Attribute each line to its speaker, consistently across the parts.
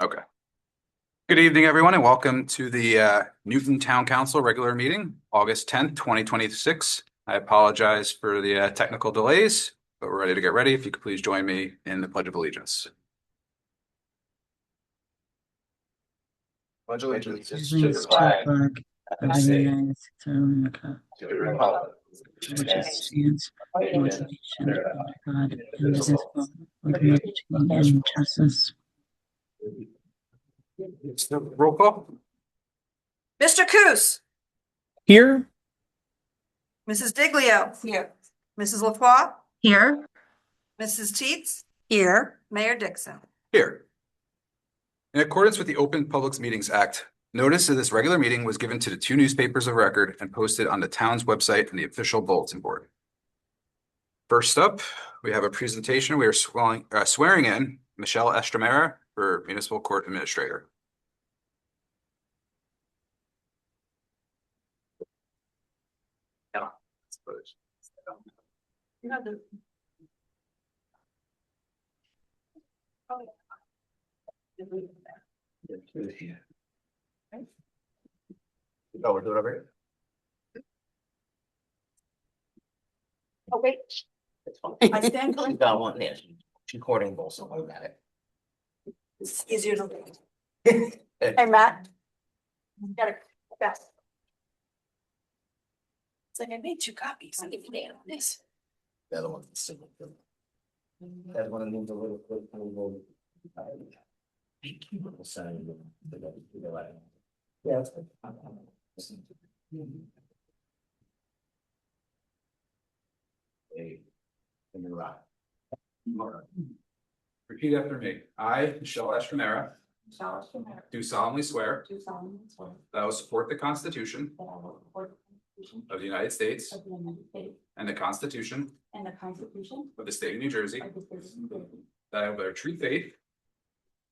Speaker 1: Okay. Good evening, everyone, and welcome to the Newton Town Council regular meeting, August 10th, 2026. I apologize for the technical delays, but we're ready to get ready. If you could please join me in the Pledge of Allegiance. Pledge allegiance to the flag
Speaker 2: of the United States of America,
Speaker 1: to the republic,
Speaker 2: which stands one nation under God, indivisible, with liberty and justice.
Speaker 1: Roll call.
Speaker 3: Mr. Coos.
Speaker 2: Here.
Speaker 3: Mrs. Diglio. Here. Mrs. Lafroy.
Speaker 2: Here.
Speaker 3: Mrs. Teets. Here. Mayor Dixon.
Speaker 1: Here. In accordance with the Open Public Meetings Act, notice of this regular meeting was given to the two newspapers of record and posted on the town's website and the official bulletin board. First up, we have a presentation. We are swearing in Michelle Estremera for Municipal Court Administrator. Oh, we're doing it over here.
Speaker 3: Oh, wait.
Speaker 4: It's fine.
Speaker 3: I stand
Speaker 4: She's got one there. She's recording both, so I've got it.
Speaker 3: It's easier to read. Hey, Matt. You got it best. It's like I made 2 copies. I'll give you the this.
Speaker 4: The other one's the single. The other one needs a little quick. Thank you. We'll send you the letter. Yeah, that's good. Hey, and you're right.
Speaker 1: Repeat after me. I, Michelle Estremera, do solemnly swear
Speaker 3: Do solemnly swear
Speaker 1: that I will support the Constitution
Speaker 3: that I will support the Constitution
Speaker 1: of the United States
Speaker 3: of the United States
Speaker 1: and the Constitution
Speaker 3: and the Constitution
Speaker 1: of the State of New Jersey,
Speaker 3: of the State of New Jersey,
Speaker 1: that I will bear true faith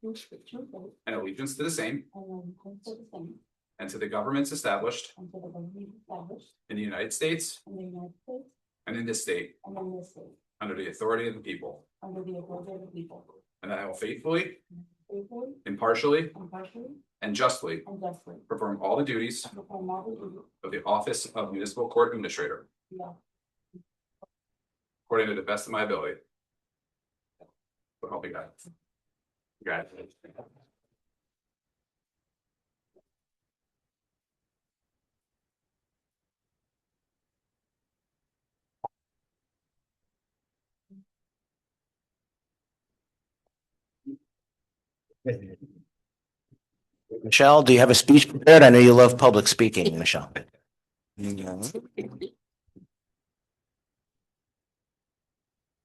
Speaker 3: which with true faith
Speaker 1: and allegiance to the same
Speaker 3: and allegiance to the same,
Speaker 1: and to the governments established
Speaker 3: and to the government established
Speaker 1: in the United States
Speaker 3: in the United States
Speaker 1: and in this state
Speaker 3: and in this state,
Speaker 1: under the authority of the people,
Speaker 3: under the authority of the people,
Speaker 1: and that I will faithfully,
Speaker 3: faithfully,
Speaker 1: impartially,
Speaker 3: impartially,
Speaker 1: and justly
Speaker 3: and justly
Speaker 1: perform all the duties
Speaker 3: perform all the duties
Speaker 1: of the office of Municipal Court Administrator
Speaker 3: of
Speaker 1: according to the best of my ability. So help me God. Congratulations.
Speaker 4: Michelle, do you have a speech prepared? I know you love public speaking, Michelle.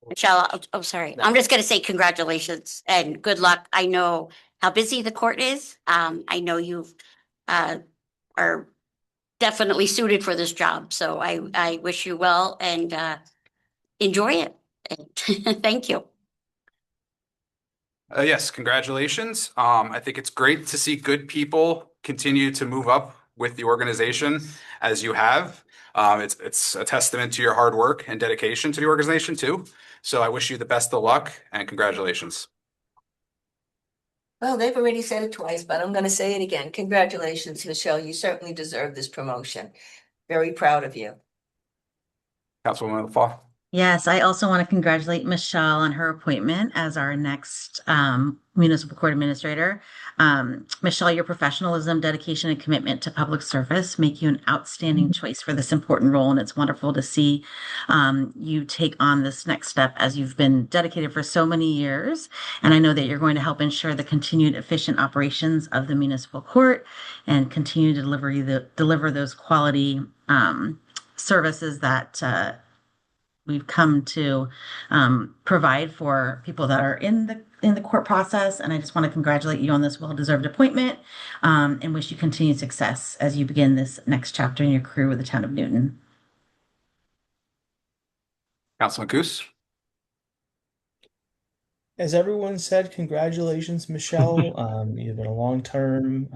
Speaker 5: Michelle, sorry. I'm just gonna say congratulations and good luck. I know how busy the court is. I know you've are definitely suited for this job. So I wish you well and enjoy it. And thank you.
Speaker 1: Yes, congratulations. I think it's great to see good people continue to move up with the organization as you have. It's a testament to your hard work and dedication to the organization too. So I wish you the best of luck and congratulations.
Speaker 6: Well, they've already said it twice, but I'm going to say it again. Congratulations, Michelle. You certainly deserve this promotion. Very proud of you.
Speaker 1: Councilwoman LaFaw.
Speaker 2: Yes, I also want to congratulate Michelle on her appointment as our next municipal court administrator. Michelle, your professionalism, dedication, and commitment to public service make you an outstanding choice for this important role. And it's wonderful to see you take on this next step as you've been dedicated for so many years. And I know that you're going to help ensure the continued efficient operations of the municipal court and continue to deliver those quality services that we've come to provide for people that are in the court process. And I just want to congratulate you on this well-deserved appointment and wish you continued success as you begin this next chapter in your career with the town of Newton.
Speaker 1: Councilman Coos.
Speaker 7: as everyone said, congratulations, Michelle. You've been a long-term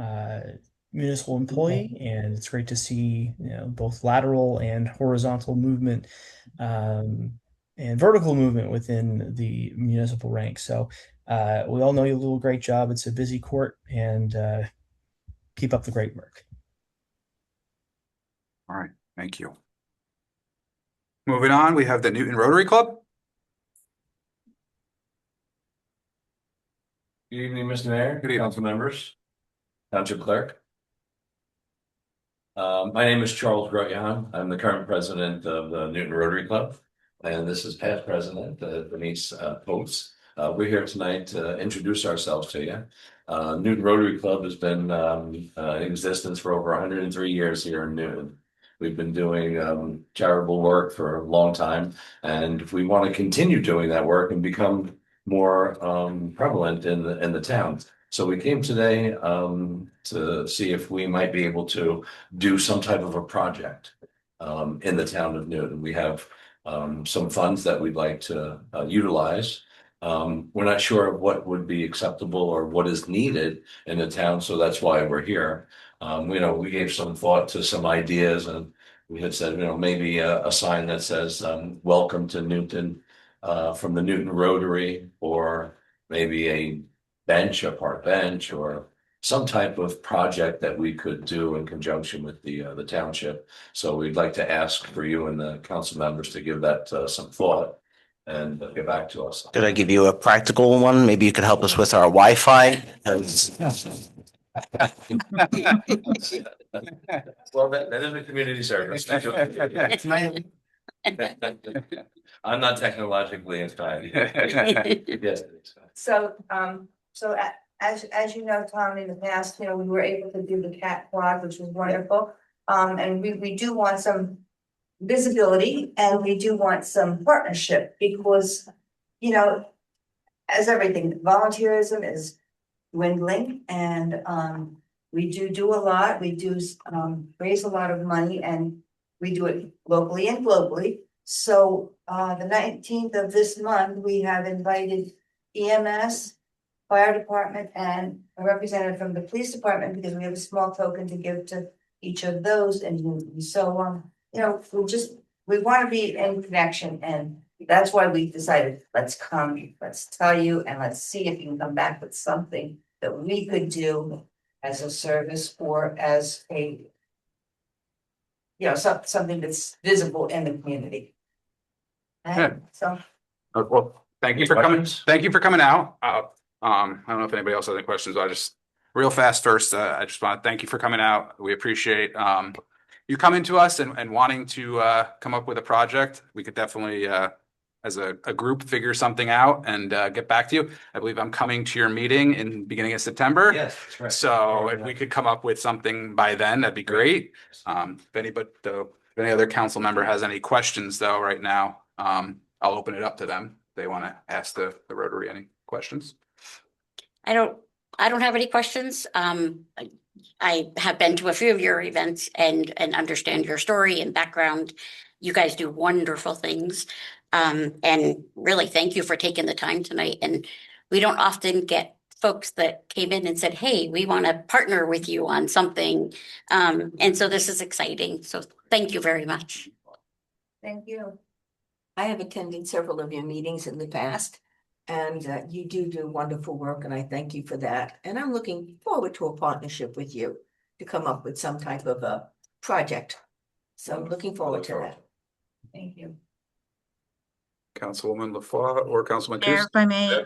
Speaker 7: municipal employee, and it's great to see, both lateral and horizontal movement, and vertical movement within the municipal ranks. So we all know you do a great job. It's a busy court, and keep up the great work.
Speaker 1: All right, thank you. Moving on, we have the Newton Rotary Club.
Speaker 8: Good evening, Mr. Mayor.
Speaker 1: Good evening.
Speaker 8: Council members, Township Clerk. My name is Charles Grotjahan. I'm the current president of the Newton Rotary Club. And this is past president, Denise Post. We're here tonight to introduce ourselves to you. Newton Rotary Club has been in existence for over 103 years here in Newton. We've been doing charitable work for a long time, and we want to continue doing that work and become more prevalent in the town. So we came today to see if we might be able to do some type of a project in the town of Newton. We have some funds that we'd like to utilize. We're not sure of what would be acceptable or what is needed in the town, so that's why we're here. We gave some thought to some ideas, and we had said, maybe a sign that says, welcome to Newton, from the Newton Rotary, or maybe a park bench, or some type of project that we could do in conjunction with the township. So we'd like to ask for you and the council members to give that some thought and get back to us.
Speaker 4: Could I give you a practical one? Maybe you could help us with our Wi-Fi.
Speaker 8: Well, that is a community service. I'm not technologically inclined. Yes.
Speaker 6: So, as you know, Tom, in the past, we were able to do the catwalk, which was wonderful. And we do want some visibility, and we do want some partnership, because, as everything, volunteerism is dwindling, and we do a lot. We do raise a lot of money, and we do it locally and globally. So the 19th of this month, we have invited EMS, fire department, and a representative from the police department, because we have a small token to give to each of those. And so, we want to be in connection, and that's why we decided, let's come, let's tell you, and let's see if you can come back with something that we could do as a service, or as a, something that's visible in the community. And so.
Speaker 1: Well, thank you for coming. Thank you for coming out. I don't know if anybody else has any questions. I just real fast first. I just want to thank you for coming out. We appreciate you coming to us and wanting to come up with a project. We could definitely, as a group, figure something out and get back to you. I believe I'm coming to your meeting in beginning of September.
Speaker 8: Yes, that's right.
Speaker 1: So if we could come up with something by then, that'd be great. If any other council member has any questions though, right now, I'll open it up to them. If they want to ask the Rotary any questions.
Speaker 5: I don't have any questions. I have been to a few of your events and understand your story and background. You guys do wonderful things. And really thank you for taking the time tonight. And we don't often get folks that came in and said, hey, we want to partner with you on something. And so this is exciting. So thank you very much.
Speaker 6: Thank you. I have attended several of your meetings in the past, and you do wonderful work, and I thank you for that. And I'm looking forward to a partnership with you to come up with some type of a project. So I'm looking forward to that. Thank you.
Speaker 1: Councilwoman LaFois or Councilman
Speaker 2: Mayor,
Speaker 1: Coos?
Speaker 2: if I may,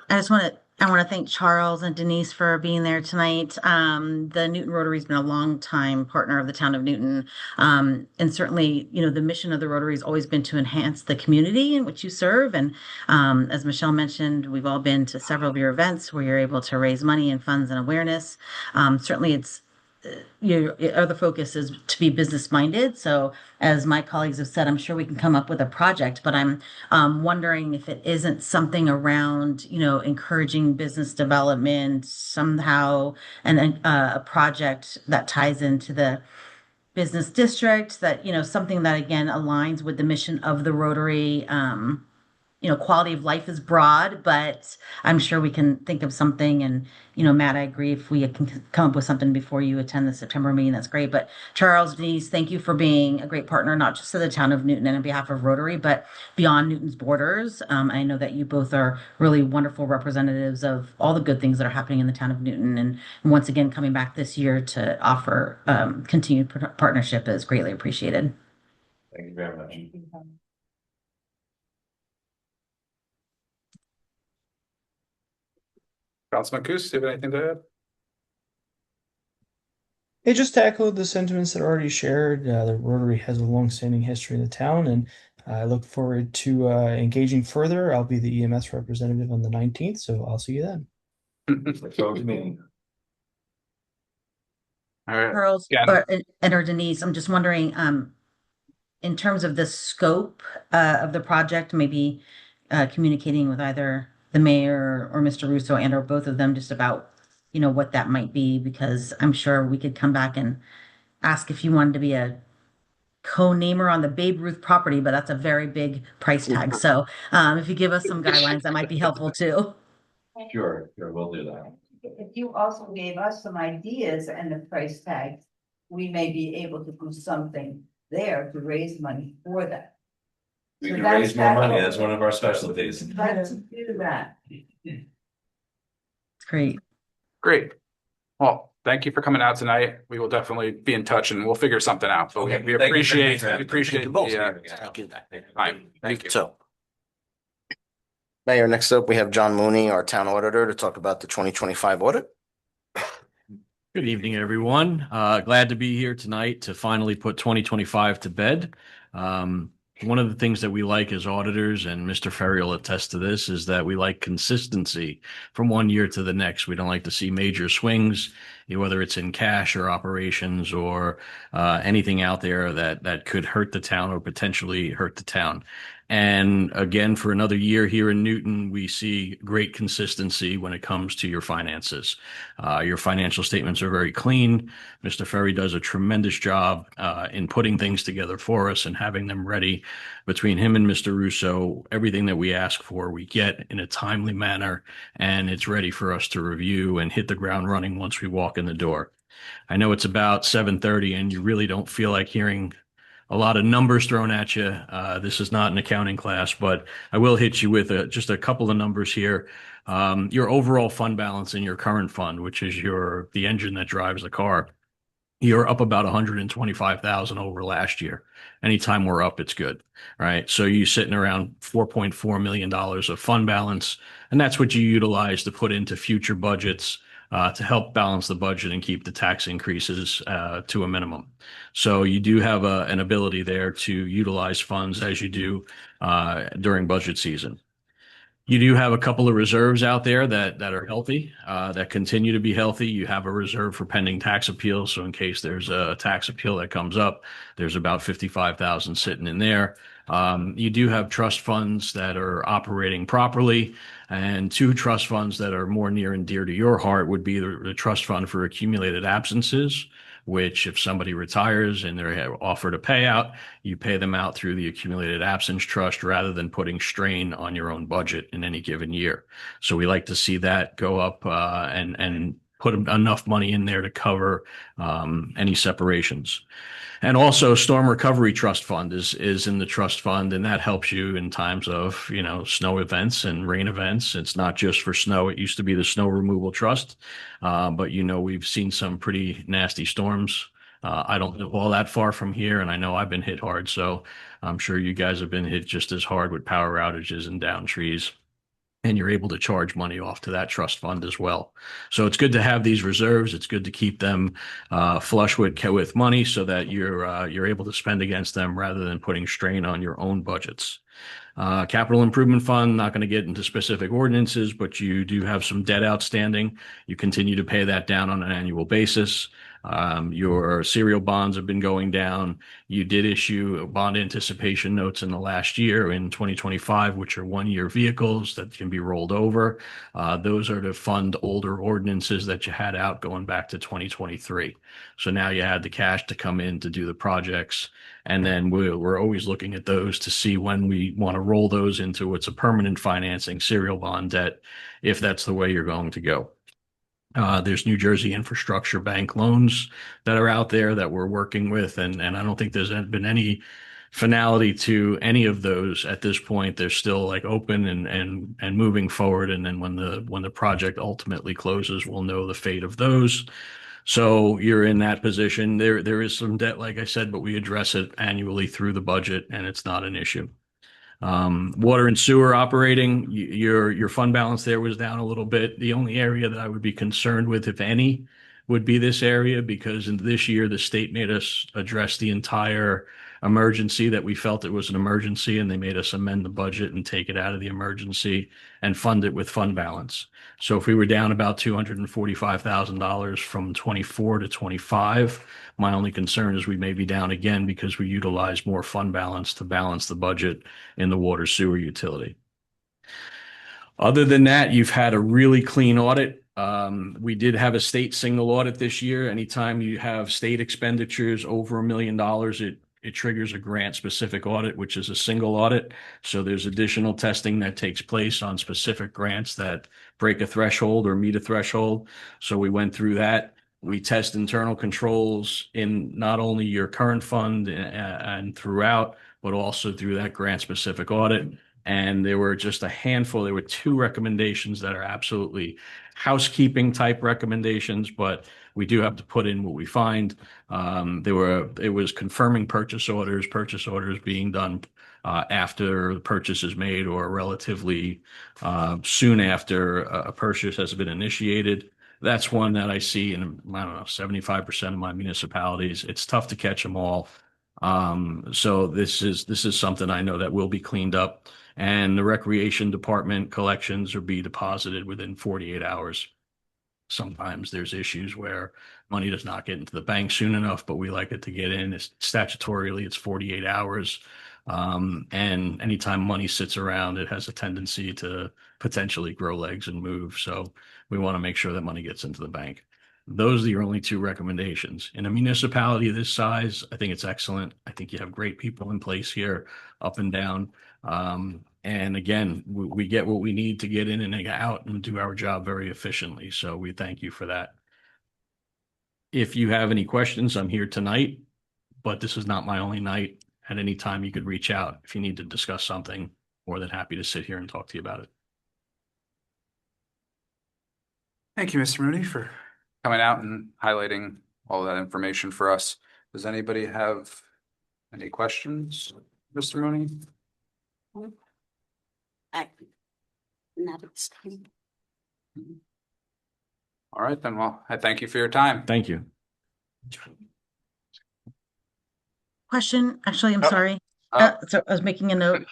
Speaker 2: I want to thank Charles and Denise for being there tonight. The Newton Rotary's been a long time partner of the town of Newton. And certainly, the mission of the Rotary has always been to enhance the community in which you serve. And as Michelle mentioned, we've all been to several of your events where you're able to raise money and funds and awareness. Certainly it's your other focus is to be business minded. So as my colleagues have said, I'm sure we can come up with a project, but I'm wondering if it isn't something around, encouraging business development somehow, and a project that ties into the business district that, something that again aligns with the mission of the Rotary. quality of life is broad, but I'm sure we can think of something. And, Matt, I agree. If we can come up with something before you attend the September meeting, that's great. But Charles, Denise, thank you for being a great partner, not just to the town of Newton and on behalf of Rotary, but beyond Newton's borders. I know that you both are really wonderful representatives of all the good things that are happening in the town of Newton. And once again, coming back this year to offer continued partnership is greatly appreciated.
Speaker 8: Thank you very much.
Speaker 1: Councilman Coos, do you have anything to add?
Speaker 7: Hey, just to echo the sentiments that are already shared, the Rotary has a long-standing history in the town, and I look forward to engaging further. I'll be the EMS representative on the 19th, so I'll see you then.
Speaker 8: Look forward to meeting you.
Speaker 1: All right.
Speaker 2: Charles
Speaker 1: Yeah.
Speaker 2: or Denise, I'm just wondering, in terms of the scope of the project, maybe communicating with either the mayor or Mr. Russo and or both of them just about, what that might be, because I'm sure we could come back and ask if you wanted to be a co-namer on the Babe Ruth property, but that's a very big price tag. So if you give us some guidelines, that might be helpful too.
Speaker 8: Sure, we'll do that.
Speaker 6: If you also gave us some ideas and the price tag, we may be able to do something there to raise money for that.
Speaker 8: We
Speaker 6: So
Speaker 8: can
Speaker 6: that's-
Speaker 8: raise more money. That's one of our specialties.
Speaker 6: Let's do that.
Speaker 2: It's great.
Speaker 1: Great. Well, thank you for coming out tonight. We will definitely be in touch and we'll figure something out. But we
Speaker 8: Thank you
Speaker 1: appreciate,
Speaker 8: very
Speaker 1: we
Speaker 8: much.
Speaker 1: appreciate
Speaker 4: you both.
Speaker 1: the
Speaker 4: Thank you.
Speaker 1: time. Thank you.
Speaker 4: So, Mayor, next up, we have John Mooney, our town auditor, to talk about the 2025 audit.
Speaker 9: Good evening, everyone. Glad to be here tonight to finally put 2025 to bed. One of the things that we like as auditors, and Mr. Ferry will attest to this, is that we like consistency from one year to the next. We don't like to see major swings, whether it's in cash or operations or anything out there that could hurt the town or potentially hurt the town. And again, for another year here in Newton, we see great consistency when it comes to your finances. Your financial statements are very clean. Mr. Ferry does a tremendous job in putting things together for us and having them ready. Between him and Mr. Russo, everything that we ask for, we get in a timely manner, and it's ready for us to review and hit the ground running once we walk in the door. I know it's about 7:30 and you really don't feel like hearing a lot of numbers thrown at you. This is not an accounting class, but I will hit you with just a couple of numbers here. Your overall fund balance in your current fund, which is the engine that drives the car, you're up about 125,000 over last year. Anytime we're up, it's good, right? So you're sitting around $4.4 million of fund balance, and that's what you utilize to put into future budgets to help balance the budget and keep the tax increases to a minimum. So you do have an ability there to utilize funds as you do during budget season. You do have a couple of reserves out there that are healthy, that continue to be healthy. You have a reserve for pending tax appeals. So in case there's a tax appeal that comes up, there's about 55,000 sitting in there. You do have trust funds that are operating properly, and two trust funds that are more near and dear to your heart would be the trust fund for accumulated absences, which if somebody retires and they're offered a payout, you pay them out through the accumulated absence trust rather than putting strain on your own budget in any given year. So we like to see that go up and put enough money in there to cover any separations. And also Storm Recovery Trust Fund is in the trust fund, and that helps you in times of, snow events and rain events. It's not just for snow. It used to be the Snow Removal Trust, but we've seen some pretty nasty storms. I don't live all that far from here, and I know I've been hit hard, so I'm sure you guys have been hit just as hard with power outages and down trees. And you're able to charge money off to that trust fund as well. So it's good to have these reserves. It's good to keep them flush with money so that you're able to spend against them rather than putting strain on your own budgets. Capital Improvement Fund, not going to get into specific ordinances, but you do have some debt outstanding. You continue to pay that down on an annual basis. Your serial bonds have been going down. You did issue bond anticipation notes in the last year in 2025, which are 1-year vehicles that can be rolled over. Those are to fund older ordinances that you had out going back to 2023. So now you had the cash to come in to do the projects. And then we're always looking at those to see when we want to roll those into what's a permanent financing serial bond debt, if that's the way you're going to go. There's New Jersey Infrastructure Bank loans that are out there that we're working with, and I don't think there's been any finality to any of those at this point. They're still like open and moving forward. And then when the project ultimately closes, we'll know the fate of those. So you're in that position. There is some debt, like I said, but we address it annually through the budget, and it's not an issue. Water and sewer operating, your fund balance there was down a little bit. The only area that I would be concerned with, if any, would be this area, because in this year, the state made us address the entire emergency that we felt it was an emergency, and they made us amend the budget and take it out of the emergency and fund it with fund balance. So if we were down about $245,000 from 24 to 25, my only concern is we may be down again because we utilize more fund balance to balance the budget in the water sewer utility. Other than that, you've had a really clean audit. We did have a state single audit this year. Anytime you have state expenditures over $1 million, it triggers a grant specific audit, which is a single audit. So there's additional testing that takes place on specific grants that break a threshold or meet a threshold. So we went through that. We test internal controls in not only your current fund and throughout, but also through that grant specific audit. And there were just a handful. There were 2 recommendations that are absolutely housekeeping type recommendations, but we do have to put in what we find. It was confirming purchase orders being done after the purchase is made or relatively soon after a purchase has been initiated. That's one that I see in, I don't know, 75% of my municipalities. It's tough to catch them all. So this is something I know that will be cleaned up, and the recreation department collections will be deposited within 48 hours. Sometimes there's issues where money does not get into the bank soon enough, but we like it to get in. Statutorily, it's 48 hours. And anytime money sits around, it has a tendency to potentially grow legs and move. So we want to make sure that money gets into the bank. Those are your only 2 recommendations. In a municipality of this size, I think it's excellent. I think you have great people in place here, up and down. And again, we get what we need to get in and out and do our job very efficiently. So we thank you for that. If you have any questions, I'm here tonight, but this is not my only night. At any time, you could reach out if you need to discuss something. More than happy to sit here and talk to you about it.
Speaker 1: Thank you, Mr. Mooney, for coming out and highlighting all that information for us. Does anybody have any questions, Mr. Mooney?
Speaker 5: Not at this time.
Speaker 1: All right, then. Well, I thank you for your time.
Speaker 9: Thank you.
Speaker 2: Question, actually, I'm
Speaker 1: Oh,
Speaker 2: sorry.
Speaker 1: uh,
Speaker 2: So I was making a note.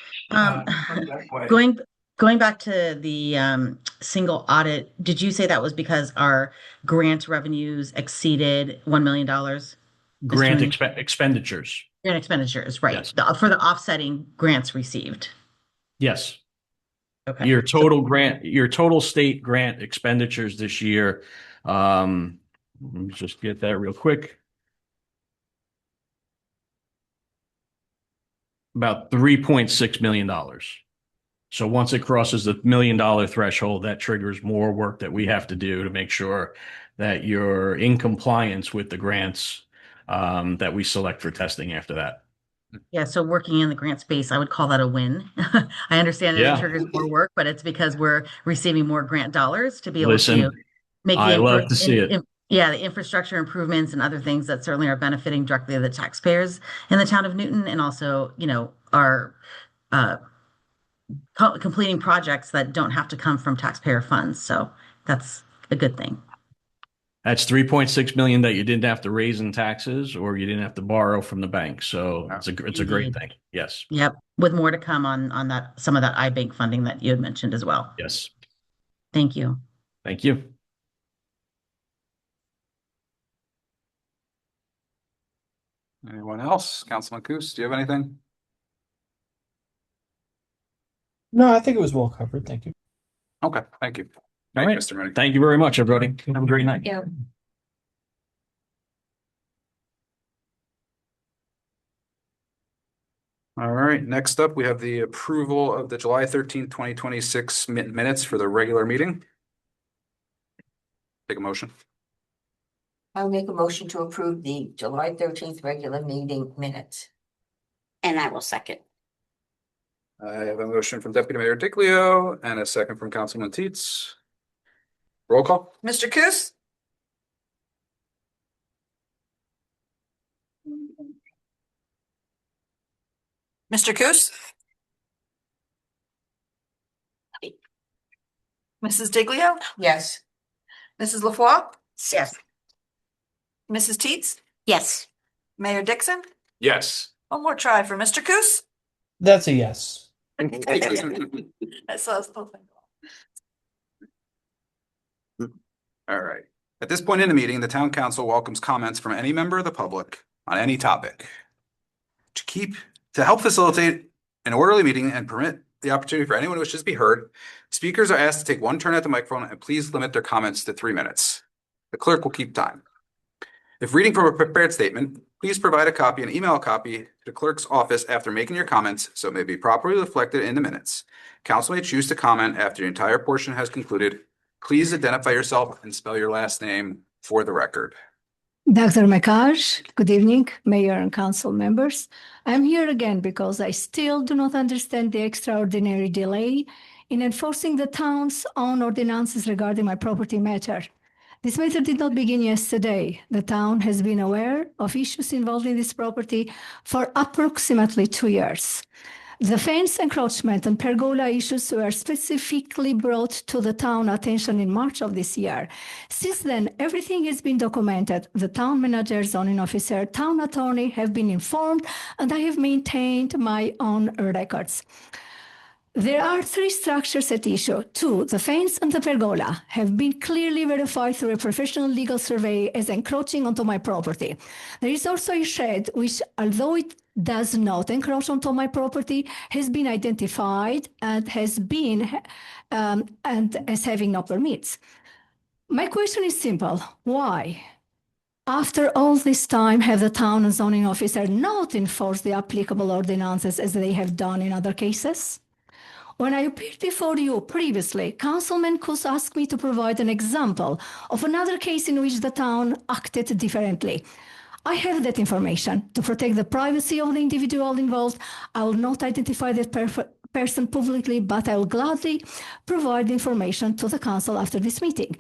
Speaker 1: Going
Speaker 2: Going back to the single audit, did you say that was because our grant revenues exceeded $1 million?
Speaker 9: Grant
Speaker 2: Mooney?
Speaker 9: expenditures.
Speaker 2: Grant expenditures, right?
Speaker 9: Yes.
Speaker 2: For the offsetting grants received.
Speaker 9: Yes.
Speaker 2: Okay.
Speaker 9: Your total state grant expenditures this year. Let me just get that real quick. About $3.6 million. So once it crosses the $1 million threshold, that triggers more work that we have to do to make sure that you're in compliance with the grants that we select for testing after that.
Speaker 2: Yeah, so working in the grant space, I would call that a win. I understand that
Speaker 9: Yeah.
Speaker 2: it triggers more work, but it's because we're receiving more grant dollars to be able
Speaker 9: Listen,
Speaker 2: to make
Speaker 9: I love to see it.
Speaker 2: The infrastructure improvements and other things that certainly are benefiting directly the taxpayers in the town of Newton, and also, are completing projects that don't have to come from taxpayer funds. So that's a good thing.
Speaker 9: That's $3.6 million that you didn't have to raise in taxes or you didn't have to borrow from the bank. So it's a great
Speaker 2: Indeed.
Speaker 9: thing. Yes.
Speaker 2: Yep, with more to come on that, some of that iBank funding that you had mentioned as well.
Speaker 9: Yes.
Speaker 2: Thank you.
Speaker 9: Thank you.
Speaker 1: Anyone else? Councilman Coos, do you have anything?
Speaker 7: No, I think it was well covered. Thank you.
Speaker 1: Okay, thank you.
Speaker 9: All
Speaker 1: Thank you,
Speaker 9: right.
Speaker 1: Mr. Mooney.
Speaker 9: Thank you very much, everybody. Have a great night.
Speaker 5: Yeah.
Speaker 1: All right, next up, we have the approval of the July 13th, 2026 minutes for the regular meeting. Take a motion.
Speaker 10: I'll make a motion to approve the July 13th regular meeting minutes.
Speaker 5: And I will second.
Speaker 1: I have a motion from Deputy Mayor Diglio and a second from Councilman Teets. Roll call.
Speaker 3: Mr. Coos? Mr. Coos? Mrs. Diglio?
Speaker 10: Yes.
Speaker 3: Mrs. LaFois?
Speaker 10: Yes.
Speaker 3: Mrs. Teets?
Speaker 5: Yes.
Speaker 3: Mayor Dixon?
Speaker 1: Yes.
Speaker 3: One more try for Mr. Coos?
Speaker 7: That's a yes.
Speaker 3: I saw his whole thing.
Speaker 1: All right. At this point in the meeting, the town council welcomes comments from any member of the public on any topic. To help facilitate an orderly meeting and permit the opportunity for anyone who wishes to be heard, speakers are asked to take one turn at the microphone and please limit their comments to 3 minutes. The clerk will keep time. If reading from a prepared statement, please provide a copy and email a copy to the clerk's office after making your comments so it may be properly reflected in the minutes. Council may choose to comment after the entire portion has concluded. Please identify yourself and spell your last name for the record.
Speaker 11: Dr. Makaj, good evening, Mayor and Council members. I'm here again because I still do not understand the extraordinary delay in enforcing the town's own ordinances regarding my property matter. This matter did not begin yesterday. The town has been aware of issues involving this property for approximately 2 years. The fence encroachment and pergola issues were specifically brought to the town attention in March of this year. Since then, everything has been documented. The town manager, zoning officer, town attorney have been informed, and I have maintained my own records. There are 3 structures at issue. 2, the fence and the pergola, have been clearly verified through a professional legal survey as encroaching onto my property. There is also a shed which, although it does not encroach onto my property, has been identified and has been and as having no permits. My question is simple. Why? After all this time, have the town and zoning officer not enforced the applicable ordinances as they have done in other cases? When I appeared before you previously, Councilman Coos asked me to provide an example of another case in which the town acted differently. I have that information. To protect the privacy of the individual involved, I will not identify that person publicly, but I will gladly provide information to the council after this meeting.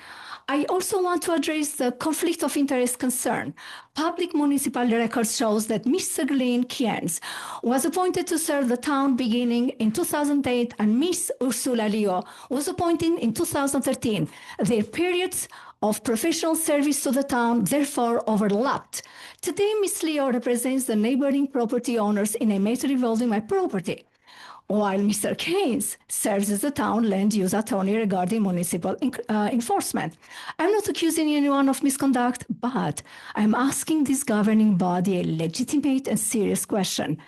Speaker 11: I also want to address the conflict of interest concern. Public municipal records shows that Mr. Glenn Kienz was appointed to serve the town beginning in 2008 and Miss Ursula Leo was appointed in 2013. Their periods of professional service to the town therefore overlapped. Today, Ms. Leo represents the neighboring property owners in a matter involving my property, while Mr. Keynes serves as the town land use attorney regarding municipal enforcement. I'm not accusing anyone of misconduct, but I'm asking this governing body a legitimate and serious question.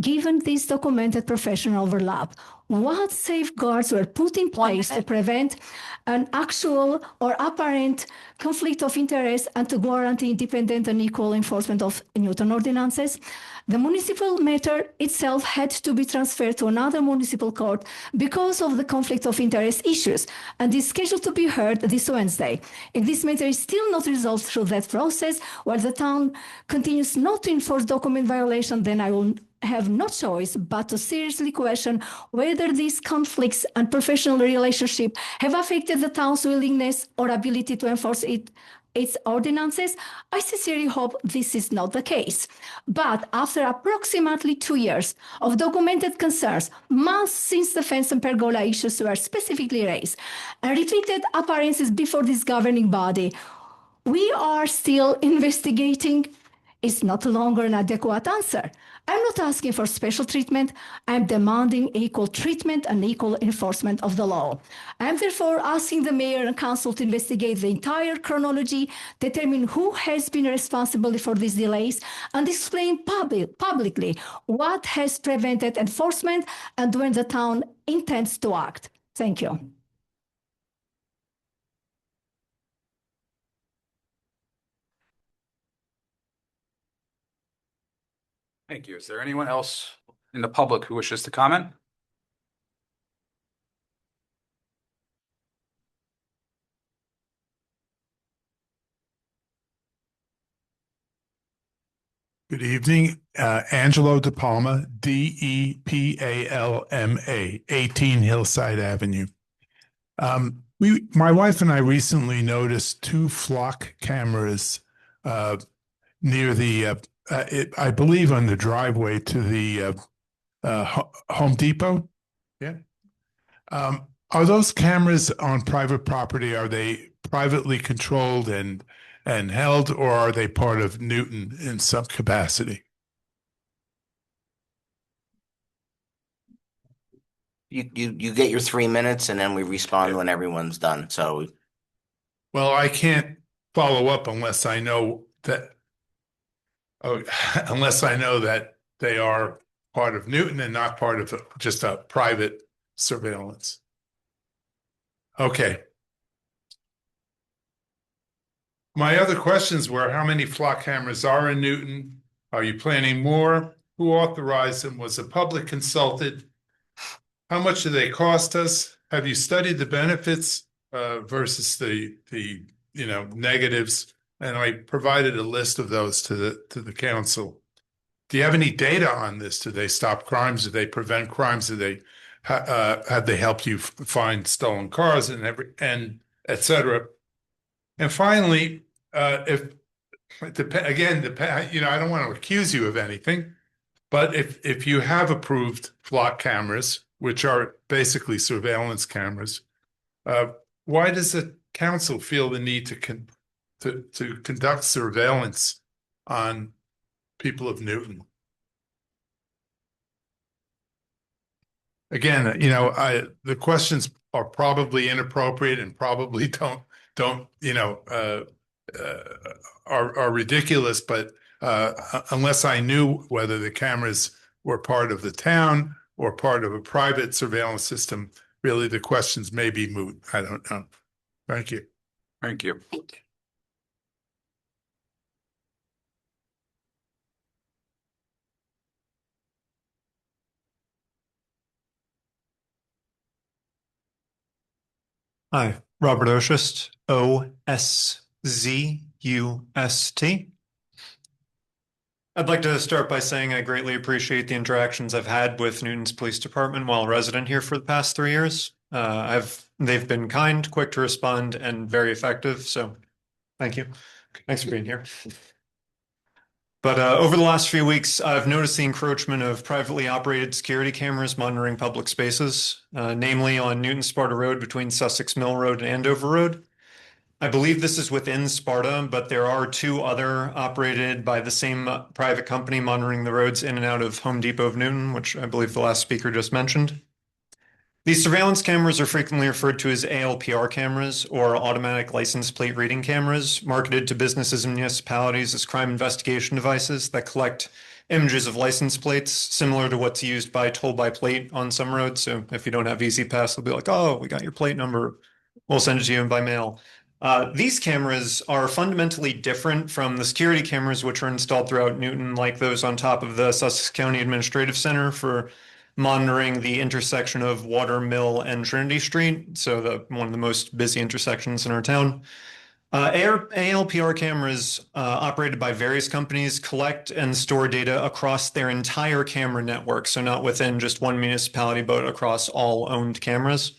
Speaker 11: Given this documented professional overlap, what safeguards were put in place to prevent an actual or apparent conflict of interest and to guarantee independent and equal enforcement of Newton ordinances? The municipal matter itself had to be transferred to another municipal court because of the conflict of interest issues and is scheduled to be heard this Wednesday. If this matter is still not resolved through that process, while the town continues not to enforce document violation, then I will have no choice but to seriously question whether these conflicts and professional relationship have affected the town's willingness or ability to enforce its ordinances. I sincerely hope this is not the case. But after approximately 2 years of documented concerns, months since the fence and pergola issues were specifically raised, and repeated appearances before this governing body, we are still investigating is not longer an adequate answer. I'm not asking for special treatment. I'm demanding equal treatment and equal enforcement of the law. I'm therefore asking the mayor and council to investigate the entire chronology, determine who has been responsible for these delays, and explain publicly what has prevented enforcement and when the town intends to act. Thank you.
Speaker 1: Thank you. Is there anyone else in the public who wishes to comment?
Speaker 12: Good evening, Angelo De Palma, DEPALMA, 18 Hillside Avenue. My wife and I recently noticed two flock cameras near the, I believe, on the driveway to the Home Depot. Yeah. Are those cameras on private property? Are they privately controlled and held, or are they part of Newton in some capacity?
Speaker 4: You get your 3 minutes and then we respond when everyone's done. So,
Speaker 12: Well, I can't follow up unless I know that. Oh, unless I know that they are part of Newton and not part of just a private surveillance. Okay. My other questions were, how many flock cameras are in Newton? Are you planning more? Who authorized them? Was the public consulted? How much do they cost us? Have you studied the benefits versus the negatives? And I provided a list of those to the council. Do you have any data on this? Do they stop crimes? Do they prevent crimes? Do they have they helped you find stolen cars and et cetera? And finally, I don't want to accuse you of anything, but if you have approved flock cameras, which are basically surveillance cameras, why does the council feel the need to conduct surveillance on people of Newton? Again, the questions are probably inappropriate and probably don't are ridiculous, but unless I knew whether the cameras were part of the town or part of a private surveillance system, really the questions may be moot. I don't know. Thank you.
Speaker 1: Thank you.
Speaker 5: Thank you.
Speaker 13: Hi, Robert Oshust, Oszust. I'd like to start by saying I greatly appreciate the interactions I've had with Newton's Police Department while a resident here for the past 3 years. They've been kind, quick to respond, and very effective. So, thank you. Thanks for being here. But over the last few weeks, I've noticed the encroachment of privately operated security cameras monitoring public spaces, namely on Newton Sparta Road between Sussex Mill Road and Andover Road. I believe this is within Sparta, but there are 2 other operated by the same private company monitoring the roads in and out of Home Depot of Newton, which I believe the last speaker just mentioned. These surveillance cameras are frequently referred to as ALPR cameras, or automatic license plate reading cameras, marketed to businesses and municipalities as crime investigation devices that collect images of license plates, similar to what's used by Toll by Plate on some roads. So if you don't have Easy Pass, they'll be like, oh, we got your plate number. We'll send it to you by mail. These cameras are fundamentally different from the security cameras which are installed throughout Newton, like those on top of the Sussex County Administrative Center for monitoring the intersection of Water Mill and Trinity Street, so one of the most busy intersections in our town. ALPR cameras operated by various companies collect and store data across their entire camera network, so not within just one municipality, but across all owned cameras.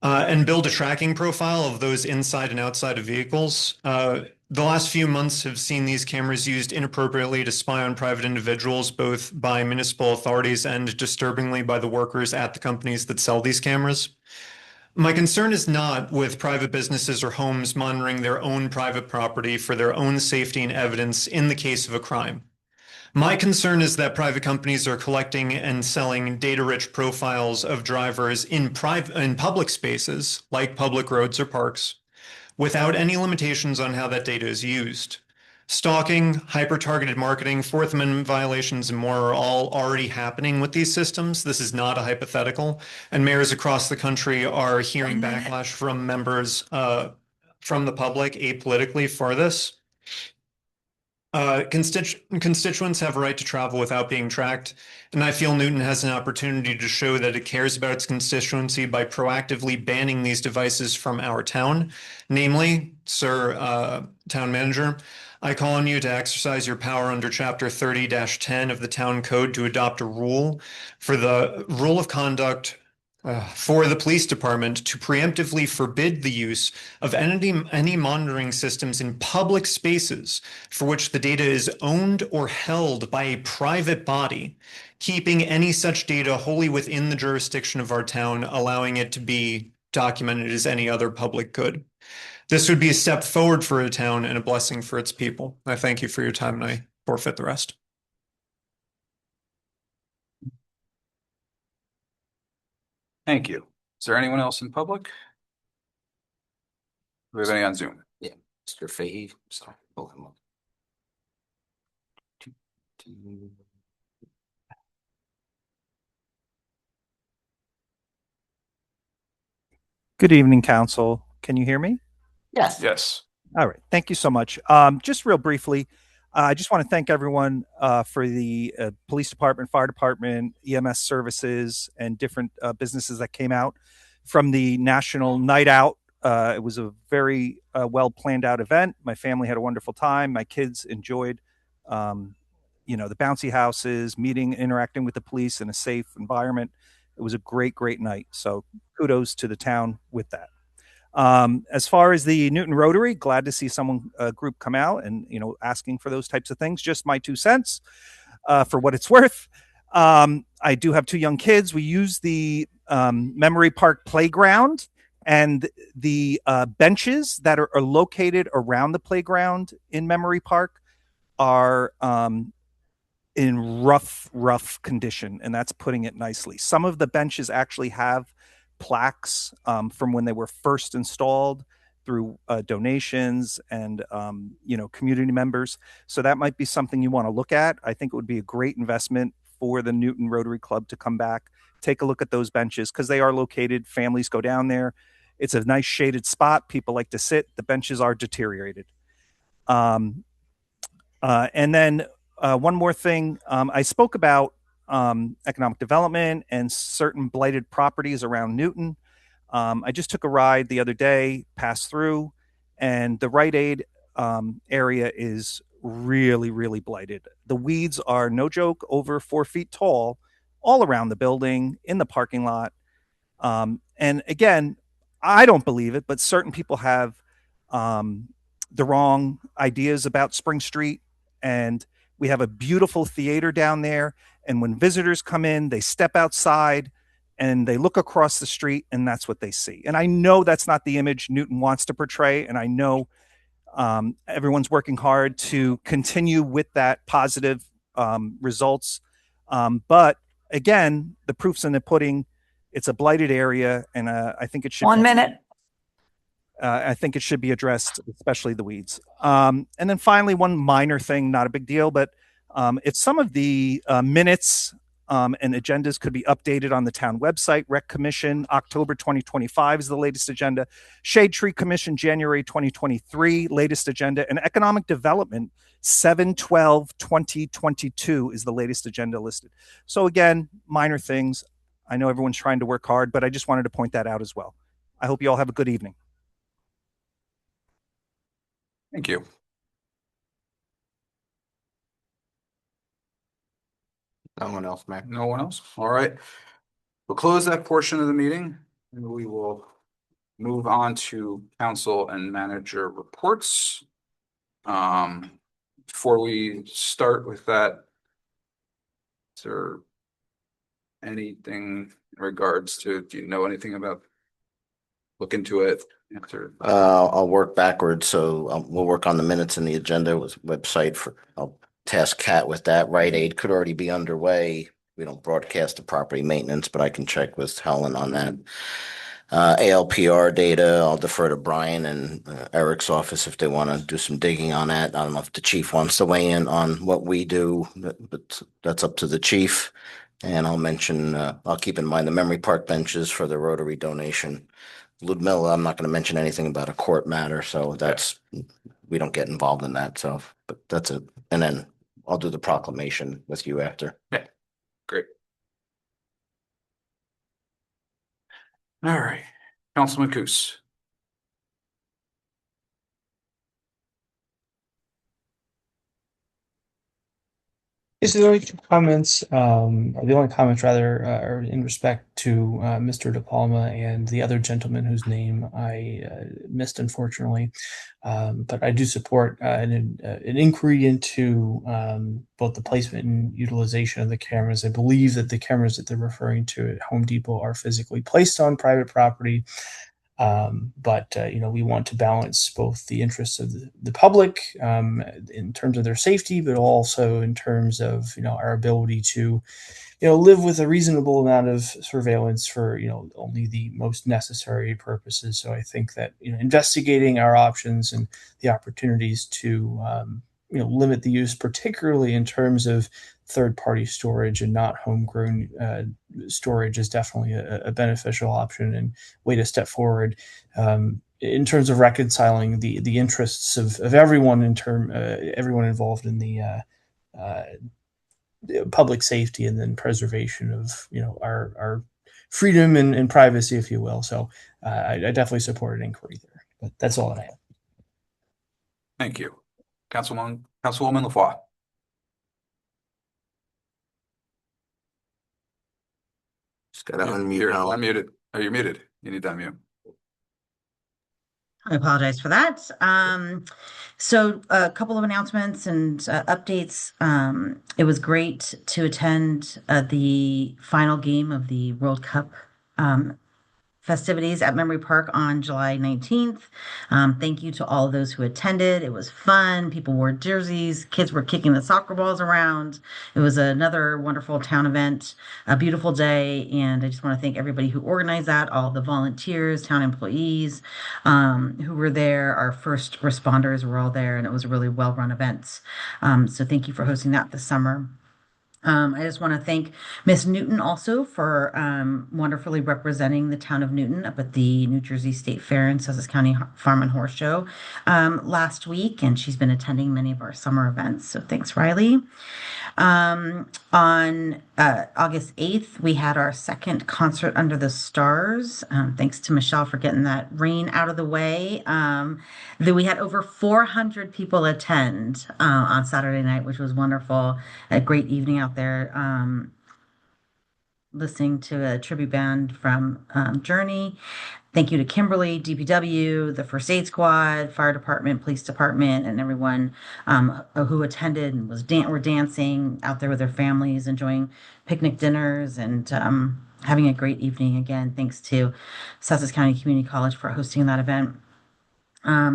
Speaker 13: And build a tracking profile of those inside and outside of vehicles. The last few months have seen these cameras used inappropriately to spy on private individuals, both by municipal authorities and disturbingly by the workers at the companies that sell these cameras. My concern is not with private businesses or homes monitoring their own private property for their own safety and evidence in the case of a crime. My concern is that private companies are collecting and selling data-rich profiles of drivers in public spaces, like public roads or parks, without any limitations on how that data is used. Stalking, hyper-targeted marketing, Fourth Amendment violations, and more are all already happening with these systems. This is not a hypothetical, and mayors across the country are hearing backlash from members from the public apolitically for this. Constituents have a right to travel without being tracked, and I feel Newton has an opportunity to show that it cares about its constituency by proactively banning these devices from our town. Namely, Sir Town Manager, I call on you to exercise your power under Chapter 30-10 of the Town Code to adopt a rule for the rule of conduct for the police department to preemptively forbid the use of any monitoring systems in public spaces for which the data is owned or held by a private body, keeping any such data wholly within the jurisdiction of our town, allowing it to be documented as any other public good. This would be a step forward for a town and a blessing for its people. I thank you for your time, and I forfeit the rest.
Speaker 1: Thank you. Is there anyone else in public? Do we have any on Zoom?
Speaker 4: Yeah, Mr. Fahey, sorry, pull him up.
Speaker 14: Good evening, Council. Can you hear me?
Speaker 4: Yes.
Speaker 1: Yes.
Speaker 14: All right. Thank you so much. Just real briefly, I just want to thank everyone for the police department, fire department, EMS services, and different businesses that came out from the National Night Out. It was a very well planned out event. My family had a wonderful time. My kids enjoyed, the bouncy houses, interacting with the police in a safe environment. It was a great, great night. So kudos to the town with that. As far as the Newton Rotary, glad to see a group come out and, asking for those types of things. Just my 2 cents for what it's worth. I do have 2 young kids. We use the Memory Park playground, and the benches that are located around the playground in Memory Park are in rough condition, and that's putting it nicely. Some of the benches actually have plaques from when they were first installed through donations and community members. So that might be something you want to look at. I think it would be a great investment for the Newton Rotary Club to come back, take a look at those benches, because they are located. Families go down there. It's a nice shaded spot. People like to sit. The benches are deteriorated. And then one more thing. I spoke about economic development and certain blighted properties around Newton. I just took a ride the other day, passed through, and the Rite Aid area is really, really blighted. The weeds are, no joke, over 4 feet tall all around the building, in the parking lot. And again, I don't believe it, but certain people have the wrong ideas about Spring Street. And we have a beautiful theater down there. And when visitors come in, they step outside and they look across the street, and that's what they see. And I know that's not the image Newton wants to portray. And I know everyone's working hard to continue with that positive results. But again, the proof's in the pudding. It's a blighted area, and I think it should.
Speaker 3: 1 minute.
Speaker 14: I think it should be addressed, especially the weeds. And then finally, one minor thing, not a big deal, but if some of the minutes and agendas could be updated on the town website. Rec Commission, October 2025 is the latest agenda. Shade Tree Commission, January 2023, latest agenda. And Economic Development, 7/12/2022 is the latest agenda listed. So again, minor things. I know everyone's trying to work hard, but I just wanted to point that out as well. I hope you all have a good evening.
Speaker 1: Thank you.
Speaker 4: No one else, Mac.
Speaker 1: No one else? All right. We'll close that portion of the meeting and we will move on to council and manager reports. Before we start with that, is there anything in regards to, do you know anything about look into it? Answer.
Speaker 4: I'll work backwards. So we'll work on the minutes and the agenda website for, I'll task Kat with that. Rite Aid could already be underway. We don't broadcast the property maintenance, but I can check with Helen on that. ALPR data, I'll defer to Brian and Eric's office if they want to do some digging on that. I don't know if the chief wants to weigh in on what we do, but that's up to the chief. And I'll mention, I'll keep in mind the Memory Park benches for the Rotary donation. Ludmilla, I'm not going to mention anything about a court matter, so that's, we don't get involved in that, so, but that's it. And then I'll do the proclamation with you after.
Speaker 1: Yeah, great. All right, Councilman Coos.
Speaker 7: Yes, there are two comments. Or the only comments rather are in respect to Mr. De Palma and the other gentleman whose name I missed, unfortunately. But I do support an inquiry into both the placement and utilization of the cameras. I believe that the cameras that they're referring to at Home Depot are physically placed on private property. But we want to balance both the interests of the public in terms of their safety, but also in terms of our ability to live with a reasonable amount of surveillance for only the most necessary purposes. So I think that investigating our options and the opportunities to limit the use, particularly in terms of third-party storage and not homegrown storage, is definitely a beneficial option and way to step forward in terms of reconciling the interests of everyone everyone involved in the public safety and then preservation of our freedom and privacy, if you will. So I definitely support an inquiry there. But that's all that I have.
Speaker 1: Thank you, Councilwoman LaFois.
Speaker 4: Just gotta unmute.
Speaker 1: You're unmuted. Oh, you're muted. You need to unmute.
Speaker 2: I apologize for that. So a couple of announcements and updates. It was great to attend the final game of the World Cup festivities at Memory Park on July 19th. Thank you to all of those who attended. It was fun. People wore jerseys. Kids were kicking the soccer balls around. It was another wonderful town event, a beautiful day. And I just want to thank everybody who organized that, all the volunteers, town employees who were there. Our first responders were all there, and it was a really well-run event. So thank you for hosting that this summer. I just want to thank Miss Newton also for wonderfully representing the town of Newton up at the New Jersey State Fair and Sussex County Farm and Horse Show last week, and she's been attending many of our summer events. So thanks, Riley. On August 8th, we had our second concert under the stars. Thanks to Michelle for getting that rain out of the way. We had over 400 people attend on Saturday night, which was wonderful. A great evening out there. Listening to a tribute band from Journey. Thank you to Kimberly, DPW, the First Aid Squad, Fire Department, Police Department, and everyone who attended and were dancing out there with their families, enjoying picnic dinners, and having a great evening. Again, thanks to Sussex County Community College for hosting that event.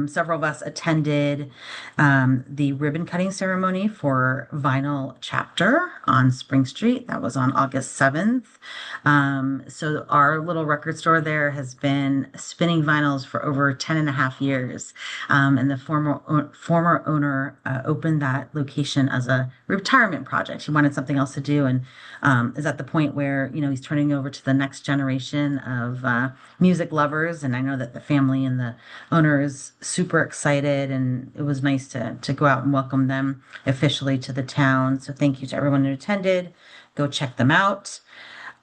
Speaker 2: Several of us attended the ribbon cutting ceremony for Vinyl Chapter on Spring Street. That was on August 7th. So our little record store there has been spinning vinyls for over 10 and a half years. And the former owner opened that location as a retirement project. He wanted something else to do, and is at the point where he's turning over to the next generation of music lovers. And I know that the family and the owner is super excited, and it was nice to go out and welcome them officially to the town. So thank you to everyone who attended. Go check them out.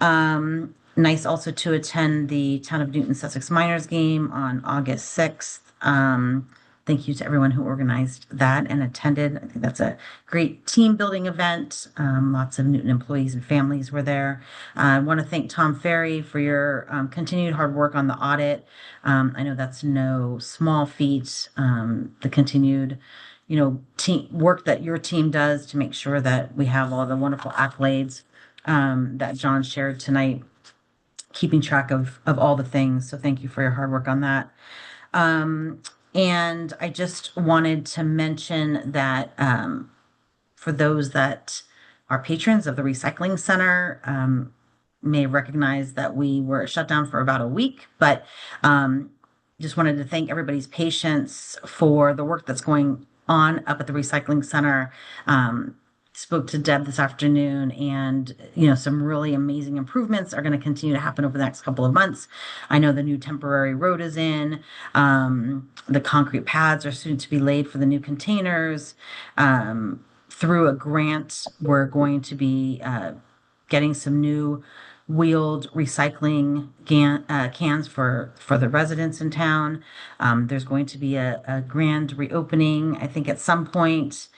Speaker 2: Nice also to attend the Town of Newton Sussex Miners game on August 6th. Thank you to everyone who organized that and attended. I think that's a great team building event. Lots of Newton employees and families were there. I want to thank Tom Ferry for your continued hard work on the audit. I know that's no small feat. The continued, team work that your team does to make sure that we have all the wonderful accolades that John shared tonight. keeping track of all the things. So thank you for your hard work on that. And I just wanted to mention that for those that are patrons of the recycling center, may recognize that we were shut down for about a week, but just wanted to thank everybody's patience for the work that's going on up at the recycling center. Spoke to Deb this afternoon, and some really amazing improvements are going to continue to happen over the next couple of months. I know the new temporary road is in. The concrete pads are soon to be laid for the new containers. Through a grant, we're going to be getting some new wheeled recycling cans for the residents in town. There's going to be a grand reopening, I think, at some point.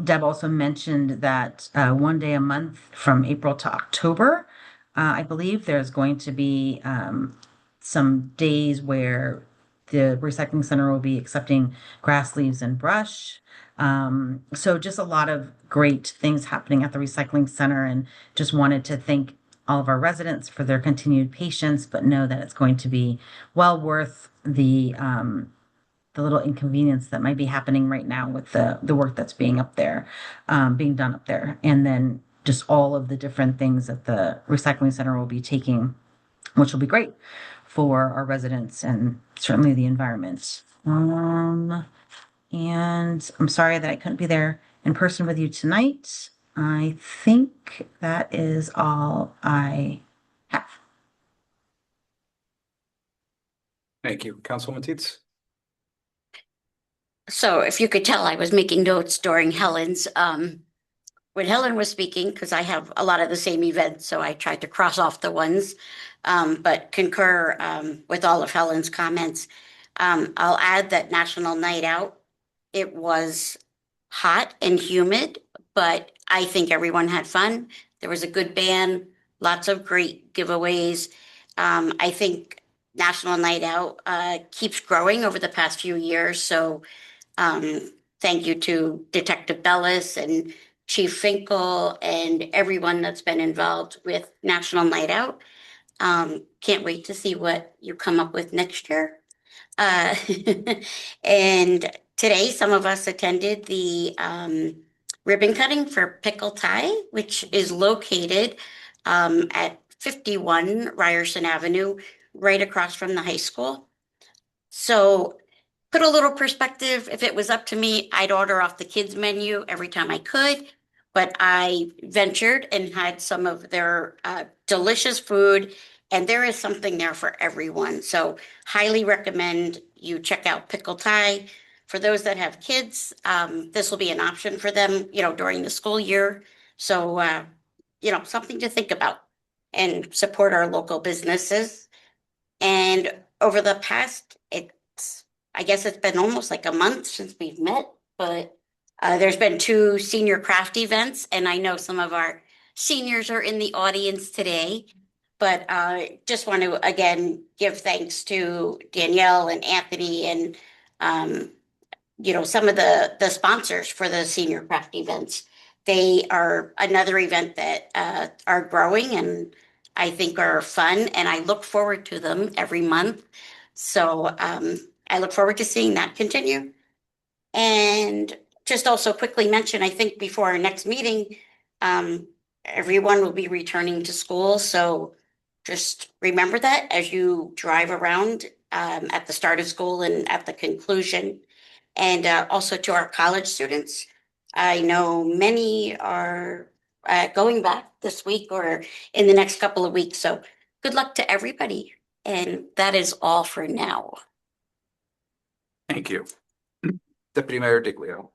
Speaker 2: Deb also mentioned that one day a month from April to October, I believe there's going to be some days where the recycling center will be accepting grass, leaves, and brush. So just a lot of great things happening at the recycling center, and just wanted to thank all of our residents for their continued patience, but know that it's going to be well worth the little inconvenience that might be happening right now with the work that's being done up there. And then just all of the different things that the recycling center will be taking, which will be great for our residents and certainly the environment. And I'm sorry that I couldn't be there in person with you tonight. I think that is all I have.
Speaker 1: Thank you. Councilwoman Teets?
Speaker 5: So if you could tell, I was making notes during Helen's, when Helen was speaking, because I have a lot of the same events, so I tried to cross off the ones, but concur with all of Helen's comments. I'll add that National Night Out, it was hot and humid, but I think everyone had fun. There was a good band, lots of great giveaways. I think National Night Out keeps growing over the past few years, so thank you to Detective Bellis and Chief Finkel and everyone that's been involved with National Night Out. Can't wait to see what you come up with next year. And today, some of us attended the ribbon cutting for Pickle Tie, which is located at 51 Ryerson Avenue, right across from the high school. So put a little perspective, if it was up to me, I'd order off the kids' menu every time I could, but I ventured and had some of their delicious food, and there is something there for everyone. So highly recommend you check out Pickle Tie. For those that have kids, this will be an option for them, during the school year. So, something to think about and support our local businesses. And over the past, I guess it's been almost like a month since we've met, but there's been 2 senior craft events, and I know some of our seniors are in the audience today, but just want to, again, give thanks to Danielle and Anthony and, some of the sponsors for the senior craft events. They are another event that are growing and I think are fun, and I look forward to them every month. So I look forward to seeing that continue. And just also quickly mention, I think before our next meeting, everyone will be returning to school. So just remember that as you drive around at the start of school and at the conclusion. And also to our college students, I know many are going back this week or in the next couple of weeks. So good luck to everybody. And that is all for now.
Speaker 1: Thank you. Deputy Mayor Diglio.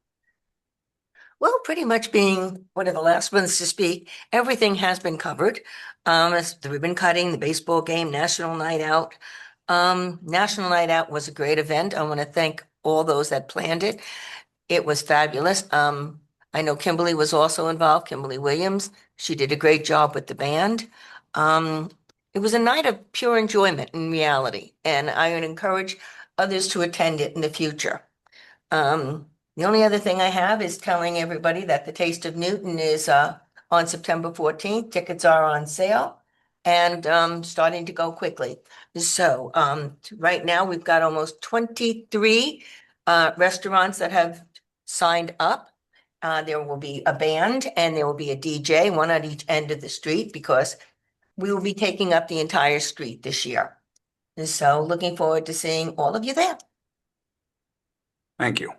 Speaker 10: Well, pretty much being one of the last ones to speak, everything has been covered. The ribbon cutting, the baseball game, National Night Out. National Night Out was a great event. I want to thank all those that planned it. It was fabulous. I know Kimberly was also involved, Kimberly Williams. She did a great job with the band. It was a night of pure enjoyment in reality, and I would encourage others to attend it in the future. The only other thing I have is telling everybody that the Taste of Newton is on September 14th. Tickets are on sale. and starting to go quickly. So right now we've got almost 23 restaurants that have signed up. There will be a band and there will be a DJ, one at each end of the street, because we will be taking up the entire street this year. And so looking forward to seeing all of you there.
Speaker 1: Thank you.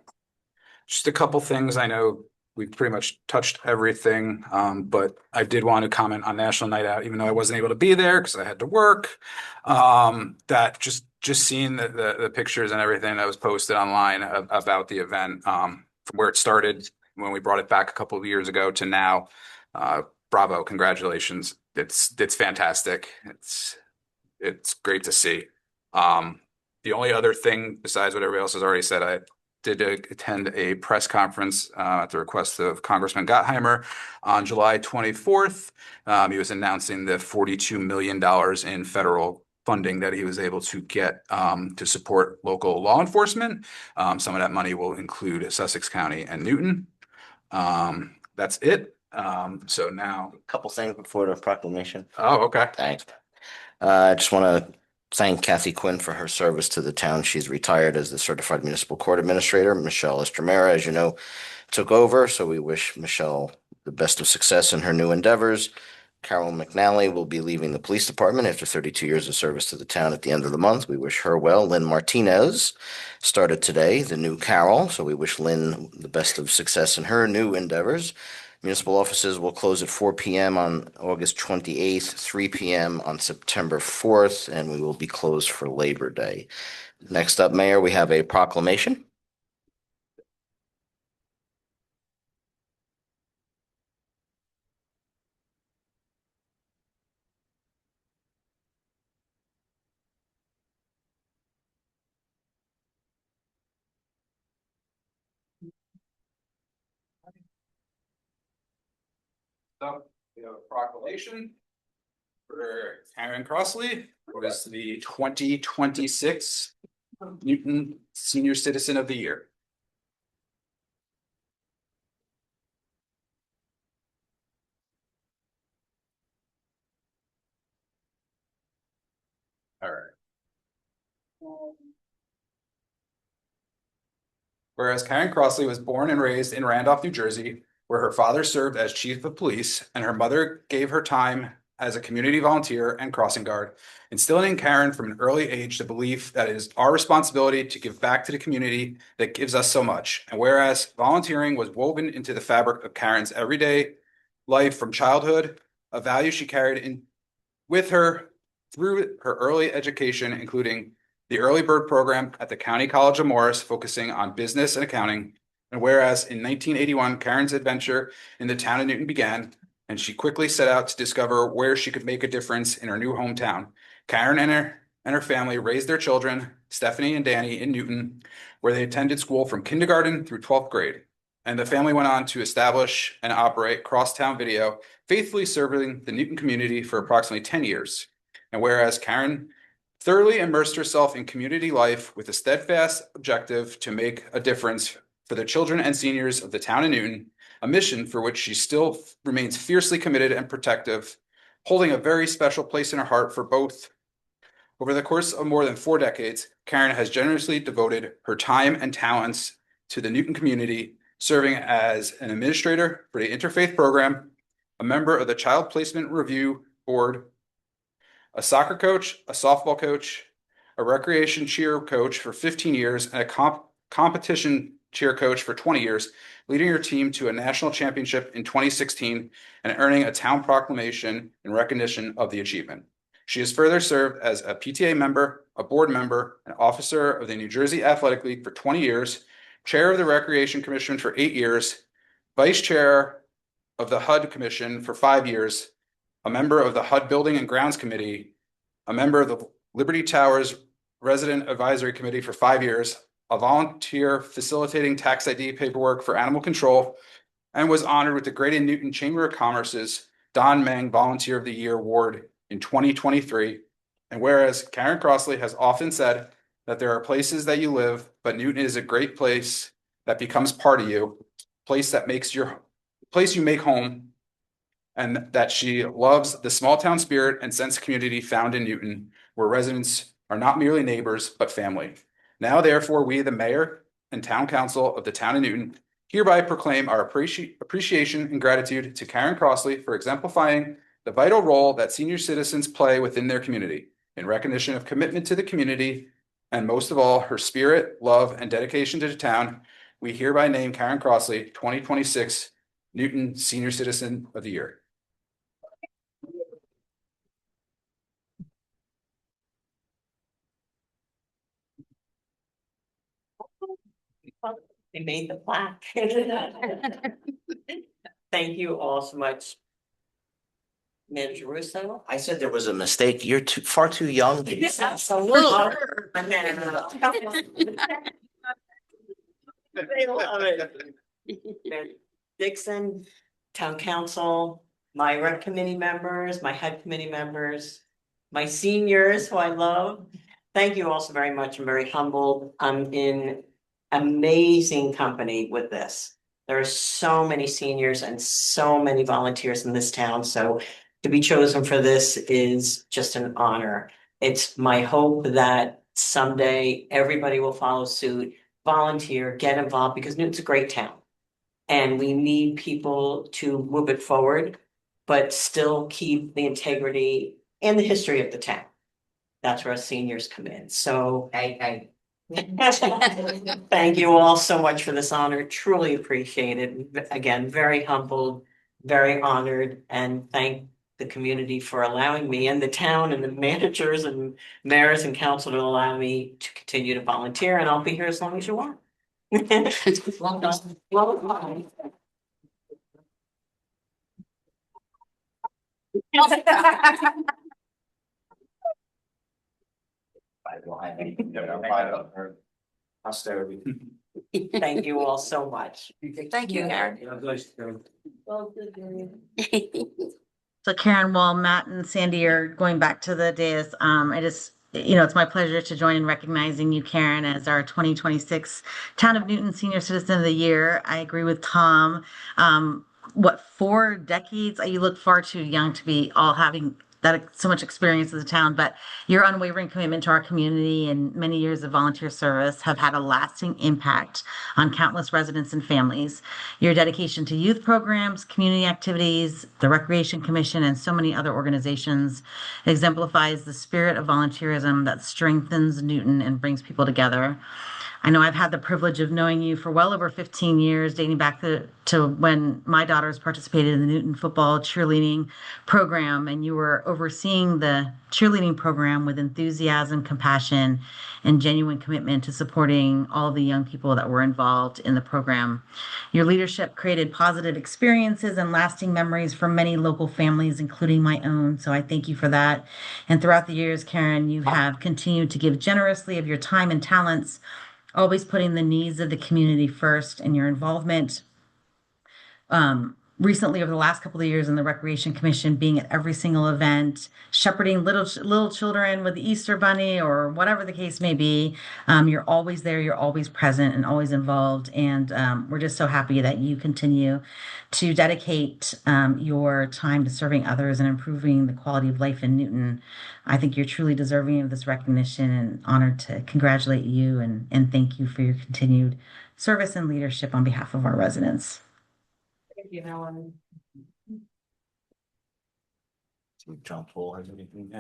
Speaker 1: Just a couple things. I know we've pretty much touched everything, but I did want to comment on National Night Out, even though I wasn't able to be there because I had to work. That just seeing the pictures and everything that was posted online about the event, from where it started when we brought it back a couple of years ago to now. Bravo, congratulations. It's fantastic. It's great to see. The only other thing besides what everybody else has already said, I did attend a press conference at the request of Congressman Gottheimer on July 24th. He was announcing the $42 million in federal funding that he was able to get to support local law enforcement. Some of that money will include Sussex County and Newton. That's it. So now,
Speaker 4: Couple things before the proclamation.
Speaker 1: oh, okay.
Speaker 4: Thanks. I just want to thank Kathy Quinn for her service to the town. She's retired as the Certified Municipal Court Administrator. Michelle Estremera, as you know, took over. So we wish Michelle the best of success in her new endeavors. Carol McNally will be leaving the police department after 32 years of service to the town at the end of the month. We wish her well. Lynn Martinez started today, the new Carol. So we wish Lynn the best of success in her new endeavors. Municipal offices will close at 4 p.m. on August 28th, 3 p.m. on September 4th, and we will be closed for Labor Day. Next up, Mayor, we have a proclamation.
Speaker 1: So we have a proclamation for Karen Crossley, who is the 2026 Newton Senior Citizen of the Year. All right. Whereas Karen Crossley was born and raised in Randolph, New Jersey, where her father served as chief of police and her mother gave her time as a community volunteer and crossing guard, instilling in Karen from an early age the belief that it is our responsibility to give back to the community that gives us so much. And whereas volunteering was woven into the fabric of Karen's everyday life from childhood, a value she carried in with her through her early education, including the Early Bird program at the County College of Morris, focusing on business and accounting. And whereas in 1981, Karen's adventure in the town of Newton began, and she quickly set out to discover where she could make a difference in her new hometown. Karen and her family raised their children, Stephanie and Danny, in Newton, where they attended school from kindergarten through 12th grade. And the family went on to establish and operate Crosstown Video, faithfully serving the Newton community for approximately 10 years. And whereas Karen thoroughly immersed herself in community life with a steadfast objective to make a difference for the children and seniors of the town of Newton, a mission for which she still remains fiercely committed and protective, holding a very special place in her heart for both. Over the course of more than 4 decades, Karen has generously devoted her time and talents to the Newton community, serving as an administrator for the Interfaith Program, a member of the Child Placement Review Board, a soccer coach, a softball coach, a recreation cheer coach for 15 years, and a competition cheer coach for 20 years, leading her team to a national championship in 2016 and earning a town proclamation in recognition of the achievement. She has further served as a PTA member, a board member, an officer of the New Jersey Athletic League for 20 years, chair of the Recreation Commission for 8 years, vice chair of the HUD Commission for 5 years, a member of the HUD Building and Grounds Committee, a member of the Liberty Towers Resident Advisory Committee for 5 years, a volunteer facilitating tax ID paperwork for animal control, and was honored with the Greater Newton Chamber of Commerce's Don Meng Volunteer of the Year Award in 2023. And whereas Karen Crossley has often said that there are places that you live, but Newton is a great place that becomes part of you, place that makes your place you make home. and that she loves the small town spirit and sense of community found in Newton, where residents are not merely neighbors, but family. Now, therefore, we, the mayor and town council of the town of Newton, hereby proclaim our appreciation and gratitude to Karen Crossley for exemplifying the vital role that senior citizens play within their community in recognition of commitment to the community, and most of all, her spirit, love, and dedication to the town. We hereby name Karen Crossley 2026 Newton Senior Citizen of the Year.
Speaker 15: They made the plaque. Thank you all so much. Ms. Russo.
Speaker 4: I said there was a mistake. You're far too young.
Speaker 15: Absolutely. They love it. Ms. Dixon, town council, my rep committee members, my head committee members, my seniors who I love. Thank you all so very much. I'm very humbled. I'm in amazing company with this. There are so many seniors and so many volunteers in this town. So to be chosen for this is just an honor. It's my hope that someday everybody will follow suit, volunteer, get involved, because Newton's a great town. And we need people to move it forward, but still keep the integrity and the history of the town. That's where our seniors come in. So thank you all so much for this honor. Truly appreciate it. Again, very humbled, very honored, and thank the community for allowing me, and the town and the managers and mayors and council to allow me to continue to volunteer, and I'll be here as long as you want. Thank you all so much.
Speaker 5: Thank you, Karen.
Speaker 2: So Karen, while Matt and Sandy are going back to the dais, it's my pleasure to join in recognizing you, Karen, as our 2026 Town of Newton Senior Citizen of the Year. I agree with Tom. 4 decades? You look far too young to be all having that so much experience as a town, but your unwavering commitment to our community and many years of volunteer service have had a lasting impact on countless residents and families. Your dedication to youth programs, community activities, the Recreation Commission, and so many other organizations exemplifies the spirit of volunteerism that strengthens Newton and brings people together. I know I've had the privilege of knowing you for well over 15 years, dating back to when my daughters participated in the Newton football cheerleading program, and you were overseeing the cheerleading program with enthusiasm, compassion, and genuine commitment to supporting all the young people that were involved in the program. Your leadership created positive experiences and lasting memories for many local families, including my own, so I thank you for that. And throughout the years, Karen, you have continued to give generously of your time and talents, always putting the needs of the community first, and your involvement recently over the last couple of years in the Recreation Commission, being at every single event, shepherding little children with the Easter Bunny or whatever the case may be. You're always there, you're always present and always involved. And we're just so happy that you continue to dedicate your time to serving others and improving the quality of life in Newton. I think you're truly deserving of this recognition, and honored to congratulate you and thank you for your continued service and leadership on behalf of our residents.
Speaker 15: Thank you, Helen.
Speaker 4: John Paul has anything?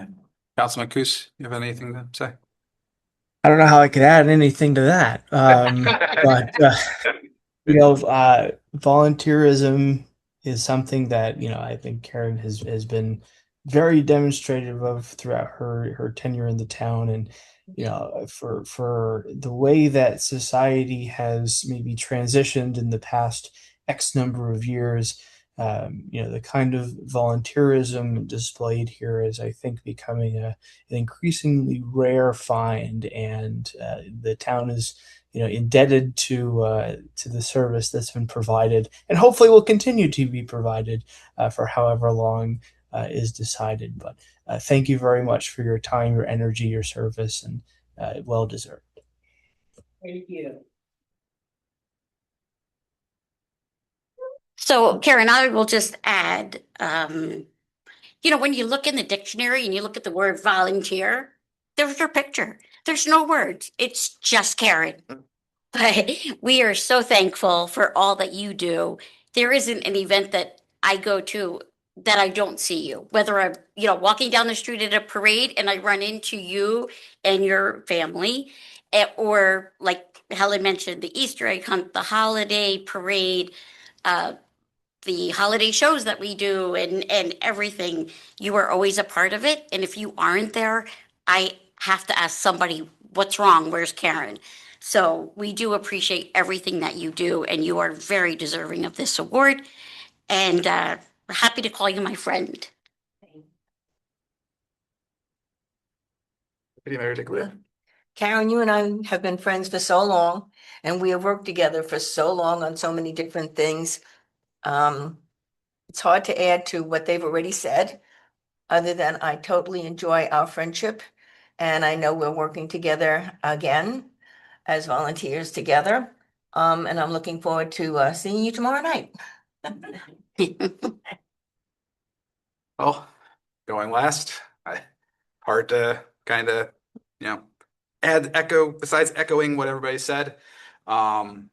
Speaker 1: Councilman Coos, you have anything to say?
Speaker 7: I don't know how I could add anything to that. But volunteerism is something that, I think Karen has been very demonstrative of throughout her tenure in the town. And, for the way that society has maybe transitioned in the past X number of years, the kind of volunteerism displayed here is, I think, becoming an increasingly rare find, and the town is, indebted to the service that's been provided, and hopefully will continue to be provided for however long is decided. But thank you very much for your time, your energy, your service, and well deserved.
Speaker 15: Thank you.
Speaker 5: So Karen, I will just add, when you look in the dictionary and you look at the word volunteer, there's your picture. There's no words. It's just Karen. But we are so thankful for all that you do. There isn't an event that I go to that I don't see you, whether I'm, walking down the street at a parade and I run into you and your family, or like Helen mentioned, the Easter egg hunt, the holiday parade, the holiday shows that we do and everything. You are always a part of it. And if you aren't there, I have to ask somebody, what's wrong? Where's Karen? So we do appreciate everything that you do, and you are very deserving of this award. And happy to call you my friend.
Speaker 1: Mayor DeGlue.
Speaker 10: Karen, you and I have been friends for so long, and we have worked together for so long on so many different things. It's hard to add to what they've already said, other than I totally enjoy our friendship, and I know we're working together again as volunteers together. And I'm looking forward to seeing you tomorrow night.
Speaker 1: Well, going last, hard to kind of, besides echoing what everybody said. I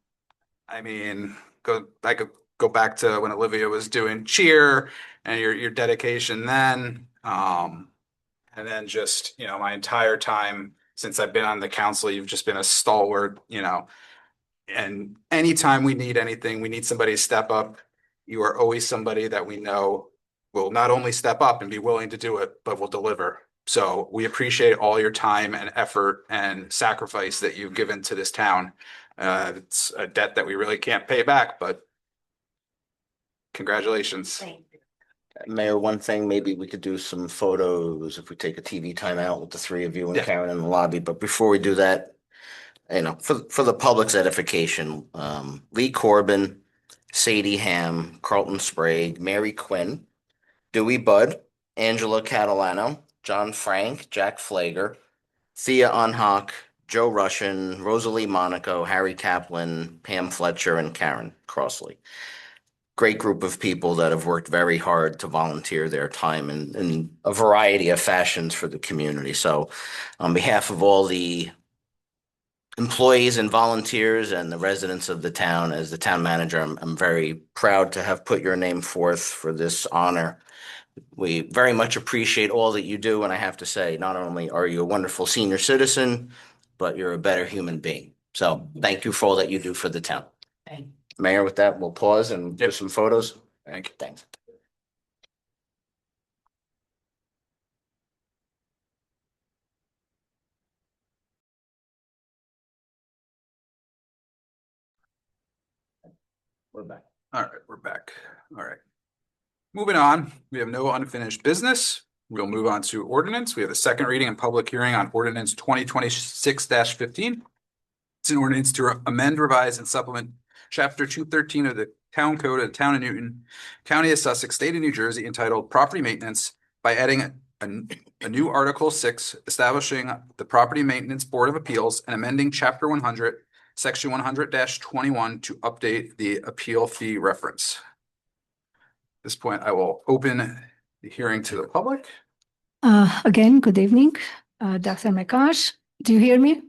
Speaker 1: could go back to when Olivia was doing cheer and your dedication then. And then just, my entire time since I've been on the council, you've just been a stalwart, and anytime we need anything, we need somebody to step up. You are always somebody that we know will not only step up and be willing to do it, but will deliver. So we appreciate all your time and effort and sacrifice that you've given to this town. It's a debt that we really can't pay back, but congratulations.
Speaker 4: Mayor, one thing, maybe we could do some photos if we take a TV timeout with the three of you and
Speaker 1: Yeah.
Speaker 4: Karen in the lobby. But before we do that, for the public's edification, Lee Corbin, Sadie Ham, Carlton Sprague, Mary Quinn, Dewey Budd, Angela Catalano, John Frank, Jack Flager, Thea Onhock, Joe Russian, Rosalie Monaco, Harry Kaplan, Pam Fletcher, and Karen Crossley. Great group of people that have worked very hard to volunteer their time in a variety of fashions for the community. So on behalf of all the employees and volunteers and the residents of the town, as the town manager, I'm very proud to have put your name forth for this honor. We very much appreciate all that you do. And I have to say, not only are you a wonderful senior citizen, but you're a better human being. So thank you for all that you do for the town. Mayor, with that, we'll pause and do some photos.
Speaker 1: Thank you.
Speaker 4: Thanks. We're back.
Speaker 1: All right, we're back. All right. Moving on, we have no unfinished business. We'll move on to ordinance. We have the second reading and public hearing on ordinance 2026-15. It's an ordinance to amend, revise, and supplement Chapter 213 of the Town Code of the Town of Newton, County of Sussex, State of New Jersey, entitled Property Maintenance by adding a new Article 6, establishing the Property Maintenance Board of Appeals and amending Chapter 100, Section 100-21 to update the appeal fee reference. At this point, I will open the hearing to the public.
Speaker 11: Again, good evening, Dr. Mekash. Do you hear me?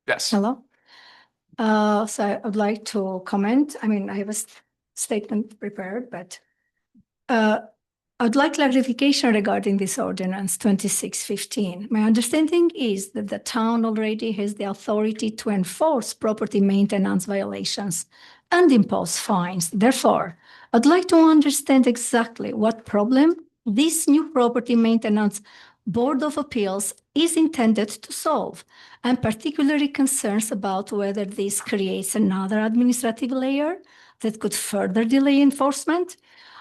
Speaker 1: Yes.
Speaker 11: Hello. So I would like to comment. I have a statement prepared, but I'd like clarification regarding this ordinance 2615. My understanding is that the town already has the authority to enforce property maintenance violations and impose fines. Therefore, I'd like to understand exactly what problem this new property maintenance Board of Appeals is intended to solve. I'm particularly concerned about whether this creates another administrative layer that could further delay enforcement.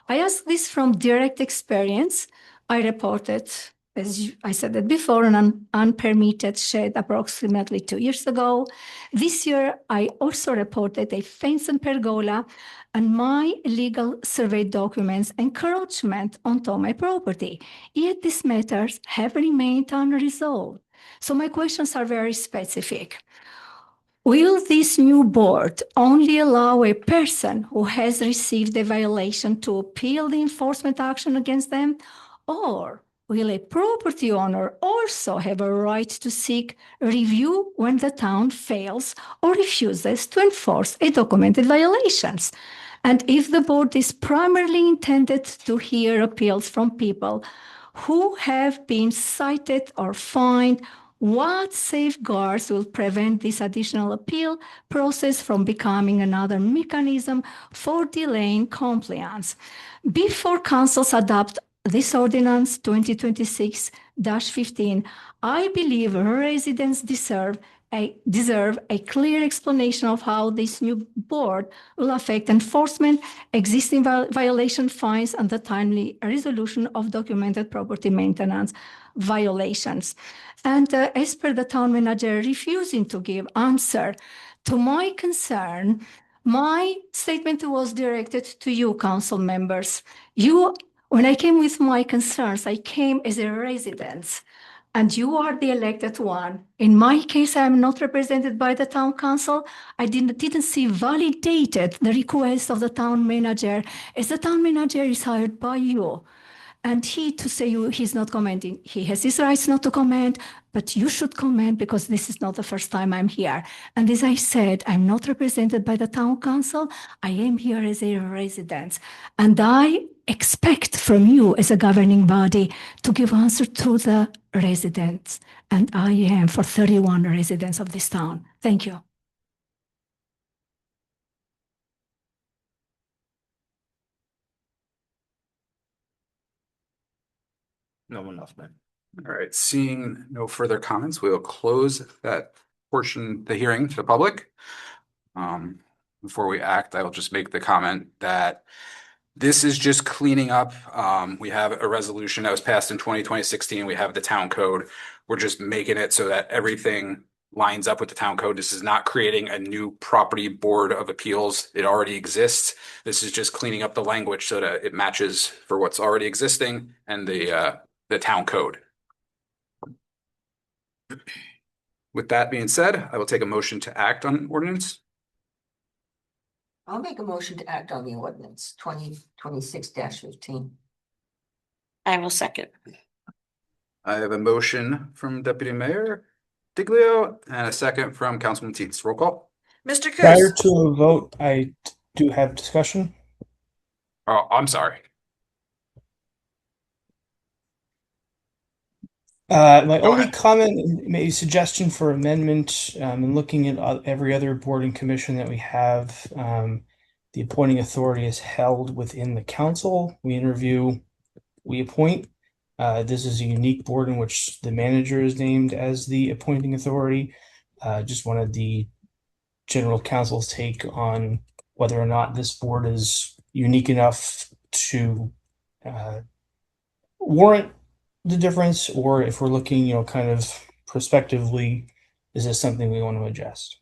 Speaker 11: I ask this from direct experience. I reported, as I said that before, an unpermitted shed approximately 2 years ago. This year, I also reported a fence and pergola and my legal survey documents encroachment onto my property. Yet these matters have remained unresolved. So my questions are very specific. Will this new board only allow a person who has received a violation to appeal the enforcement action against them? Or will a property owner also have a right to seek review when the town fails or refuses to enforce a documented violations? And if the board is primarily intended to hear appeals from people who have been cited or fined, what safeguards will prevent this additional appeal process from becoming another mechanism for delaying compliance? Before councils adopt this ordinance 2026-15, I believe residents deserve a clear explanation of how this new board will affect enforcement, existing violation fines, and the timely resolution of documented property maintenance violations. And as per the town manager refusing to give answer to my concern, my statement was directed to you, council members. When I came with my concerns, I came as a resident, and you are the elected one. In my case, I am not represented by the town council. I didn't see validated the request of the town manager, as the town manager is hired by you. And he's not commenting. He has his rights not to comment, but you should comment because this is not the first time I'm here. And as I said, I'm not represented by the town council. I am here as a resident. And I expect from you as a governing body to give answer to the residents. And I am for 31 residents of this town. Thank you.
Speaker 4: No, enough, man.
Speaker 1: All right, seeing no further comments, we will close that portion, the hearing to the public. Before we act, I will just make the comment that this is just cleaning up. We have a resolution that was passed in 2016. We have the town code. We're just making it so that everything lines up with the town code. This is not creating a new property board of appeals. It already exists. This is just cleaning up the language so that it matches for what's already existing and the town code. With that being said, I will take a motion to act on ordinance.
Speaker 10: I'll make a motion to act on the ordinance 2026-15.
Speaker 5: I will second.
Speaker 1: I have a motion from Deputy Mayor Diglio and a second from Councilman Teets. Roll call.
Speaker 3: Mr.
Speaker 7: Prior
Speaker 3: Coos,
Speaker 7: to a vote, I do have discussion.
Speaker 1: Oh, I'm sorry.
Speaker 7: My
Speaker 1: Go
Speaker 7: only
Speaker 1: ahead.
Speaker 7: comment, maybe suggestion for amendment, in looking at every other board and commission that we have, the appointing authority is held within the council. We interview, we appoint. This is a unique board in which the manager is named as the appointing authority. Just wanted the general counsel's take on whether or not this board is unique enough to warrant the difference, or if we're looking, kind of prospectively, is this something we want to adjust?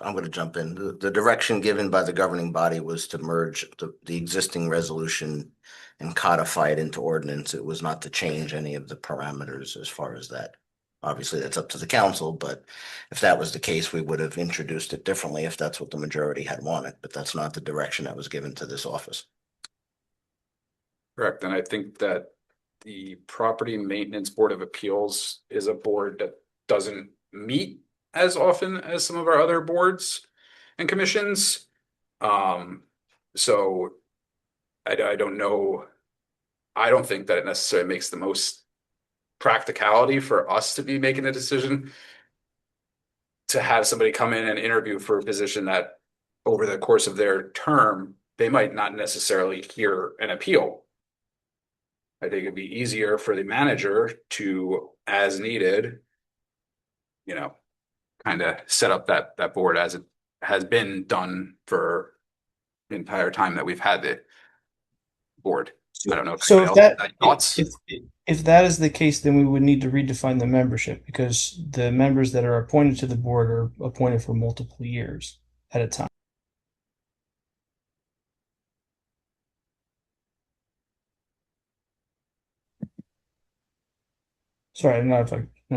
Speaker 4: I'm going to jump in. The direction given by the governing body was to merge the existing resolution and codify it into ordinance. It was not to change any of the parameters as far as that. Obviously, that's up to the council, but if that was the case, we would have introduced it differently if that's what the majority had wanted, but that's not the direction that was given to this office.
Speaker 1: Correct. And I think that the Property Maintenance Board of Appeals is a board that doesn't meet as often as some of our other boards and commissions. So I don't know. I don't think that it necessarily makes the most practicality for us to be making a decision to have somebody come in and interview for a position that over the course of their term, they might not necessarily hear an appeal. I think it'd be easier for the manager to, as needed, kind of set up that board as it has been done for the entire time that we've had the board. I don't know if
Speaker 7: So
Speaker 1: anybody
Speaker 7: if
Speaker 1: else has any thoughts.
Speaker 7: if that is the case, then we would need to redefine the membership because the members that are appointed to the board are appointed for multiple years at a time. Sorry, not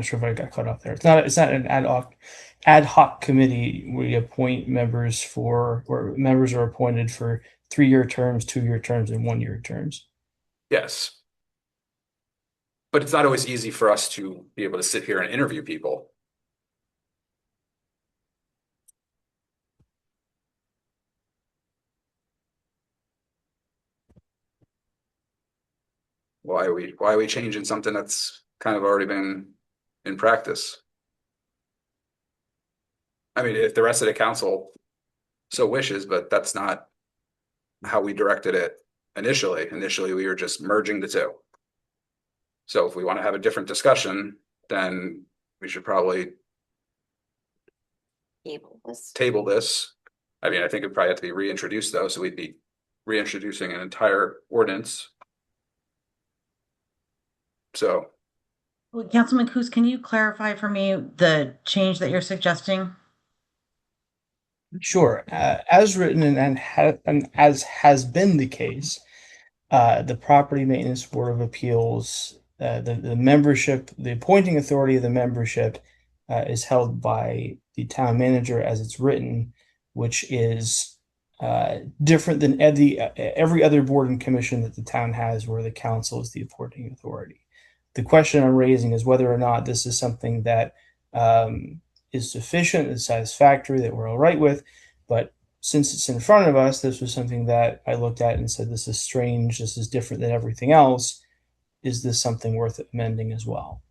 Speaker 7: sure if I got cut off there. It's not an ad hoc committee. We appoint members for, or members are appointed for 3-year terms, 2-year terms, and 1-year terms.
Speaker 1: Yes. But it's not always easy for us to be able to sit here and interview people. Why are we changing something that's kind of already been in practice? I mean, if the rest of the council so wishes, but that's not how we directed it initially. Initially, we were just merging the two. So if we want to have a different discussion, then we should probably table this. I mean, I think it'd probably have to be reintroduced though, so we'd be reintroducing an entire ordinance. So,
Speaker 2: Well, Councilman Coos, can you clarify for me the change that you're suggesting?
Speaker 7: Sure. As written and as has been the case, the Property Maintenance Board of Appeals, the membership, the appointing authority of the membership is held by the town manager as it's written, which is different than every other board and commission that the town has where the council is the appointing authority. The question I'm raising is whether or not this is something that is sufficient and satisfactory that we're all right with. But since it's in front of us, this was something that I looked at and said, this is strange. This is different than everything else. Is this something worth amending as well?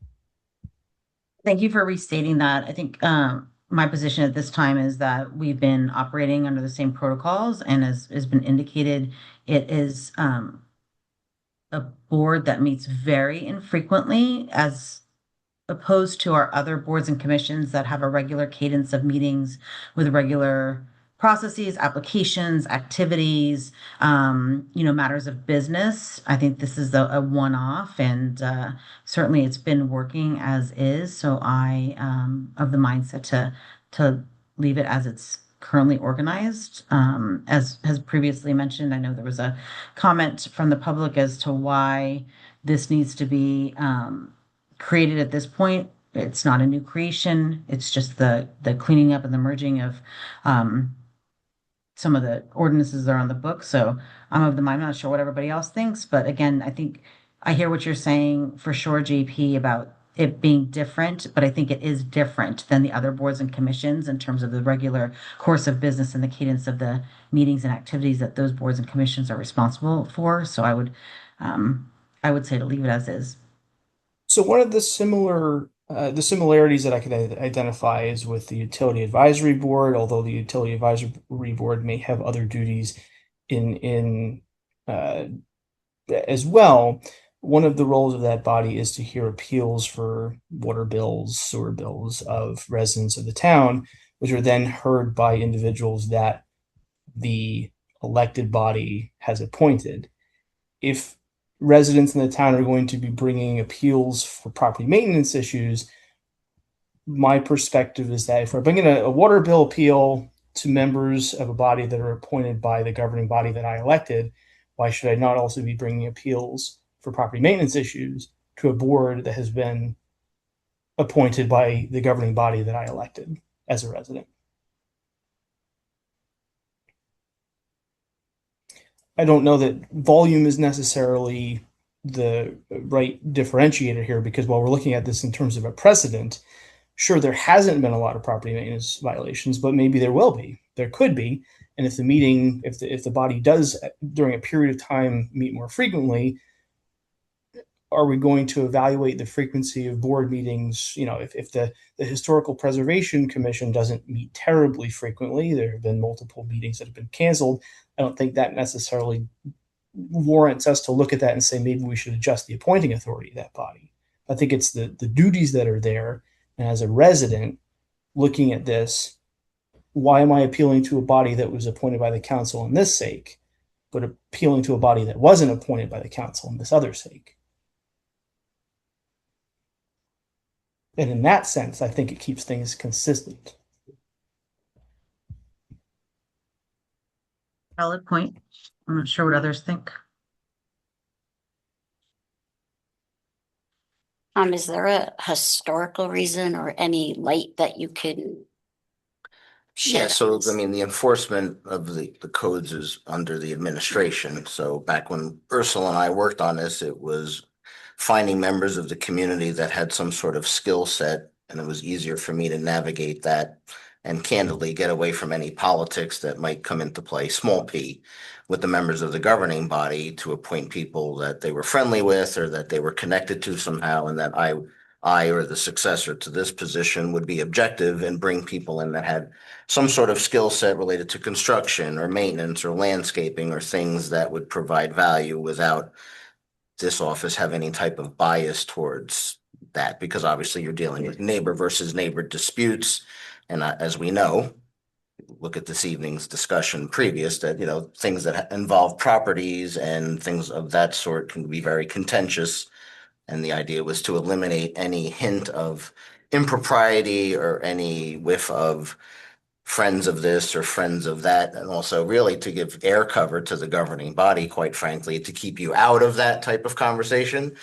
Speaker 2: Thank you for restating that. I think my position at this time is that we've been operating under the same protocols, and as has been indicated, it is a board that meets very infrequently as opposed to our other boards and commissions that have a regular cadence of meetings with regular processes, applications, activities, matters of business. I think this is a one-off, and certainly it's been working as is. So I of the mindset to leave it as it's currently organized. As has previously mentioned, I know there was a comment from the public as to why this needs to be created at this point. It's not a new creation. It's just the cleaning up and the merging of some of the ordinances that are on the book. So I'm of the mind, I'm not sure what everybody else thinks, but again, I think I hear what you're saying for sure, JP, about it being different, but I think it is different than the other boards and commissions in terms of the regular course of business and the cadence of the meetings and activities that those boards and commissions are responsible for. So I would say to leave it as is.
Speaker 7: So one of the similarities that I could identify is with the Utility Advisory Board, although the Utility Advisory Board may have other duties in as well. One of the roles of that body is to hear appeals for water bills, sewer bills of residents of the town, which are then heard by individuals that the elected body has appointed. If residents in the town are going to be bringing appeals for property maintenance issues, my perspective is that if we're bringing a water bill appeal to members of a body that are appointed by the governing body that I elected, why should I not also be bringing appeals for property maintenance issues to a board that has been appointed by the governing body that I elected as a resident? I don't know that volume is necessarily the right differentiator here, because while we're looking at this in terms of a precedent, sure, there hasn't been a lot of property maintenance violations, but maybe there will be. There could be. And if if the body does during a period of time meet more frequently, are we going to evaluate the frequency of board meetings? If the Historical Preservation Commission doesn't meet terribly frequently, there have been multiple meetings that have been canceled. I don't think that necessarily warrants us to look at that and say maybe we should adjust the appointing authority of that body. I think it's the duties that are there. And as a resident looking at this, why am I appealing to a body that was appointed by the council on this sake? but appealing to a body that wasn't appointed by the council in this other sake. And in that sense, I think it keeps things consistent.
Speaker 2: Valid point. I'm not sure what others think.
Speaker 5: Is there a historical reason or any light that you can
Speaker 4: Yeah,
Speaker 5: shed?
Speaker 4: so I mean, the enforcement of the codes is under the administration. So back when Ursula and I worked on this, it was finding members of the community that had some sort of skill set, and it was easier for me to navigate that and candidly get away from any politics that might come into play, small p, with the members of the governing body to appoint people that they were friendly with or that they were connected to somehow, and that I or the successor to this position would be objective and bring people in that had some sort of skill set related to construction or maintenance or landscaping or things that would provide value without this office have any type of bias towards that, because obviously you're dealing with neighbor versus neighbor disputes. And as we know, look at this evening's discussion previous, that, you know, things that involve properties and things of that sort can be very contentious. And the idea was to eliminate any hint of impropriety or any whiff of friends of this or friends of that, and also really to give air cover to the governing body, quite frankly, to keep you out of that type of conversation.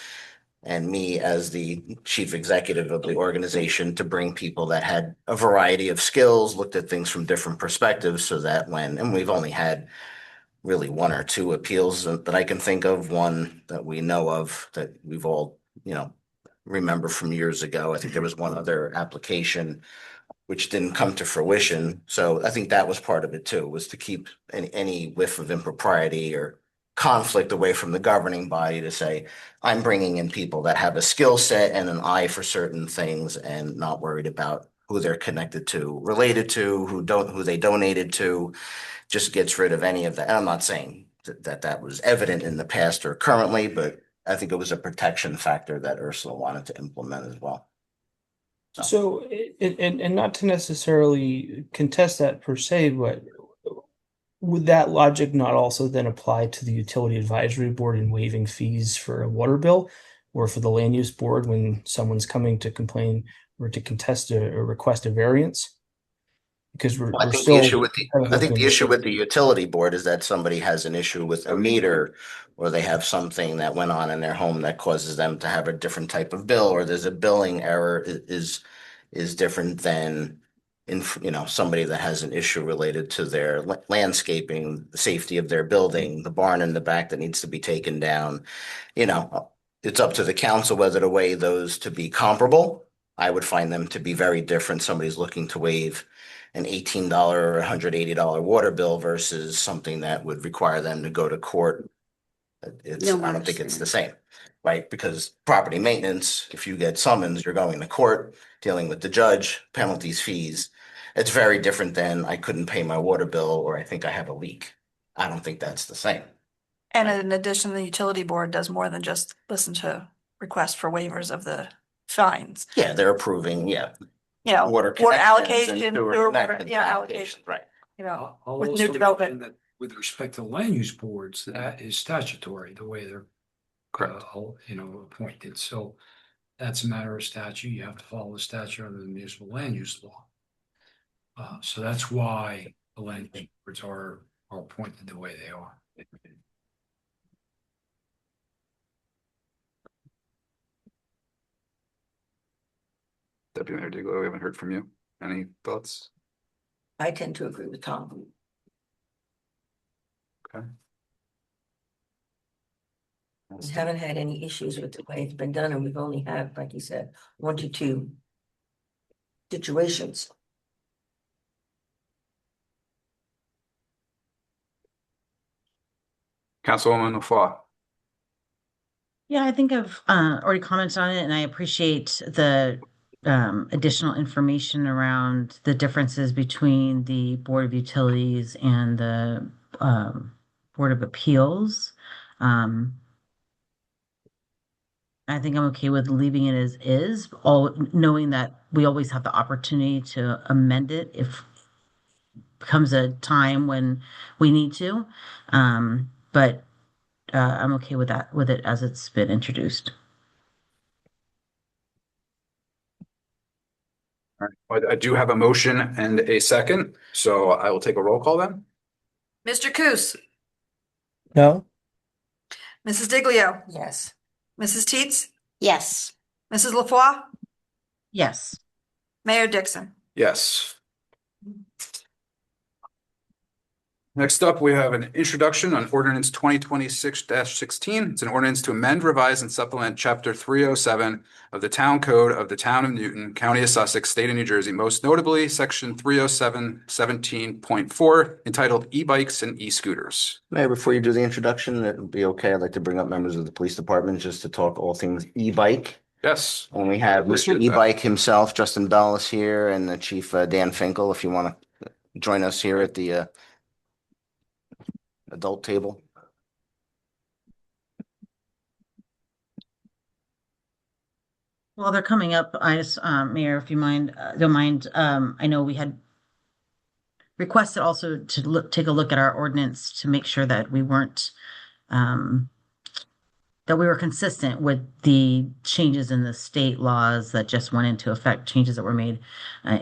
Speaker 4: And me as the chief executive of the organization to bring people that had a variety of skills, looked at things from different perspectives, so that and we've only had really one or two appeals that I can think of, one that we know of that we've all, you know, remember from years ago. I think there was one other application which didn't come to fruition. So I think that was part of it too, was to keep any whiff of impropriety or conflict away from the governing body, to say, I'm bringing in people that have a skill set and an eye for certain things and not worried about who they're connected to, related to, who they donated to, just gets rid of any of that. And I'm not saying that was evident in the past or currently, but I think it was a protection factor that Ursula wanted to implement as well.
Speaker 7: So, and not to necessarily contest that per se, but would that logic not also then apply to the utility advisory board in waiving fees for a water bill, or for the land use board when someone's coming to complain or to contest or request a variance? Because
Speaker 4: I think the issue with the utility board is that somebody has an issue with a meter, or they have something that went on in their home that causes them to have a different type of bill, or there's a billing error is different than somebody that has an issue related to their landscaping, the safety of their building, the barn in the back that needs to be taken down. It's up to the council whether to weigh those to be comparable. I would find them to be very different. Somebody's looking to waive an $18 or $180 water bill versus something that would require them to go to court. I don't think it's the same, right? Because property maintenance, if you get summons, you're going to court, dealing with the judge, penalties, fees. It's very different than I couldn't pay my water bill, or I think I have a leak. I don't think that's the same.
Speaker 3: And in addition, the utility board does more than just listen to requests for waivers of the fines.
Speaker 4: Yeah, they're approving,
Speaker 3: Water allocation, sewer water,
Speaker 4: connections,
Speaker 3: allocation,
Speaker 4: right.
Speaker 15: I'll
Speaker 3: with
Speaker 15: also
Speaker 3: new development.
Speaker 15: mention that with respect to land use boards, that is statutory, the way they're appointed. So that's a matter of statute. You have to follow the statute under the municipal land use law. So that's why the land use boards are appointed the way they are.
Speaker 1: Deputy Mayor Diglo, we haven't heard from you. Any thoughts?
Speaker 10: I tend to agree with Tom.
Speaker 1: Okay.
Speaker 10: We haven't had any issues with the way it's been done, and we've only had, like you said, 1 to 2 situations.
Speaker 1: Councilwoman Laflaw.
Speaker 2: Yeah, I think I've already commented on it, and I appreciate the additional information around the differences between the Board of Utilities and the Board of Appeals. I think I'm okay with leaving it as is, knowing that we always have the opportunity to amend it if becomes a time when we need to. but I'm okay with that, with it as it's been introduced.
Speaker 1: All right. I do have a motion and a second, so I will take a roll call then.
Speaker 3: Mr. Coos,
Speaker 7: No?
Speaker 3: Mrs. Diglio,
Speaker 10: Yes.
Speaker 3: Mrs. Teets,
Speaker 5: Yes.
Speaker 3: Mrs. LaFois,
Speaker 2: Yes.
Speaker 3: Mayor Dixon.
Speaker 1: Yes. Next up, we have an introduction on ordinance 2026-16. It's an ordinance to amend, revise, and supplement chapter 307 of the Town Code of the Town of Newton, County of Sussex, State of New Jersey, most notably section 307-17.4 entitled E-Bikes and E-Scooters.
Speaker 4: Mayor, before you do the introduction, it would be okay. I'd like to bring up members of the police department just to talk all things e-bike.
Speaker 1: Yes.
Speaker 4: And we have Mr.
Speaker 1: Appreciate that.
Speaker 4: E-Bike himself, Justin Bell is here, and the Chief Dan Finkel, if you want to join us here at the adult table.
Speaker 2: Well, they're coming up. I just, Mayor, if you don't mind, I know we had requested also to take a look at our ordinance to make sure that we weren't, that we were consistent with the changes in the state laws that just went into effect, changes that were made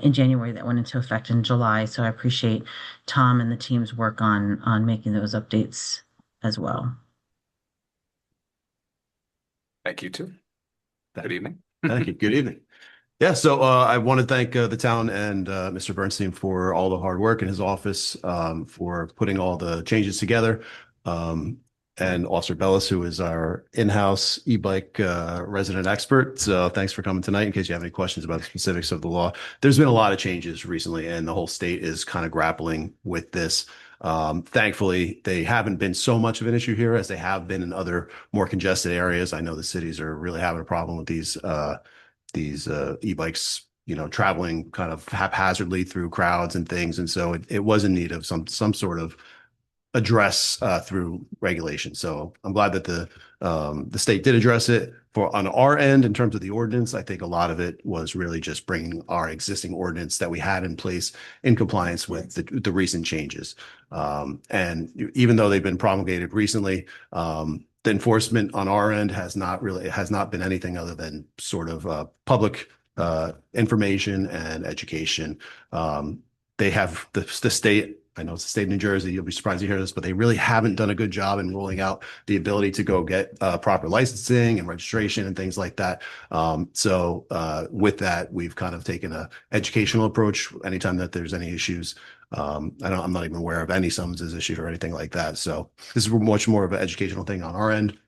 Speaker 2: in January that went into effect in July. So I appreciate Tom and the team's work on making those updates as well.
Speaker 1: Thank you too. Good evening.
Speaker 16: Thank you. Good evening. Yeah, so I want to thank the town and Mr. Bernstein for all the hard work in his office, for putting all the changes together. And Officer Bellis, who is our in-house e-bike resident expert. So thanks for coming tonight in case you have any questions about the specifics of the law. There's been a lot of changes recently, and the whole state is kind of grappling with this. Thankfully, they haven't been so much of an issue here as they have been in other more congested areas. I know the cities are really having a problem with these e-bikes, traveling kind of haphazardly through crowds and things. And so it was in need of some sort of address through regulation. So I'm glad that the state did address it. On our end, in terms of the ordinance, I think a lot of it was really just bringing our existing ordinance that we had in place in compliance with the recent changes. And even though they've been promulgated recently, the enforcement on our end has not been anything other than sort of public information and education. They have the state. I know it's the state of New Jersey. You'll be surprised to hear this, but they really haven't done a good job in rolling out the ability to go get proper licensing and registration and things like that. So with that, we've kind of taken a educational approach. Anytime that there's any issues, I'm not even aware of any summonses issued or anything like that. So this is much more of an educational thing on our end.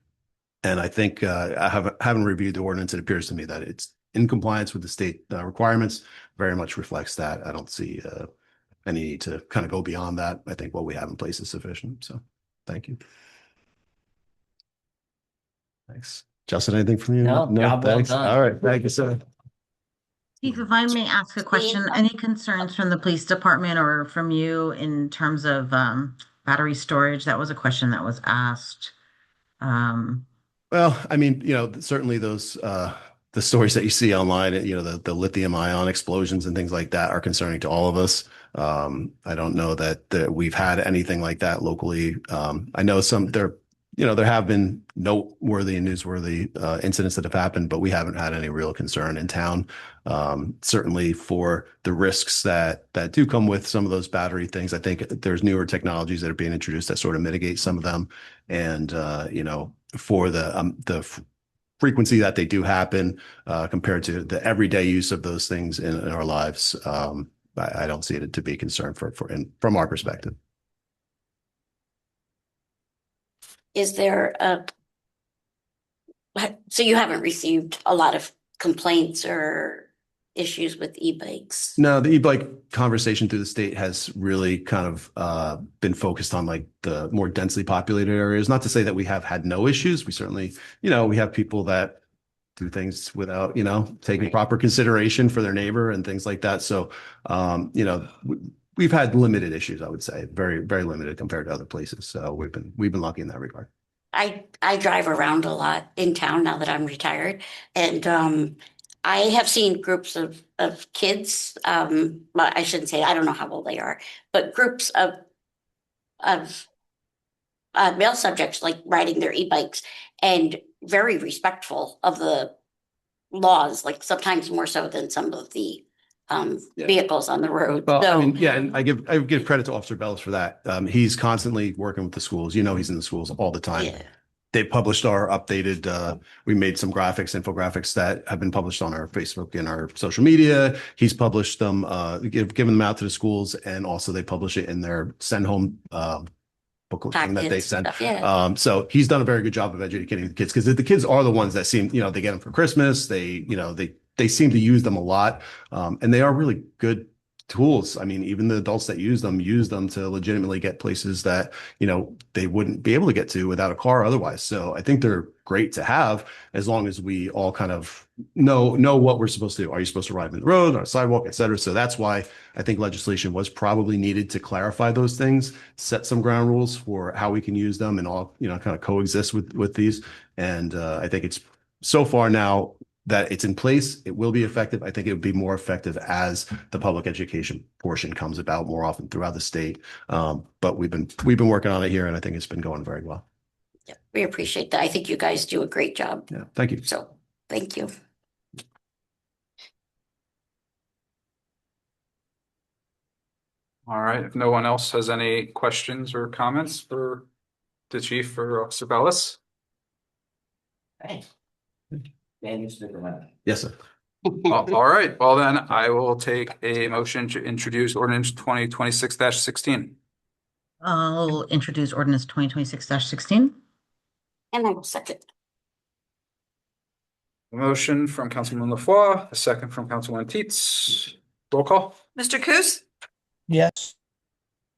Speaker 16: And I think I haven't reviewed the ordinance. It appears to me that it's in compliance with the state requirements. Very much reflects that. I don't see any need to kind of go beyond that. I think what we have in place is sufficient. So thank you. Thanks. Justin, anything from you?
Speaker 9: No, job well
Speaker 16: thanks.
Speaker 9: done.
Speaker 16: All right. Thank you, sir.
Speaker 2: Steve, if I may ask a question, any concerns from the police department or from you in terms of battery storage? That was a question that was asked.
Speaker 16: Well, I mean, certainly those the stories that you see online, the lithium ion explosions and things like that are concerning to all of us. I don't know that we've had anything like that locally. I know there have been noteworthy and newsworthy incidents that have happened, but we haven't had any real concern in town. Certainly for the risks that do come with some of those battery things, I think there's newer technologies that are being introduced that sort of mitigate some of them. And for the frequency that they do happen compared to the everyday use of those things in our lives, I don't see it to be a concern from our perspective.
Speaker 5: Is there so you haven't received a lot of complaints or issues with e-bikes?
Speaker 16: No, the e-bike conversation through the state has really kind of been focused on like the more densely populated areas. Not to say that we have had no issues. We certainly, we have people that do things without, taking proper consideration for their neighbor and things like that. So, we've had limited issues, I would say, very, very limited compared to other places. So we've been lucky in that regard.
Speaker 5: I drive around a lot in town now that I'm retired, and I have seen groups of kids. Well, I shouldn't say, I don't know how old they are, but groups of male subjects like riding their e-bikes and very respectful of the laws, like sometimes more so than some of the
Speaker 16: Yeah.
Speaker 5: vehicles on the road.
Speaker 16: Well, I
Speaker 5: So
Speaker 16: mean, yeah, and I give credit to Officer Bellis for that. He's constantly working with the schools. You know, he's in the schools all the time.
Speaker 5: yeah,
Speaker 16: They published our updated, we made some graphics, infographics that have been published on our Facebook and our social media. He's published them, given them out to the schools, and also they publish it in their send home booklet thing that they
Speaker 5: packets,
Speaker 16: send.
Speaker 5: stuff, yeah.
Speaker 16: So he's done a very good job of educating the kids, because the kids are the ones that seem, you know, they get them for Christmas. They seem to use them a lot. And they are really good tools. I mean, even the adults that use them to legitimately get places that, you know, they wouldn't be able to get to without a car otherwise. So I think they're great to have, as long as we all kind of know what we're supposed to do. Are you supposed to ride in the road, on a sidewalk, et cetera? So that's why I think legislation was probably needed to clarify those things, set some ground rules for how we can use them and all, you know, kind of coexist with these. And I think it's so far now that it's in place, it will be effective. I think it would be more effective as the public education portion comes about more often throughout the state. But we've been working on it here, and I think it's been going very well.
Speaker 5: Yeah, we appreciate that. I think you guys do a great job.
Speaker 16: Yeah, thank you.
Speaker 5: So thank you.
Speaker 1: All right, if no one else has any questions or comments for the chief or Officer Bellis?
Speaker 4: Thanks. Dan, you stick around.
Speaker 16: Yes, sir.
Speaker 1: All right, well then I will take a motion to introduce ordinance 2026-16.
Speaker 2: I'll introduce ordinance 2026-16.
Speaker 5: And I will second.
Speaker 1: A motion from Councilman LaFois, a second from Councilman Teets. Roll call.
Speaker 3: Mr. Coos,
Speaker 7: Yes.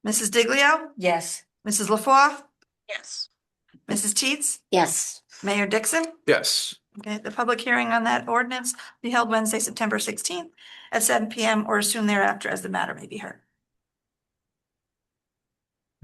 Speaker 3: Mrs. Diglio,
Speaker 10: Yes.
Speaker 3: Mrs. LaFois,
Speaker 2: Yes.
Speaker 3: Mrs. Teets,
Speaker 5: Yes.
Speaker 3: Mayor Dixon.
Speaker 1: Yes.
Speaker 3: Okay, the public hearing on that ordinance will be held Wednesday, September 16th at 7 PM or soon thereafter as the matter may be heard.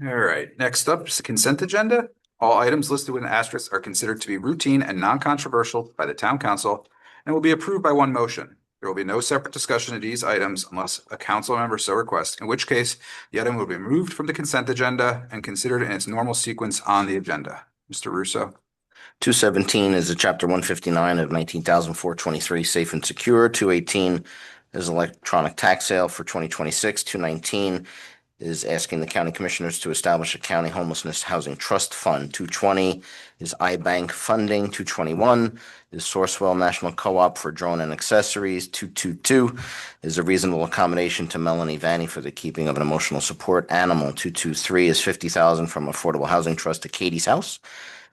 Speaker 1: All right, next up is the consent agenda. All items listed with an asterisk are considered to be routine and non-controversial by the town council and will be approved by one motion. There will be no separate discussion of these items unless a council member so requests, in which case the item will be removed from the consent agenda and considered in its normal sequence on the agenda. Mr. Russo.
Speaker 4: 217 is a chapter 159 of 19,423 safe and secure. 218 is electronic tax sale for 2026. 219 is asking the county commissioners to establish a county homelessness housing trust fund. 220 is iBank funding. 221 is Sourcewell National Co-op for drone and accessories. 222 is a reasonable accommodation to Melanie Vanny for the keeping of an emotional support animal. 223 is $50,000 from Affordable Housing Trust to Katie's house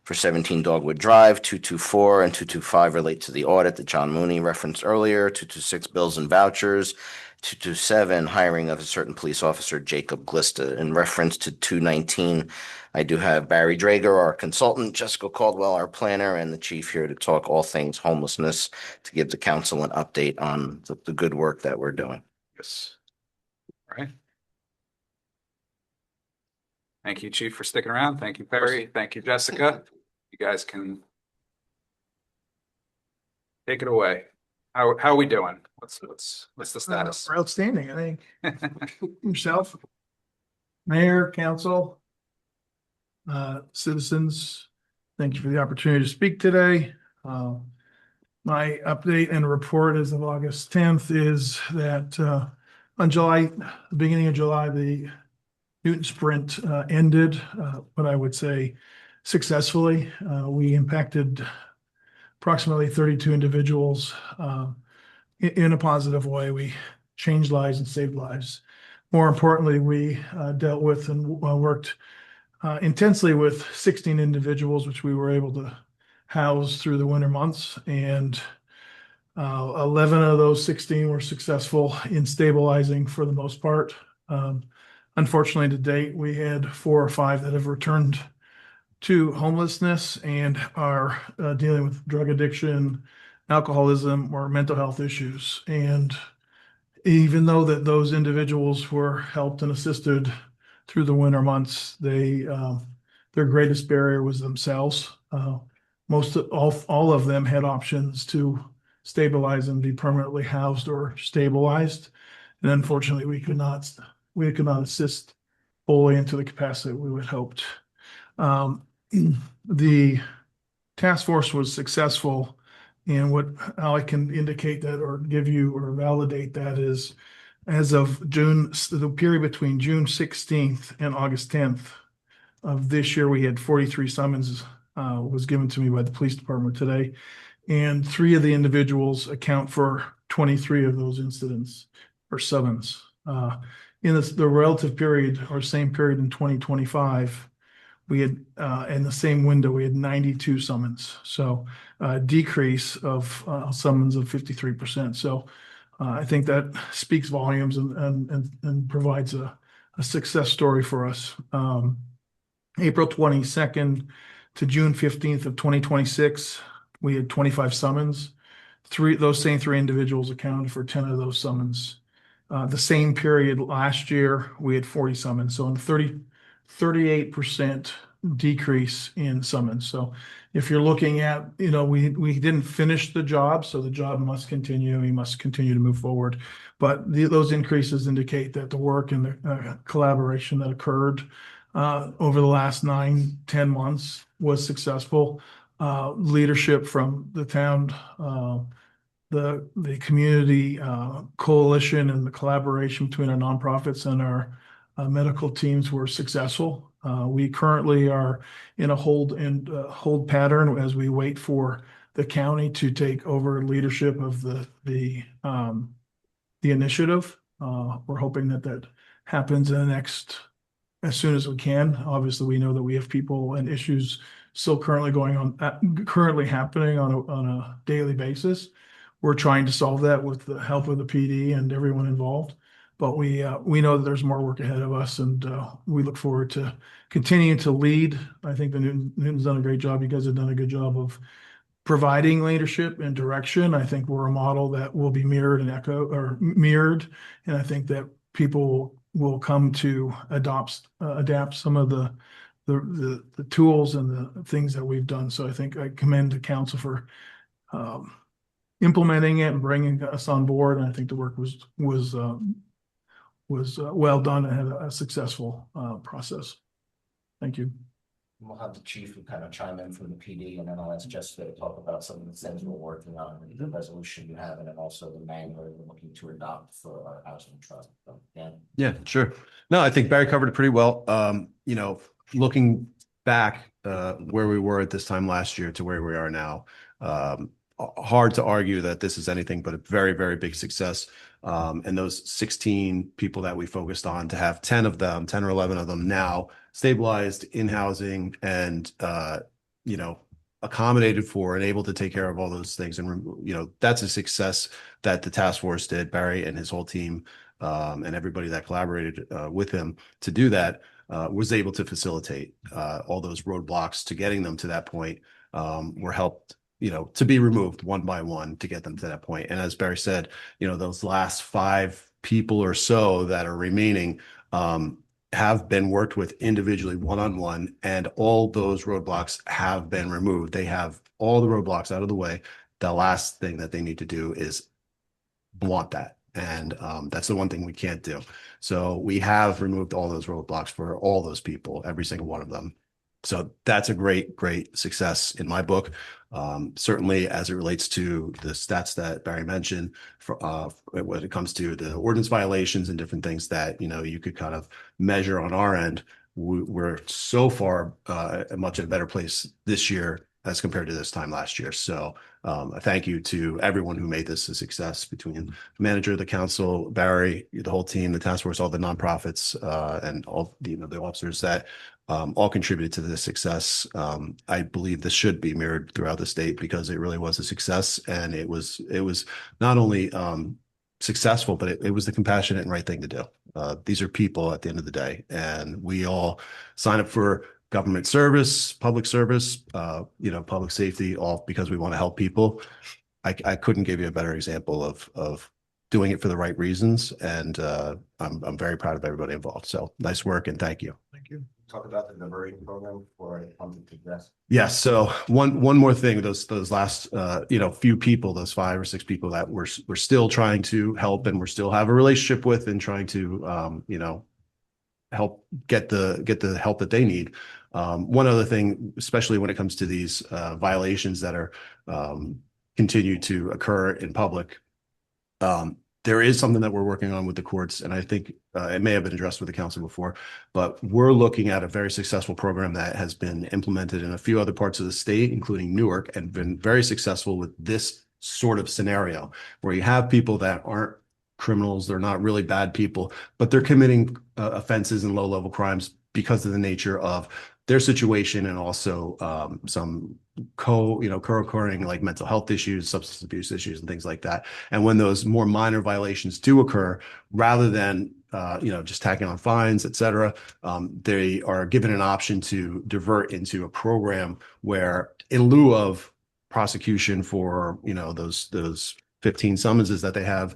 Speaker 4: for 17 Dogwood Drive. 224 and 225 relate to the audit that John Mooney referenced earlier. 226 bills and vouchers. 227 hiring of a certain police officer, Jacob Glista. In reference to 219, I do have Barry Drager, our consultant, Jessica Caldwell, our planner, and the chief here to talk all things homelessness, to give the council an update on the good work that we're doing.
Speaker 1: Yes. All right. Thank you, Chief, for sticking around. Thank you, Perry. Thank you, Jessica. You guys can take it away. How are we doing? What's the status?
Speaker 17: We're outstanding, I think. Yourself, mayor, council, citizens, thank you for the opportunity to speak today. My update and report as of August 10th is that on the beginning of July, the Newton Sprint ended, but I would say successfully. We impacted approximately 32 individuals in a positive way. We changed lives and saved lives. More importantly, we dealt with and worked intensely with 16 individuals, which we were able to house through the winter months. And 11 of those 16 were successful in stabilizing for the most part. Unfortunately, to date, we had 4 or 5 that have returned to homelessness and are dealing with drug addiction, alcoholism, or mental health issues. And even though that those individuals were helped and assisted through the winter months, their greatest barrier was themselves. All of them had options to stabilize and be permanently housed or stabilized. And unfortunately, we could not assist fully into the capacity we would hoped. The task force was successful, and how I can indicate that or give you or validate that is, as of June, the period between June 16th and August 10th of this year, we had 43 summonses was given to me by the police department today. And 3 of the individuals account for 23 of those incidents or summons. In the relative period or same period in 2025, we had, in the same window, we had 92 summons. So a decrease of summons of 53%. So I think that speaks volumes and provides a success story for us. April 22nd to June 15th of 2026, we had 25 summons. Those same 3 individuals accounted for 10 of those summons. The same period last year, we had 40 summons. So in 38% decrease in summons. So if you're looking at, we didn't finish the job, so the job must continue. We must continue to move forward. But those increases indicate that the work and the collaboration that occurred over the last 9-10 months was successful. Leadership from the town, the community coalition, and the collaboration between our nonprofits and our medical teams were successful. We currently are in a hold pattern as we wait for the county to take over leadership of the initiative. We're hoping that happens as soon as we can. Obviously, we know that we have people and issues still currently happening on a daily basis. We're trying to solve that with the help of the PD and everyone involved. But we know that there's more work ahead of us, and we look forward to continuing to lead. I think the Newton's done a great job. You guys have done a good job of providing leadership and direction. I think we're a model that will be mirrored, and I think that people will come to adapt some of the tools and the things that we've done. So I think I commend the council for implementing it and bringing us on board. And I think the work was well done and had a successful process. Thank you.
Speaker 4: We'll have the chief kind of chime in from the PD, and then I'll ask Jessica to talk about some of the things we're working on, the resolution you have, and then also the manual we're looking to adopt for our housing trust. So,
Speaker 16: Yeah, sure. No, I think Barry covered it pretty well. Looking back where we were at this time last year to where we are now, hard to argue that this is anything but a very, very big success. And those 16 people that we focused on, to have 10 or 11 of them now stabilized in housing and, accommodated for and able to take care of all those things. And, that's a success that the task force did, Barry and his whole team, and everybody that collaborated with him to do that, was able to facilitate all those roadblocks to getting them to that point, were helped to be removed one by one to get them to that point. And as Barry said, those last 5 people or so that are remaining have been worked with individually one-on-one, and all those roadblocks have been removed. They have all the roadblocks out of the way. The last thing that they need to do is want that. And that's the one thing we can't do. So we have removed all those roadblocks for all those people, every single one of them. So that's a great, great success in my book. Certainly as it relates to the stats that Barry mentioned, when it comes to the ordinance violations and different things that, you could kind of measure on our end, we're so far much in a better place this year as compared to this time last year. So a thank you to everyone who made this a success, between the manager, the council, Barry, the whole team, the task force, all the nonprofits, and all the officers that all contributed to this success. I believe this should be mirrored throughout the state, because it really was a success, and it was not only successful, but it was the compassionate and right thing to do. These are people at the end of the day, and we all sign up for government service, public service, public safety, all because we want to help people. I couldn't give you a better example of doing it for the right reasons, and I'm very proud of everybody involved. So nice work, and thank you.
Speaker 17: Thank you.
Speaker 4: Talk about the diverting program before I come to this.
Speaker 16: Yes. So one more thing, those last few people, those 5 or 6 people that we're still trying to help, and we're still have a relationship with, and trying to help get the help that they need. One other thing, especially when it comes to these violations that are continue to occur in public, there is something that we're working on with the courts, and I think it may have been addressed with the council before, but we're looking at a very successful program that has been implemented in a few other parts of the state, including Newark, and been very successful with this sort of scenario where you have people that aren't criminals, they're not really bad people, but they're committing offenses and low-level crimes because of the nature of their situation and also some co-occurring like mental health issues, substance abuse issues, and things like that. And when those more minor violations do occur, rather than just tacking on fines, et cetera, they are given an option to divert into a program where, in lieu of prosecution for those 15 summonses that they have,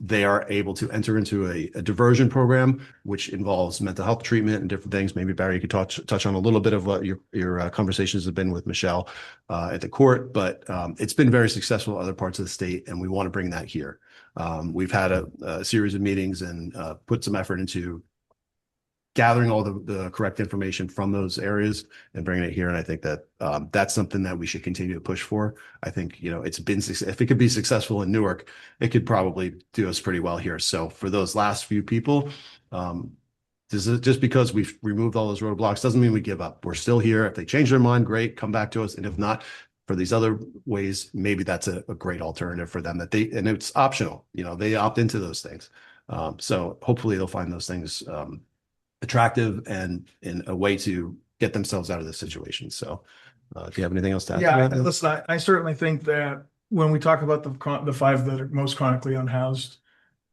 Speaker 16: they are able to enter into a diversion program, which involves mental health treatment and different things. Maybe Barry, you could touch on a little bit of what your conversations have been with Michelle at the court, but it's been very successful in other parts of the state, and we want to bring that here. We've had a series of meetings and put some effort into gathering all the correct information from those areas and bringing it here. And I think that that's something that we should continue to push for. I think, if it could be successful in Newark, it could probably do us pretty well here. So for those last few people, just because we've removed all those roadblocks doesn't mean we give up. We're still here. If they change their mind, great, come back to us. And if not, for these other ways, maybe that's a great alternative for them and it's optional, they opt into those things. So hopefully they'll find those things attractive and in a way to get themselves out of this situation. So do you have anything else to add?
Speaker 17: Yeah, listen, I certainly think that when we talk about the 5 that are most chronically unhoused,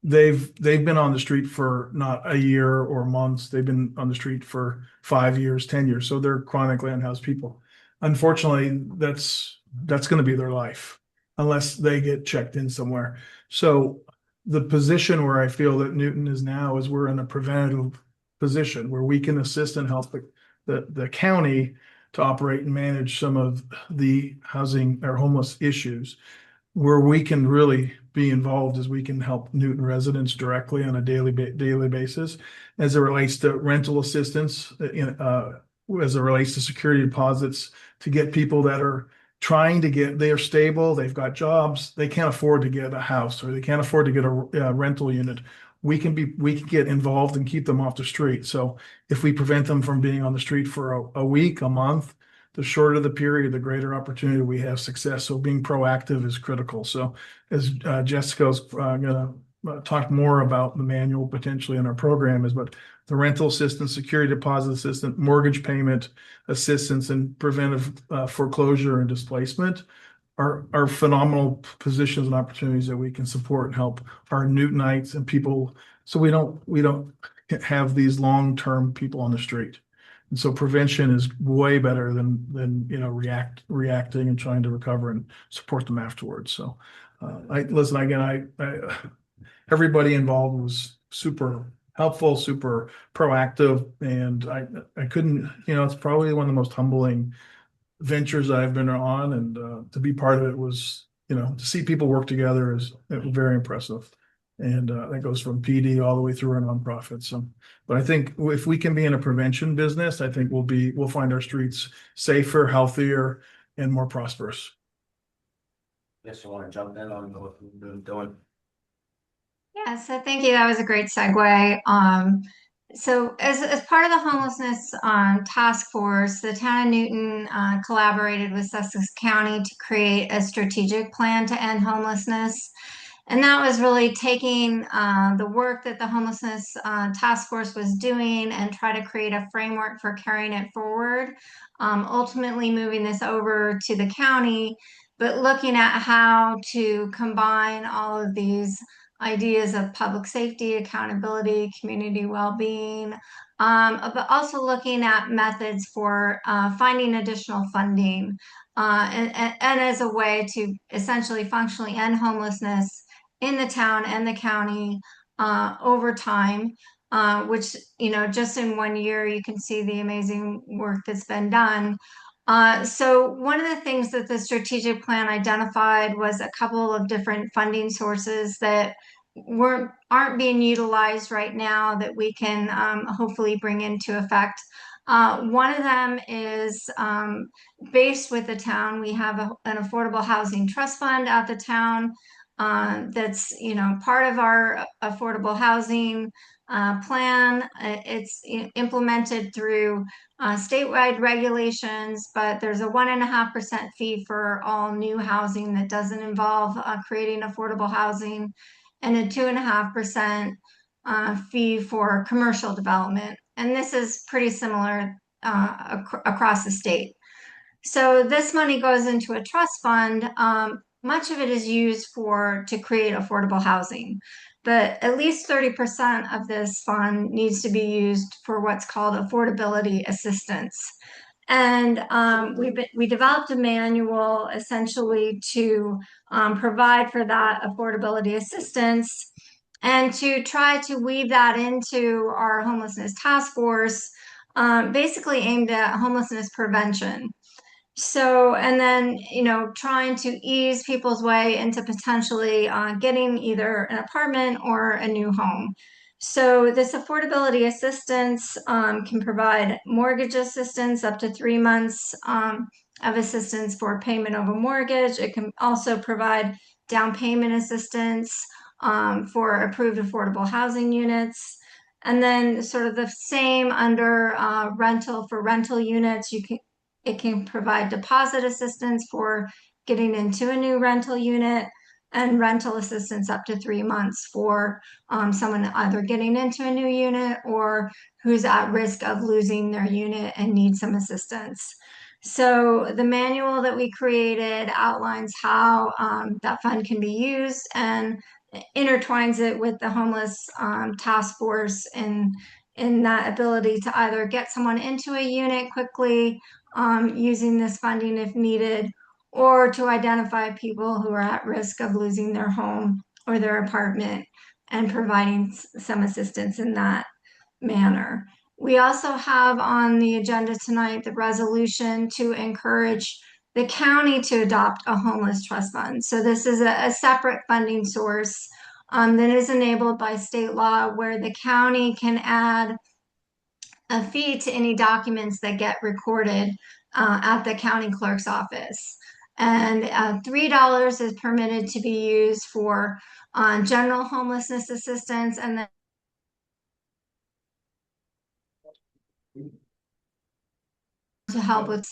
Speaker 17: they've been on the street for not a year or months. They've been on the street for 5 years, 10 years. So they're chronically unhoused people. Unfortunately, that's going to be their life unless they get checked in somewhere. So the position where I feel that Newton is now is we're in a preventative position where we can assist and help the county to operate and manage some of the housing or homeless issues. Where we can really be involved is we can help Newton residents directly on a daily basis as it relates to rental assistance, as it relates to security deposits, to get people that are they are stable, they've got jobs, they can't afford to get a house or they can't afford to get a rental unit. We can get involved and keep them off the street. So if we prevent them from being on the street for a week, a month, the shorter the period, the greater opportunity we have success. So being proactive is critical. So as Jessica's going to talk more about the manual potentially in our program but the rental assistance, security deposit assistance, mortgage payment assistance, and preventive foreclosure and displacement are phenomenal positions and opportunities that we can support and help our Newtonites and people. So we don't have these long-term people on the street. And so prevention is way better than reacting and trying to recover and support them afterwards. So everybody involved was super helpful, super proactive, and I couldn't, it's probably one of the most humbling ventures I've been on, and to be part of it was, to see people work together is very impressive. And that goes from PD all the way through our nonprofit. So, but I think if we can be in a prevention business, I think we'll find our streets safer, healthier, and more prosperous.
Speaker 4: Yes, you want to jump in on what we've been doing?
Speaker 18: Yeah, so thank you. That was a great segue. So as part of the homelessness task force, the town of Newton collaborated with Sussex County to create a strategic plan to end homelessness. And that was really taking the work that the homelessness task force was doing and try to create a framework for carrying it forward, ultimately moving this over to the county, but looking at how to combine all of these ideas of public safety, accountability, community well-being, but also looking at methods for finding additional funding and as a way to essentially functionally end homelessness in the town and the county over time, which, just in 1 year, you can see the amazing work that's been done. So one of the things that the strategic plan identified was a couple of different funding sources that aren't being utilized right now that we can hopefully bring into effect. One of them is based with the town. We have an affordable housing trust fund at the town that's, part of our affordable housing plan. It's implemented through statewide regulations, but there's a 1.5% fee for all new housing that doesn't involve creating affordable housing, and a 2.5% fee for commercial development. And this is pretty similar across the state. So this money goes into a trust fund. Much of it is used to create affordable housing, but at least 30% of this fund needs to be used for what's called affordability assistance. And we developed a manual essentially to provide for that affordability assistance and to try to weave that into our homelessness task force, basically aimed at homelessness prevention. So, and then, trying to ease people's way into potentially getting either an apartment or a new home. So this affordability assistance can provide mortgage assistance up to 3 months of assistance for payment of a mortgage. It can also provide down payment assistance for approved affordable housing units. And then sort of the same under rental units, it can provide deposit assistance for getting into a new rental unit, and rental assistance up to 3 months for someone either getting into a new unit or who's at risk of losing their unit and needs some assistance. So the manual that we created outlines how that fund can be used and intertwines it with the homeless task force in that ability to either get someone into a unit quickly using this funding if needed, or to identify people who are at risk of losing their home or their apartment and providing some assistance in that manner. We also have on the agenda tonight the resolution to encourage the county to adopt a homeless trust fund. So this is a separate funding source that is enabled by state law, where the county can add a fee to any documents that get recorded at the county clerk's office. And $3 is permitted to be used for general homelessness assistance, and then to help with.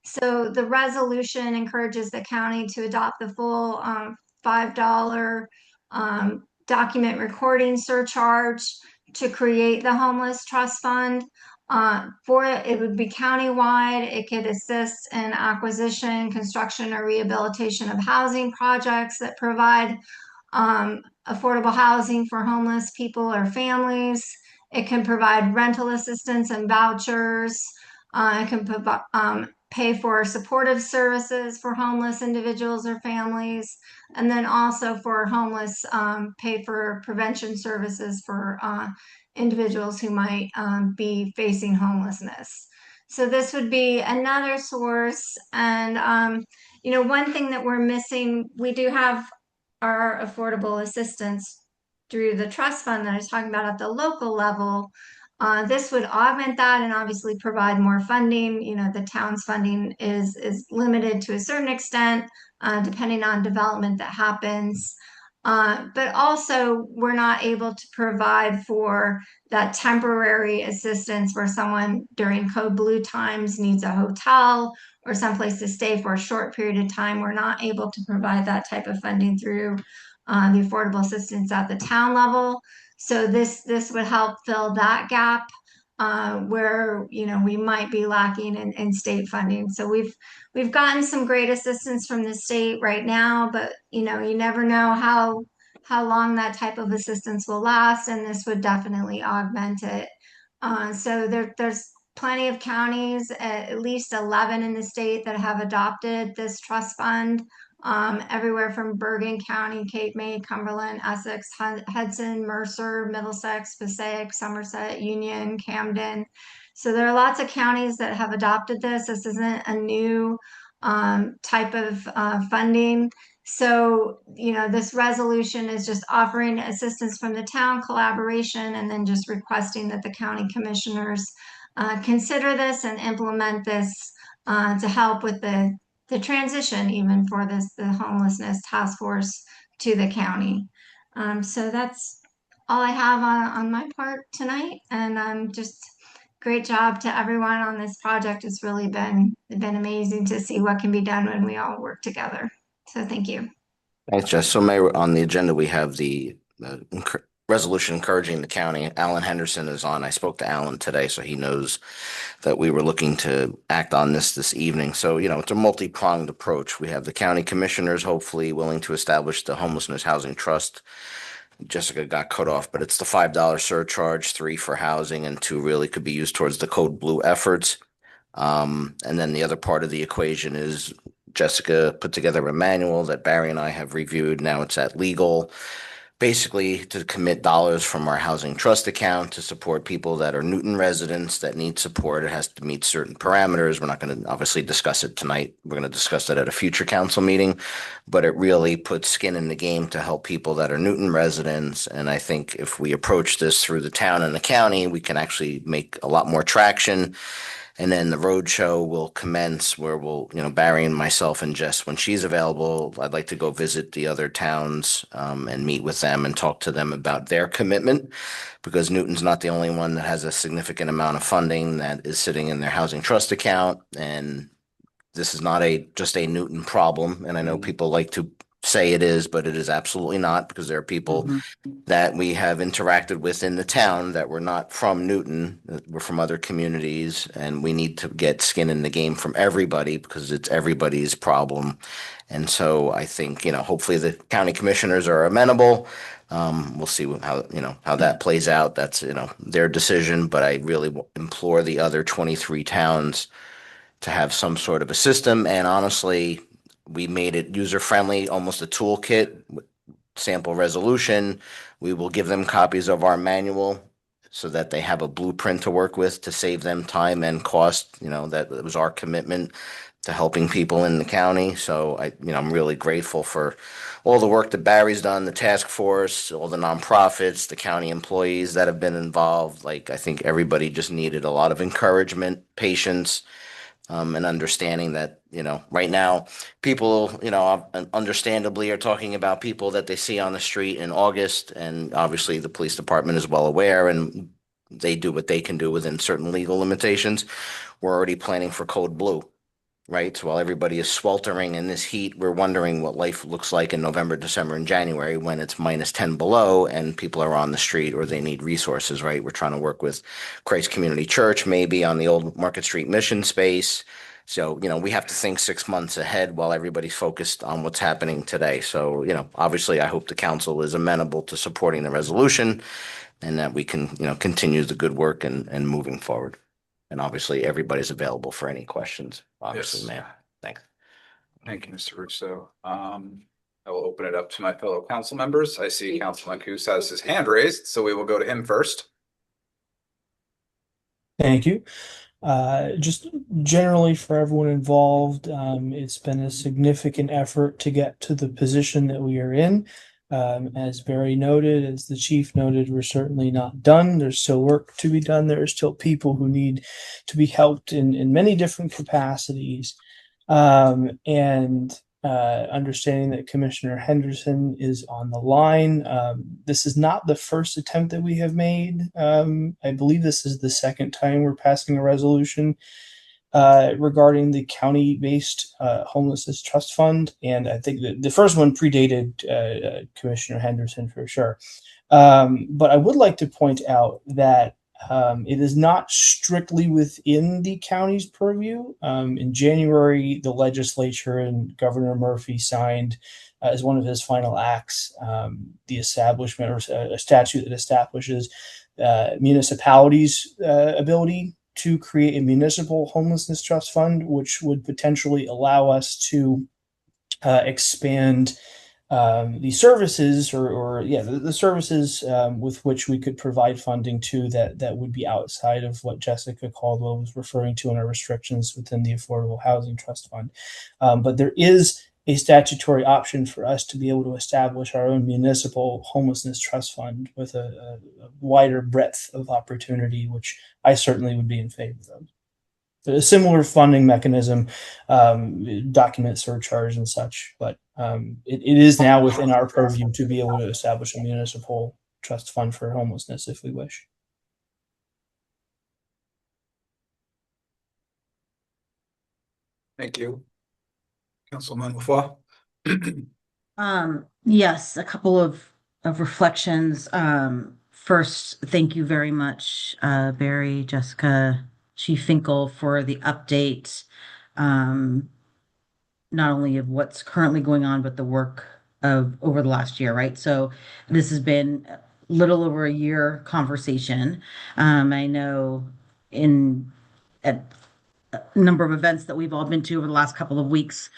Speaker 18: So the resolution encourages the county to adopt the full $5 document recording surcharge to create the homeless trust fund. It would be countywide. It could assist in acquisition, construction, or rehabilitation of housing projects that provide affordable housing for homeless people or families. It can provide rental assistance and vouchers. It can pay for supportive services for homeless individuals or families, and then also for homeless, pay for prevention services for individuals who might be facing homelessness. So this would be another source. And, one thing that we're missing, we do have our affordable assistance through the trust fund that I was talking about at the local level. This would augment that and obviously provide more funding. The town's funding is limited to a certain extent, depending on development that happens. But also, we're not able to provide for that temporary assistance where someone during code blue times needs a hotel or someplace to stay for a short period of time. We're not able to provide that type of funding through the affordable assistance at the town level. So this would help fill that gap where we might be lacking in state funding. So we've gotten some great assistance from the state right now, but you never know how long that type of assistance will last, and this would definitely augment it. So there's plenty of counties, at least 11 in the state, that have adopted this trust fund. Everywhere from Bergen County, Cape May, Cumberland, Essex, Hudson, Mercer, Middlesex, Passaic, Somerset, Union, Camden. So there are lots of counties that have adopted this. This isn't a new type of funding. So, this resolution is just offering assistance from the town, collaboration, and then just requesting that the county commissioners consider this and implement this to help with the transition even for the homelessness task force to the county. So that's all I have on my part tonight. And just great job to everyone on this project. It's really been amazing to see what can be done when we all work together. So thank you.
Speaker 4: Thanks, Jess. So Mayor, on the agenda, we have the resolution encouraging the county. Alan Henderson is on. I spoke to Alan today, so he knows that we were looking to act on this evening. So, it's a multi-pronged approach. We have the county commissioners hopefully willing to establish the homelessness housing trust. Jessica got cut off, but it's the $5 surcharge, 3 for housing, and 2 really could be used towards the Code Blue efforts. And then the other part of the equation is Jessica put together a manual that Barry and I have reviewed. Now it's at legal, basically to commit dollars from our housing trust account to support people that are Newton residents that need support. It has to meet certain parameters. We're not going to obviously discuss it tonight. We're going to discuss that at a future council meeting, but it really puts skin in the game to help people that are Newton residents. And I think if we approach this through the town and the county, we can actually make a lot more traction. And then the road show will commence where we'll, Barry and myself and Jess, when she's available, I'd like to go visit the other towns and meet with them and talk to them about their commitment, because Newton's not the only one that has a significant amount of funding that is sitting in their housing trust account. And this is not just a Newton problem. And I know people like to say it is, but it is absolutely not, because there are people that we have interacted with in the town that were not from Newton, that were from other communities, and we need to get skin in the game from everybody because it's everybody's problem. And so I think, hopefully the county commissioners are amenable. We'll see how that plays out. That's, their decision, but I really implore the other 23 towns to have some sort of a system. And honestly, we made it user-friendly, almost a toolkit, sample resolution. We will give them copies of our manual so that they have a blueprint to work with to save them time and cost. That was our commitment to helping people in the county. So I'm really grateful for all the work that Barry's done, the task force, all the nonprofits, the county employees that have been involved. I think everybody just needed a lot of encouragement, patience, and understanding that, right now people, understandably are talking about people that they see on the street in August. And obviously the police department is well aware and they do what they can do within certain legal limitations. We're already planning for Code Blue, right? So while everybody is sweltering in this heat, we're wondering what life looks like in November, December, and January when it's -10 below and people are on the street or they need resources, right? We're trying to work with Christ Community Church, maybe on the old Market Street mission space. So, we have to think 6 months ahead while everybody's focused on what's happening today. So, obviously I hope the council is amenable to supporting the resolution and that we can, continue the good work and moving forward. And obviously, everybody's available for any questions. Obviously,
Speaker 1: Yes.
Speaker 4: ma'am. Thanks.
Speaker 1: Thank you, Mr. Russo. I will open it up to my fellow council members. I see Councilman Coos has his hand raised, so we will go to him first.
Speaker 7: Thank you. Just generally for everyone involved, it's been a significant effort to get to the position that we are in. As Barry noted, as the chief noted, we're certainly not done. There's still work to be done. There are still people who need to be helped in many different capacities. Understanding that Commissioner Henderson is on the line. This is not the first attempt that we have made. I believe this is the second time we're passing a resolution regarding the county-based homelessness trust fund. And I think that the first one predated Commissioner Henderson for sure. But I would like to point out that it is not strictly within the county's purview. In January, the legislature and Governor Murphy signed as one of his final acts the establishment or a statute that establishes municipalities' ability to create a municipal homelessness trust fund, which would potentially allow us to expand the services the services with which we could provide funding to that would be outside of what Jessica Caldwell was referring to in our restrictions within the Affordable Housing Trust Fund. But there is a statutory option for us to be able to establish our own municipal homelessness trust fund with a wider breadth of opportunity, which I certainly would be in favor of. A similar funding mechanism, document surcharge and such, but it is now within our purview to be able to establish a municipal trust fund for homelessness if we wish.
Speaker 1: Thank you. Councilman LaFois?
Speaker 2: Yes, a couple of reflections. First, thank you very much, Barry, Jessica, Chief Finkel, for the update, not only of what's currently going on, but the work of over the last year, right? So this has been a little over a year conversation. I know at a number of events that we've all been to over the last couple of weeks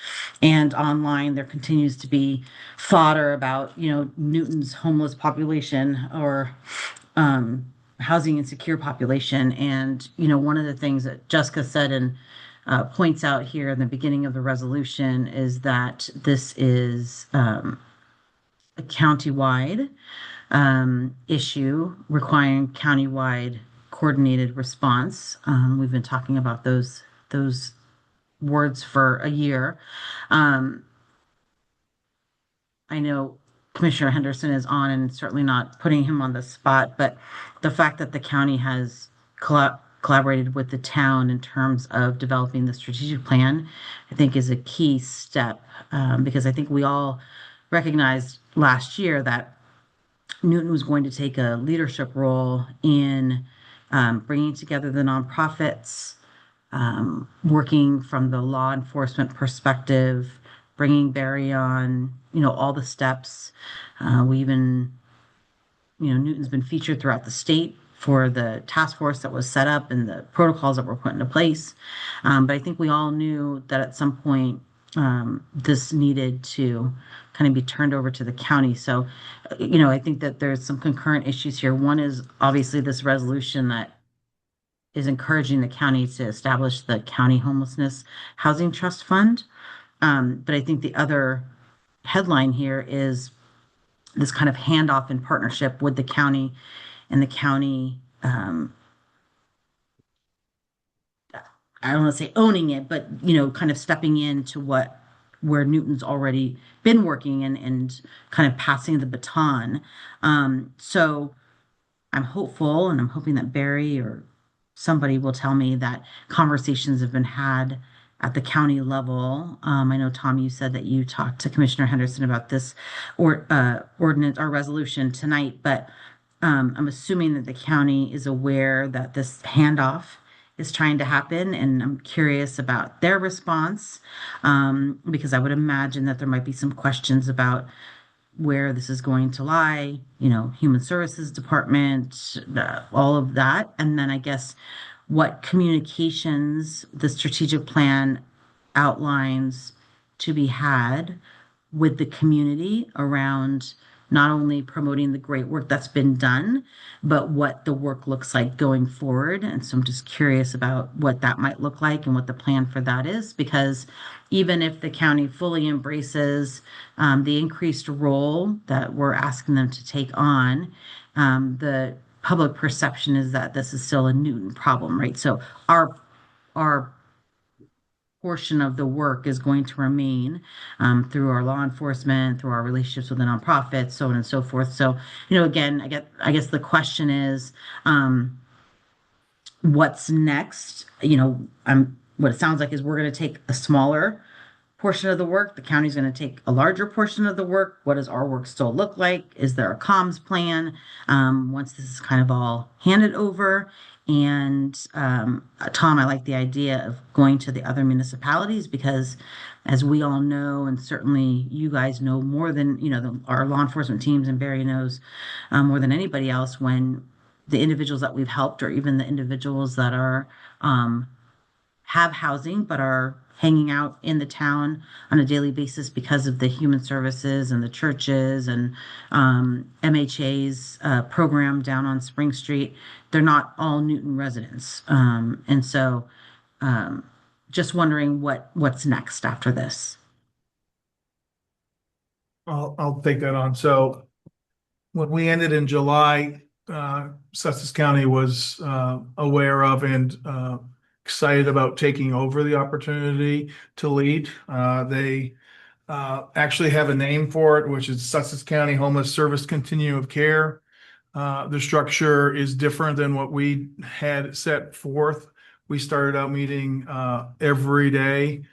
Speaker 2: and online, there continues to be fodder about, Newton's homeless population or housing insecure population. And, one of the things that Jessica said and points out here in the beginning of the resolution is that this is a countywide issue requiring countywide coordinated response. We've been talking about those words for a year. I know Commissioner Henderson is on, and certainly not putting him on the spot, but the fact that the county has collaborated with the town in terms of developing the strategic plan, I think is a key step, because I think we all recognized last year that Newton was going to take a leadership role in bringing together the nonprofits, working from the law enforcement perspective, bringing Barry on, all the steps. We even, Newton's been featured throughout the state for the task force that was set up and the protocols that were put into place. But I think we all knew that at some point this needed to kind of be turned over to the county. So, I think that there's some concurrent issues here. One is obviously this resolution that is encouraging the county to establish the County Homelessness Housing Trust Fund. But I think the other headline here is this kind of handoff in partnership with the county, and the county, I don't want to say owning it, but, kind of stepping into where Newton's already been working and kind of passing the baton. So I'm hopeful, and I'm hoping that Barry or somebody will tell me that conversations have been had at the county level. I know, Tom, you said that you talked to Commissioner Henderson about this ordinance or resolution tonight, but I'm assuming that the county is aware that this handoff is trying to happen, and I'm curious about their response, because I would imagine that there might be some questions about where this is going to lie, Human Services Department, all of that. And then I guess what communications the strategic plan outlines to be had with the community around not only promoting the great work that's been done, but what the work looks like going forward. And so I'm just curious about what that might look like and what the plan for that is, because even if the county fully embraces the increased role that we're asking them to take on, the public perception is that this is still a Newton problem, right? So our portion of the work is going to remain through our law enforcement, through our relationships with the nonprofits, so on and so forth. So, again, I guess the question is, what's next? What it sounds like is we're going to take a smaller portion of the work. The county's going to take a larger portion of the work. What does our work still look like? Is there a comms plan once this is kind of all handed over? And Tom, I like the idea of going to the other municipalities, because as we all know, and certainly you guys know more than, our law enforcement teams, and Barry knows more than anybody else, when the individuals that we've helped, or even the individuals that are have housing but are hanging out in the town on a daily basis because of the human services and the churches and MHA's program down on Spring Street, they're not all Newton residents. And so just wondering what's next after this.
Speaker 17: I'll take that on. So when we ended in July, Sussex County was aware of and excited about taking over the opportunity to lead. They actually have a name for it, which is Sussex County Homeless Service Continuum of Care. The structure is different than what we had set forth. We started out meeting every day,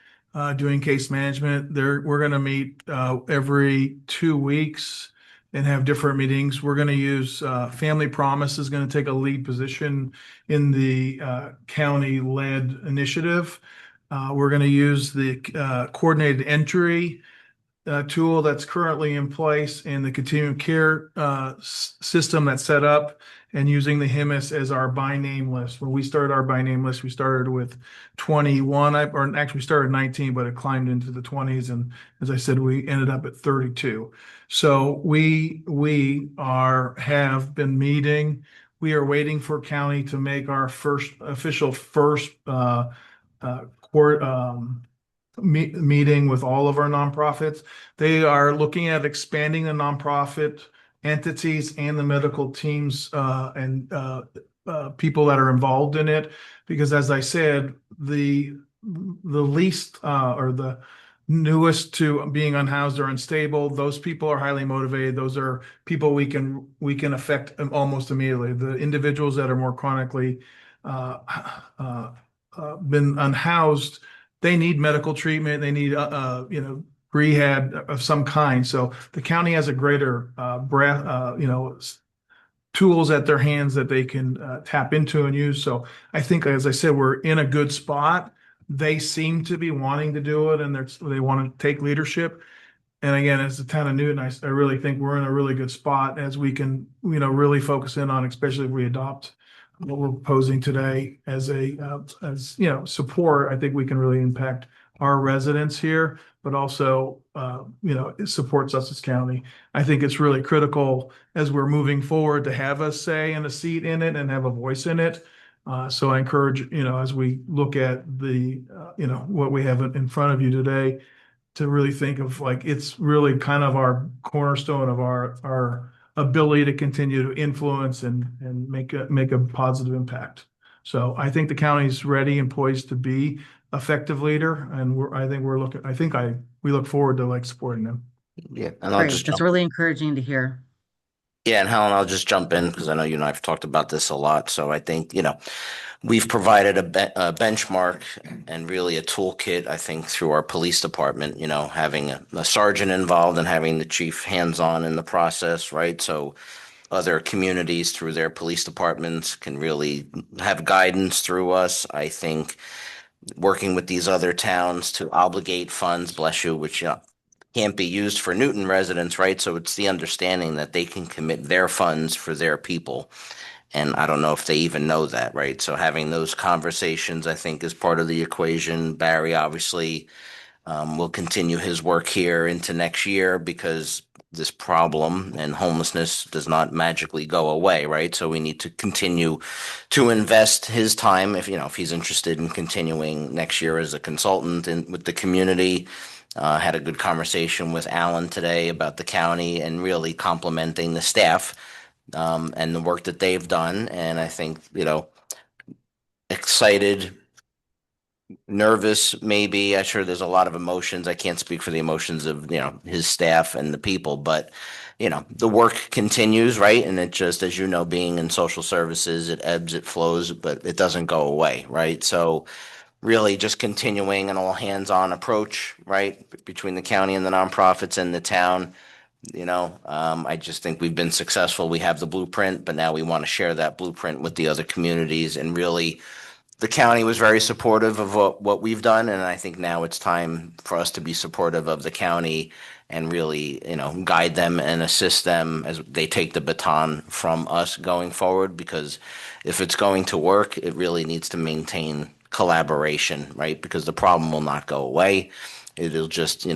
Speaker 17: doing case management. We're going to meet every 2 weeks and have different meetings. We're going to use Family Promise is going to take a lead position in the county-led initiative. We're going to use the coordinated entry tool that's currently in place and the continuum care system that's set up, and using the HIMIS as our by name list. When we started our by name list, we started with 21, or actually we started 19, but it climbed into the 20s. And as I said, we ended up at 32. So we have been meeting. We are waiting for county to make our official meeting with all of our nonprofits. They are looking at expanding the nonprofit entities and the medical teams and people that are involved in it, because as I said, the least or the newest to being unhoused or unstable, those people are highly motivated. Those are people we can affect almost immediately. The individuals that are more chronically been unhoused, they need medical treatment. They need, rehab of some kind. So the county has a greater tools at their hands that they can tap into and use. So I think, as I said, we're in a good spot. They seem to be wanting to do it, and they want to take leadership. And again, as the town of Newton, I really think we're in a really good spot as we can, really focus in on, especially if we adopt what we're proposing today as support. I think we can really impact our residents here, but also, it supports Sussex County. I think it's really critical as we're moving forward to have a say and a seat in it and have a voice in it. So I encourage, as we look at the, what we have in front of you today, to really think of it's really kind of our cornerstone of our ability to continue to influence and make a positive impact. So I think the county's ready and poised to be effective leader, and we look forward to supporting them.
Speaker 4: Yeah, and I'll
Speaker 2: Great.
Speaker 4: just
Speaker 2: That's really encouraging to hear.
Speaker 4: Yeah, and Helen, I'll just jump in because I know you and I have talked about this a lot. So I think, we've provided a benchmark and really a toolkit, I think, through our police department, having a sergeant involved and having the chief hands-on in the process, right? So other communities through their police departments can really have guidance through us. I think working with these other towns to obligate funds, bless you, which can't be used for Newton residents, right? So it's the understanding that they can commit their funds for their people. And I don't know if they even know that, right? So having those conversations, I think, is part of the equation. Barry obviously will continue his work here into next year because this problem and homelessness does not magically go away, right? So we need to continue to invest his time if he's interested in continuing next year as a consultant and with the community. Had a good conversation with Alan today about the county and really complimenting the staff and the work that they've done. And I think, excited, nervous, maybe. I'm sure there's a lot of emotions. I can't speak for the emotions of, his staff and the people, but, the work continues, right? And it just, as being in social services, it ebbs, it flows, but it doesn't go away, right? So really just continuing an all hands-on approach, right, between the county and the nonprofits and the town. I just think we've been successful. We have the blueprint, but now we want to share that blueprint with the other communities. And really, the county was very supportive of what we've done. And I think now it's time for us to be supportive of the county and really, guide them and assist them as they take the baton from us going forward. Because if it's going to work, it really needs to maintain collaboration, right? Because the problem will not go away. It'll just,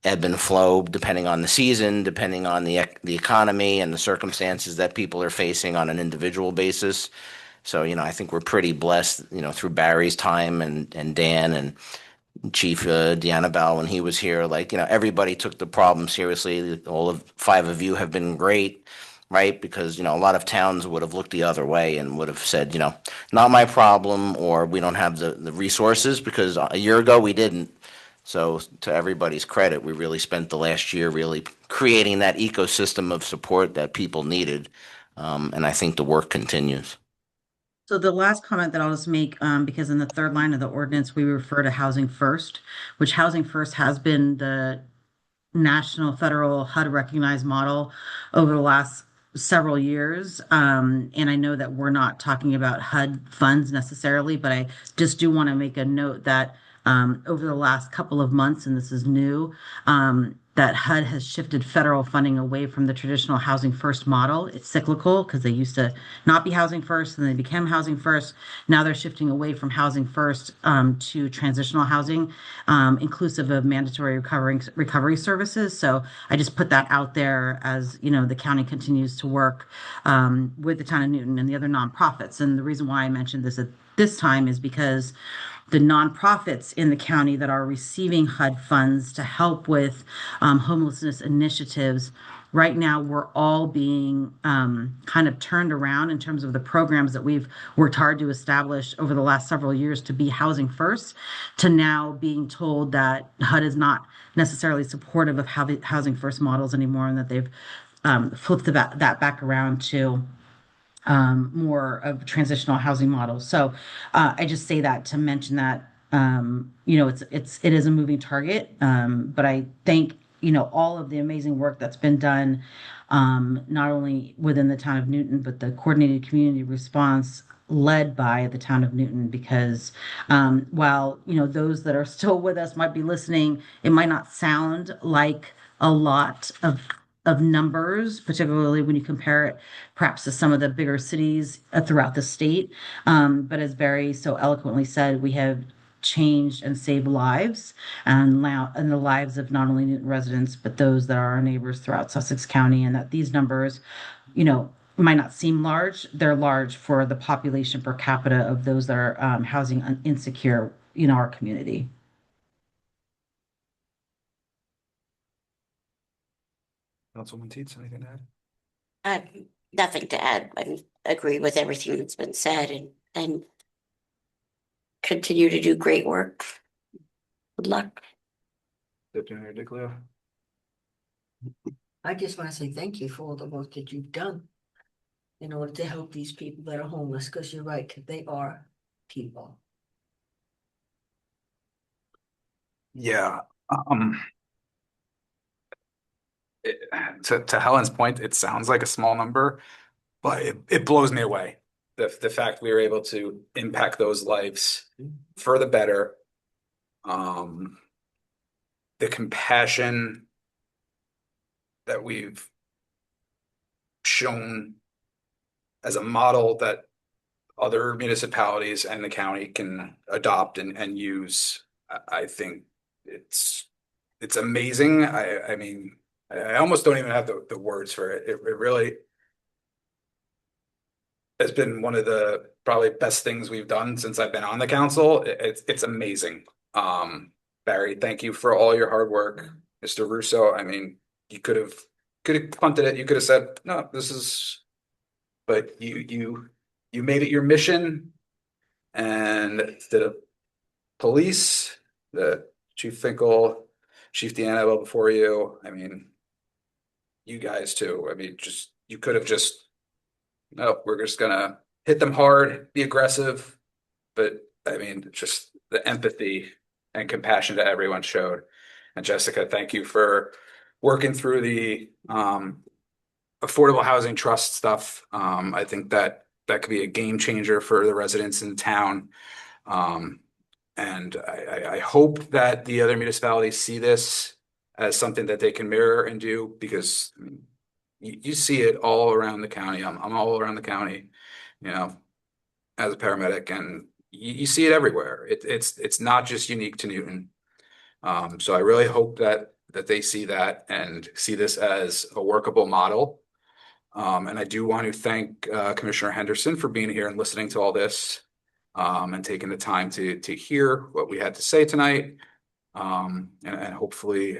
Speaker 4: ebb and flow depending on the season, depending on the economy and the circumstances that people are facing on an individual basis. So, I think we're pretty blessed, through Barry's time and Dan and Chief Deanna Bell when he was here. Like, everybody took the problem seriously. All of 5 of you have been great, right? Because, a lot of towns would have looked the other way and would have said, not my problem, or we don't have the resources, because a year ago we didn't. So to everybody's credit, we really spent the last year really creating that ecosystem of support that people needed. And I think the work continues.
Speaker 2: So the last comment that I'll just make, because in the third line of the ordinance, we refer to Housing First, which Housing First has been the national federal HUD recognized model over the last several years. And I know that we're not talking about HUD funds necessarily, but I just do want to make a note that over the last couple of months, and this is new, that HUD has shifted federal funding away from the traditional Housing First model. It's cyclical because they used to not be Housing First and they became Housing First. Now they're shifting away from Housing First to transitional housing, inclusive of mandatory recovery services. So I just put that out there as, the county continues to work with the town of Newton and the other nonprofits. And the reason why I mentioned this at this time is because the nonprofits in the county that are receiving HUD funds to help with homelessness initiatives, right now we're all being kind of turned around in terms of the programs that we've worked hard to establish over the last several years to be Housing First, to now being told that HUD is not necessarily supportive of Housing First models anymore, and that they've flipped that back around to more of transitional housing models. So I just say that to mention that it is a moving target, but I thank all of the amazing work that's been done, not only within the town of Newton, but the coordinated community response led by the town of Newton, because while those that are still with us might be listening, it might not sound like a lot of numbers, particularly when you compare it perhaps to some of the bigger cities throughout the state. But as Barry so eloquently said, we have changed and saved lives, and now in the lives of not only Newton residents, but those that are our neighbors throughout Sussex County. And that these numbers, might not seem large. They're large for the population per capita of those that are housing insecure in our community.
Speaker 1: Councilwoman Teets, anything to add?
Speaker 5: Nothing to add. I agree with everything that's been said, and continue to do great work. Good luck.
Speaker 1: Deputy Mayor Diglio?
Speaker 10: I just want to say thank you for all the work that you've done in order to help these people that are homeless, because you're right, they are people.
Speaker 1: Yeah. To Helen's point, it sounds like a small number, but it blows me away. The fact we were able to impact those lives for the better. The compassion that we've shown as a model that other municipalities and the county can adopt and use. I think it's amazing. I mean, I almost don't even have the words for it. It really has been one of the probably best things we've done since I've been on the council. It's amazing. Barry, thank you for all your hard work. Mr. Russo, I mean, you could have punted it. You could have said, no, this is, but you made it your mission. And the police, the Chief Finkel, Chief Deanna before you, I mean, you guys too. I mean, you could have just, no, we're just gonna hit them hard, be aggressive. But I mean, just the empathy and compassion that everyone showed. And Jessica, thank you for working through the affordable housing trust stuff. I think that could be a game changer for the residents in town. And I hope that the other municipalities see this as something that they can mirror and do, because I mean, you see it all around the county. I'm all around the county, as a paramedic, and you see it everywhere. It's not just unique to Newton. So I really hope that they see that and see this as a workable model. And I do want to thank Commissioner Henderson for being here and listening to all this. and taking the time to hear what we had to say tonight. And hopefully,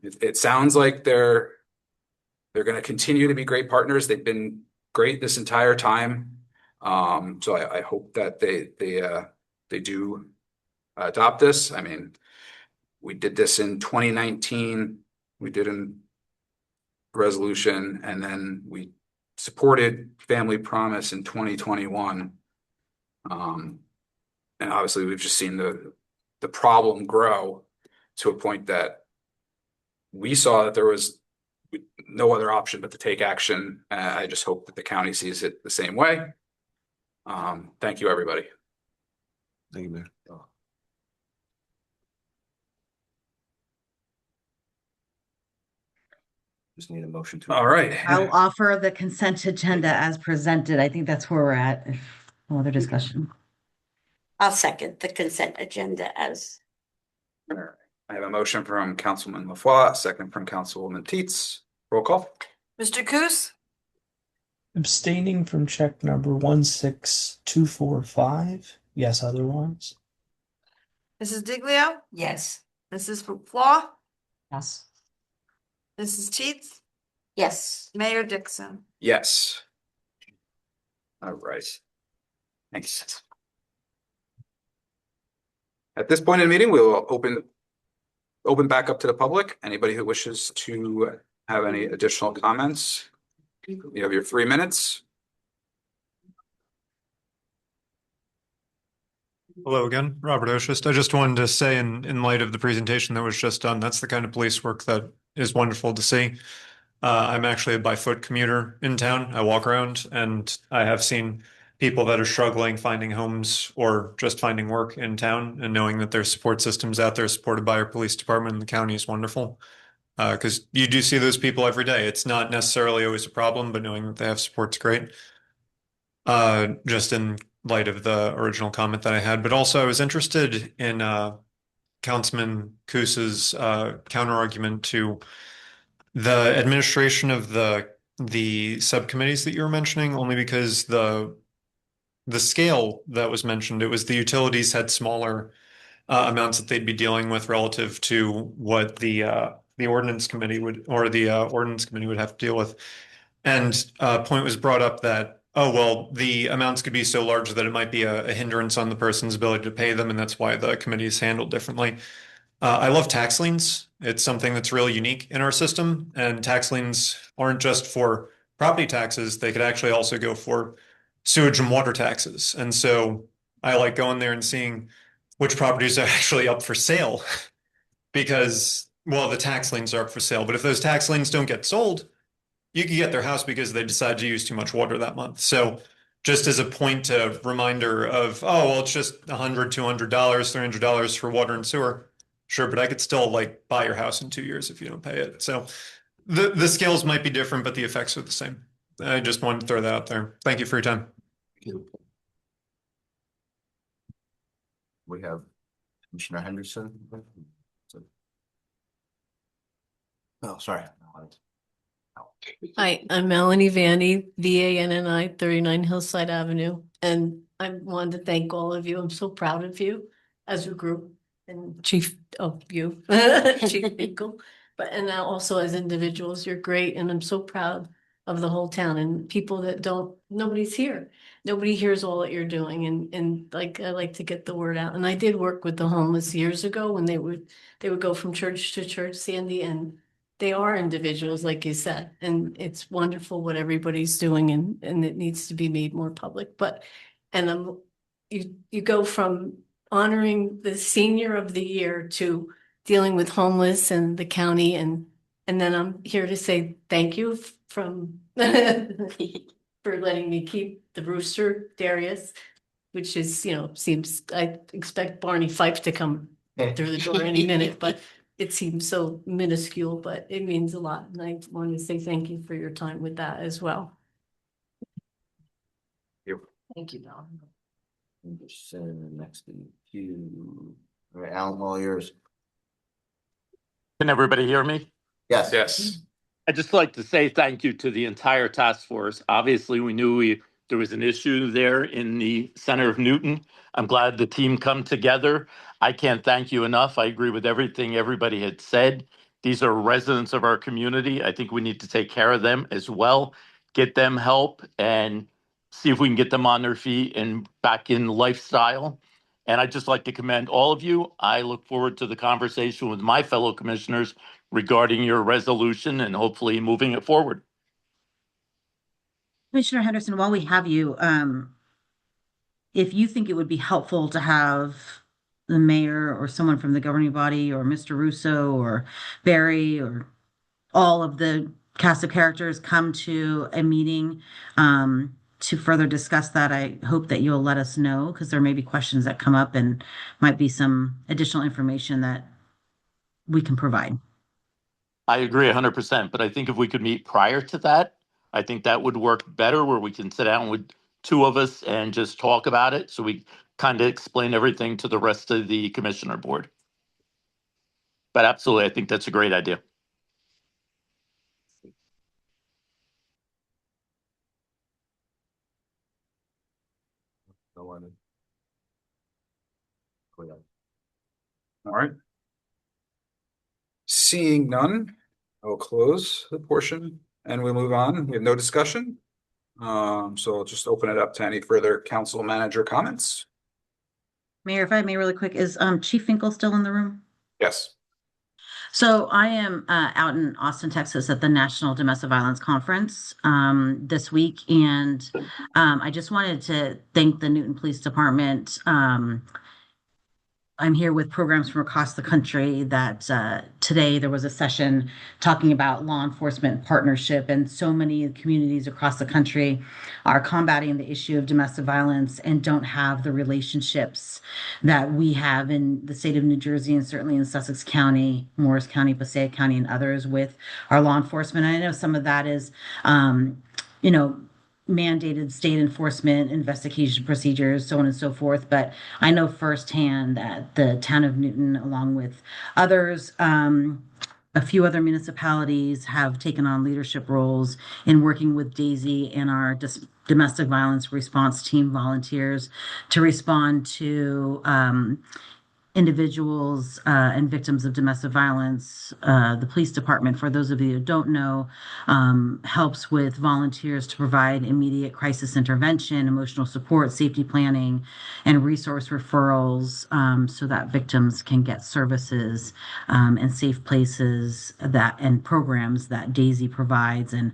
Speaker 1: it sounds like they're going to continue to be great partners. They've been great this entire time. So I hope that they do adopt this. I mean, we did this in 2019. We did a resolution, and then we supported Family Promise in 2021. And obviously, we've just seen the problem grow to a point that we saw that there was no other option but to take action. I just hope that the county sees it the same way. Thank you, everybody.
Speaker 4: Thank you, Mayor. Just need a motion to.
Speaker 1: All right.
Speaker 2: I'll offer the consent agenda as presented. I think that's where we're at. No other discussion.
Speaker 5: I'll second the consent agenda as.
Speaker 1: I have a motion from Councilman LaFois, a second from Councilwoman Teets. Roll call.
Speaker 3: Mr. Coos,
Speaker 7: Abstaining from check number 16245. Yes, otherwise.
Speaker 3: Mrs. Diglio,
Speaker 10: Yes.
Speaker 3: Mrs. Flaw,
Speaker 2: Yes.
Speaker 3: Mrs. Teets,
Speaker 5: Yes.
Speaker 3: Mayor Dixon.
Speaker 1: Yes. All right. Thanks. At this point in the meeting, we'll open back up to the public. Anybody who wishes to have any additional comments, you have your 3 minutes.
Speaker 13: Hello again, Robert Oshist. I just wanted to say in light of the presentation that was just done, that's the kind of police work that is wonderful to see. I'm actually a by foot commuter in town. I walk around and I have seen people that are struggling finding homes or just finding work in town, and knowing that there's support systems out there supported by our police department and the county is wonderful. Because you do see those people every day. It's not necessarily always a problem, but knowing that they have support's great. Just in light of the original comment that I had, but also I was interested in Councilman Coos's counter argument to the administration of the subcommittees that you were mentioning, only because the scale that was mentioned, it was the utilities had smaller amounts that they'd be dealing with relative to what the ordinance committee would, or the ordinance committee would have to deal with. And a point was brought up that, oh, well, the amounts could be so large that it might be a hindrance on the person's ability to pay them, and that's why the committee is handled differently. I love tax liens. It's something that's really unique in our system, and tax liens aren't just for property taxes. They could actually also go for sewage and water taxes. And so I like going there and seeing which properties are actually up for sale because, well, the tax liens are up for sale. But if those tax liens don't get sold, you can get their house because they decide to use too much water that month. So just as a point of reminder of, oh, well, it's just $100, $200, $300 for water and sewer. Sure, but I could still like buy your house in 2 years if you don't pay it. So the scales might be different, but the effects are the same. I just wanted to throw that out there. Thank you for your time.
Speaker 4: We have Commissioner Henderson. Oh, sorry.
Speaker 19: Hi, I'm Melanie Vanny, VANNI, 39 Hillside Avenue, and I wanted to thank all of you. I'm so proud of you as a group, and Chief of you, Chief Binkle, and now also as individuals, you're great, and I'm so proud of the whole town and people that nobody's here. Nobody hears all that you're doing, and like I like to get the word out. And I did work with the homeless years ago when they would go from church to church, Sandy, and they are individuals, like you said, and it's wonderful what everybody's doing, and it needs to be made more public. But you go from honoring the senior of the year to dealing with homeless and the county, and then I'm here to say thank you from for letting me keep the rooster, Darius, which is, seems, I expect Barney Fife to come through the door any minute, but it seems so minuscule, but it means a lot. And I want to say thank you for your time with that as well. Thank you, Don.
Speaker 4: Next to you. All right, Alan, all yours.
Speaker 20: Can everybody hear me?
Speaker 4: Yes.
Speaker 20: I'd just like to say thank you to the entire task force. Obviously, we knew we There was an issue there in the center of Newton. I'm glad the team come together. I can't thank you enough. I agree with everything everybody had said. These are residents of our community. I think we need to take care of them as well, get them help, and see if we can get them on their feet and back in lifestyle. And I'd just like to commend all of you. I look forward to the conversation with my fellow commissioners regarding your resolution and hopefully moving it forward.
Speaker 2: Commissioner Henderson, while we have you, if you think it would be helpful to have the mayor or someone from the governing body or Mr. Russo or Barry or all of the cast of characters come to a meeting to further discuss that, I hope that you'll let us know, because there may be questions that come up and might be some additional information that we can provide.
Speaker 20: I agree 100%, but I think if we could meet prior to that, I think that would work better, where we can sit down with two of us and just talk about it. So we kind of explain everything to the rest of the commissioner board. But absolutely, I think that's a great idea.
Speaker 1: All right. Seeing none, I will close the portion and we'll move on. We have no discussion. So I'll just open it up to any further council manager comments.
Speaker 2: Mayor, if I may really quick, is Chief Finkel still in the room?
Speaker 1: Yes.
Speaker 2: So I am out in Austin, Texas at the National Domestic Violence Conference this week. And I just wanted to thank the Newton Police Department. I'm here with programs from across the country that today there was a session talking about law enforcement partnership, and so many communities across the country are combating the issue of domestic violence and don't have the relationships that we have in the state of New Jersey and certainly in Sussex County, Morris County, Passaic County, and others with our law enforcement. I know some of that is, mandated state enforcement, investigation procedures, so on and so forth. But I know firsthand that the town of Newton, along with others, a few other municipalities have taken on leadership roles in working with Daisy and our domestic violence response team volunteers to respond to individuals and victims of domestic violence. The police department, for those of you who don't know, helps with volunteers to provide immediate crisis intervention, emotional support, safety planning, and resource referrals so that victims can get services and safe places and programs that Daisy provides. And,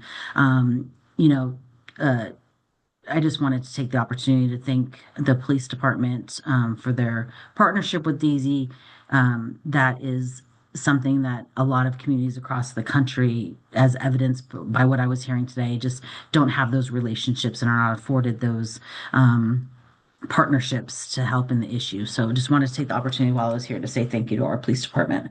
Speaker 2: I just wanted to take the opportunity to thank the police department for their partnership with Daisy. That is something that a lot of communities across the country, as evidenced by what I was hearing today, just don't have those relationships and are not afforded those partnerships to help in the issue. So just wanted to take the opportunity while I was here to say thank you to our police department.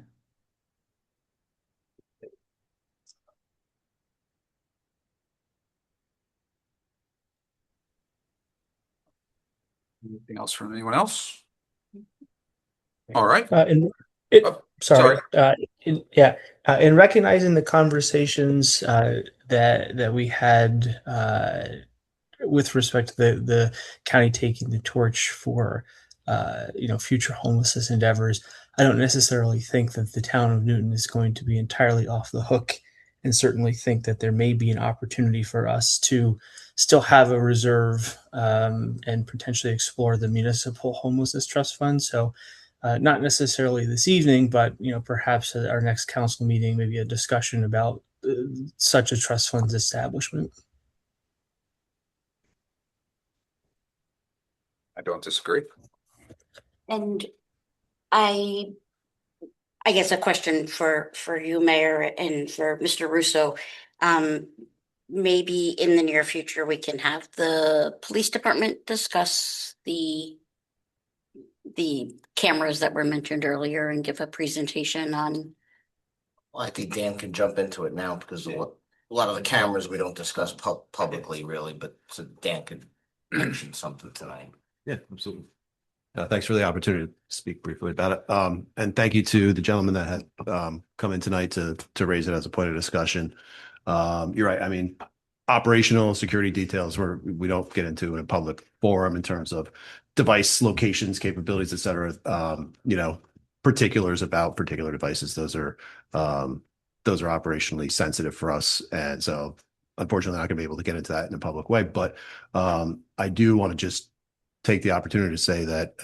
Speaker 1: Anything else from anyone else? All right.
Speaker 7: Sorry. In recognizing the conversations that we had with respect to the county taking the torch for future homelessness endeavors, I don't necessarily think that the town of Newton is going to be entirely off the hook, and certainly think that there may be an opportunity for us to still have a reserve and potentially explore the municipal homelessness trust fund. So not necessarily this evening, but perhaps at our next council meeting, maybe a discussion about such a trust fund's establishment.
Speaker 1: I don't disagree.
Speaker 5: And I guess a question for you, Mayor, and for Mr. Russo. Maybe in the near future, we can have the police department discuss the cameras that were mentioned earlier and give a presentation on.
Speaker 4: Well, I think Dan can jump into it now because a lot of the cameras we don't discuss publicly really, but so Dan could mention something tonight.
Speaker 16: Yeah, absolutely. Thanks for the opportunity to speak briefly about it. And thank you to the gentleman that had come in tonight to raise it as a point of discussion. You're right. I mean, operational security details where we don't get into in a public forum in terms of device locations, capabilities, et cetera. You know, particulars about particular devices. Those are operationally sensitive for us. And so unfortunately, I'm not gonna be able to get into that in a public way, but I do want to just take the opportunity to say that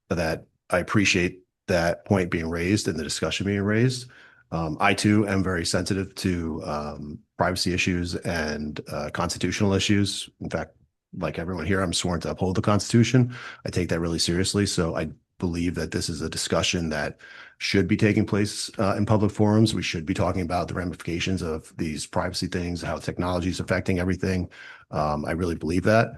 Speaker 16: that I appreciate that point being raised and the discussion being raised. I too am very sensitive to privacy issues and constitutional issues. In fact, like everyone here, I'm sworn to uphold the Constitution. I take that really seriously. So I believe that this is a discussion that should be taking place in public forums. We should be talking about the ramifications of these privacy things, how technology is affecting everything. I really believe that.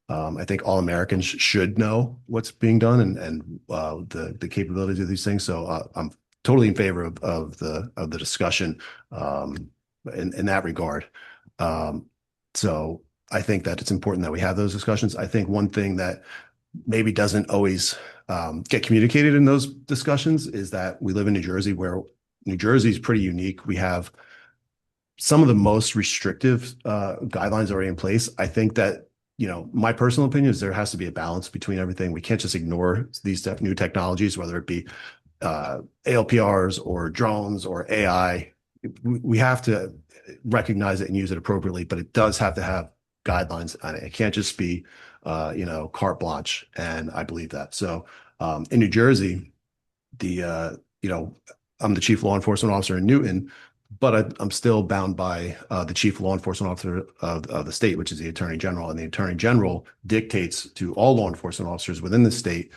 Speaker 16: I think all Americans should know what's being done and the capabilities of these things. So I'm totally in favor of the discussion in that regard. So I think that it's important that we have those discussions. I think one thing that maybe doesn't always get communicated in those discussions is that we live in New Jersey, where New Jersey is pretty unique. We have some of the most restrictive guidelines already in place. I think that, you know, my personal opinion is there has to be a balance between everything. We can't just ignore these new technologies, whether it be ALPRs or drones or AI. We have to recognize it and use it appropriately, but it does have to have guidelines on it. It can't just be, you know, carte blanche. And I believe that. So in New Jersey, you know, I'm the chief law enforcement officer in Newton, but I'm still bound by the chief law enforcement officer of the state, which is the attorney general. And the attorney general dictates to all law enforcement officers within the state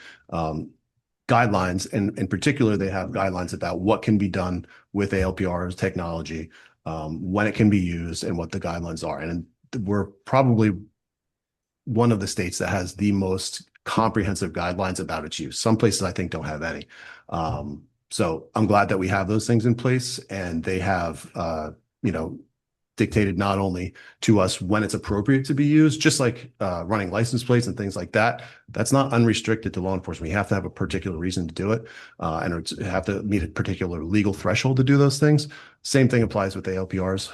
Speaker 16: guidelines. And in particular, they have guidelines about what can be done with ALPR's technology, when it can be used, and what the guidelines are. And we're probably one of the states that has the most comprehensive guidelines about its use. Some places I think don't have any. So I'm glad that we have those things in place, and they have, you know, dictated not only to us when it's appropriate to be used, just like running license plates and things like that. That's not unrestricted to law enforcement. You have to have a particular reason to do it, and have to meet a particular legal threshold to do those things. Same thing applies with ALPRs.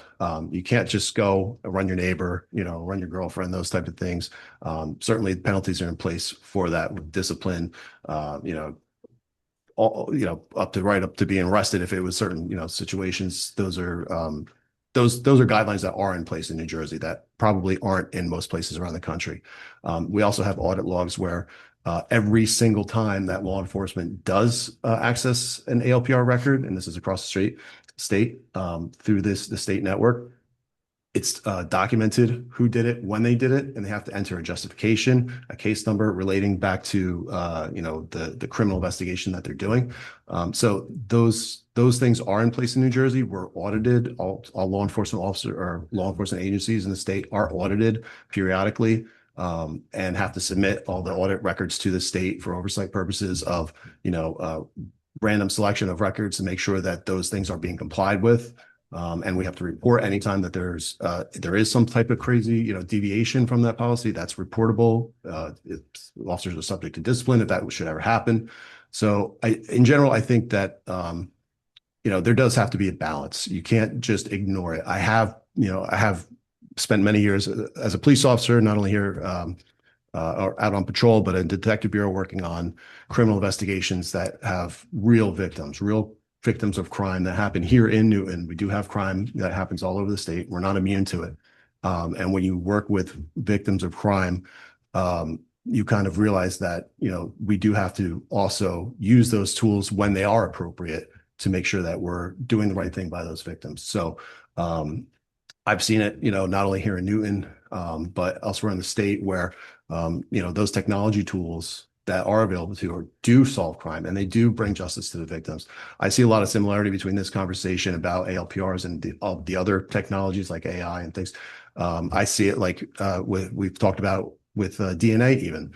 Speaker 16: You can't just go run your neighbor, you know, run your girlfriend, those type of things. Certainly penalties are in place for that with discipline, you know, you know, up to being arrested if it was certain, you know, situations. Those are guidelines that are in place in New Jersey that probably aren't in most places around the country. We also have audit logs where every single time that law enforcement does access an ALPR record, and this is across the state through the state network, it's documented who did it, when they did it, and they have to enter a justification, a case number relating back to you know, the criminal investigation that they're doing. So those things are in place in New Jersey. We're audited. All law enforcement officer or law enforcement agencies in the state are audited periodically, and have to submit all the audit records to the state for oversight purposes of, you know, random selection of records to make sure that those things are being complied with. And we have to report anytime that there is some type of crazy, you know, deviation from that policy. That's reportable. Officers are subject to discipline if that should ever happen. So in general, I think that, you know, there does have to be a balance. You can't just ignore it. I have spent many years as a police officer, not only here or out on patrol, but in detective bureau working on criminal investigations that have real victims of crime that happen here in Newton. We do have crime that happens all over the state. We're not immune to it. And when you work with victims of crime, you kind of realize that, you know, we do have to also use those tools when they are appropriate to make sure that we're doing the right thing by those victims. So I've seen it, you know, not only here in Newton, but elsewhere in the state where, you know, those technology tools that are available to or do solve crime, and they do bring justice to the victims. I see a lot of similarity between this conversation about ALPRs and all the other technologies like AI and things. I see it like we've talked about with DNA even.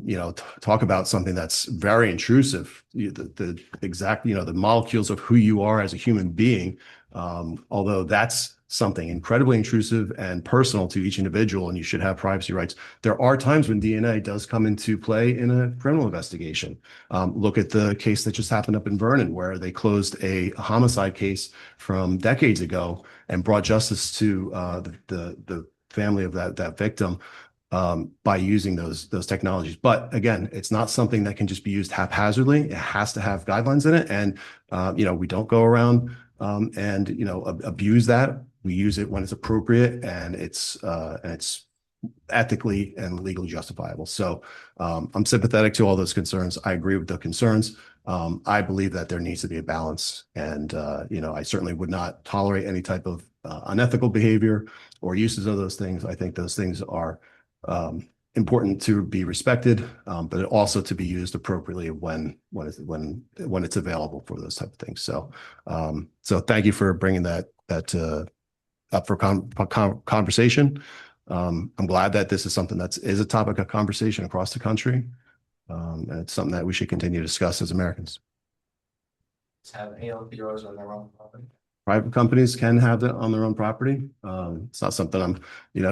Speaker 16: You know, talk about something that's very intrusive. The exact, you know, the molecules of who you are as a human being. Although that's something incredibly intrusive and personal to each individual, and you should have privacy rights. There are times when DNA does come into play in a criminal investigation. Look at the case that just happened up in Vernon, where they closed a homicide case from decades ago and brought justice to the family of that victim by using those technologies. But again, it's not something that can just be used haphazardly. It has to have guidelines in it, and we don't go around and abuse that. We use it when it's appropriate and it's ethically and legally justifiable. So I'm sympathetic to all those concerns. I agree with the concerns. I believe that there needs to be a balance, and I certainly would not tolerate any type of unethical behavior or uses of those things. I think those things are important to be respected, but also to be used appropriately when it's available for those type of things. So thank you for bringing that up for conversation. I'm glad that this is something that is a topic of conversation across the country. And it's something that we should continue to discuss as Americans.
Speaker 4: Have ALPRs on their own property.
Speaker 16: Private companies can have that on their own property. It's not something I'm,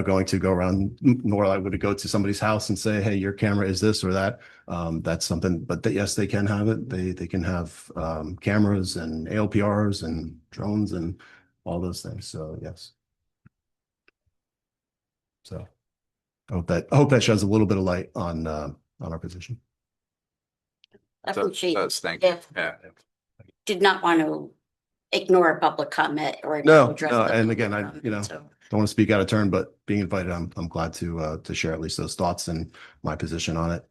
Speaker 16: going to go around, nor I would go to somebody's house and say, hey, your camera is this or that. That's something, but yes, they can have it. They can have cameras and ALPRs and drones and all those things. So yes. So I hope that sheds a little bit of light on our position.
Speaker 5: I appreciate
Speaker 1: Thank you.
Speaker 5: it.
Speaker 1: Yeah.
Speaker 5: Did not want to ignore a public comment or
Speaker 16: No,
Speaker 5: address
Speaker 16: no,
Speaker 5: the
Speaker 16: and
Speaker 5: public
Speaker 16: again, I
Speaker 5: comment, so.
Speaker 16: don't want to speak out of turn, but being invited, I'm glad to share at least those thoughts and my position on it.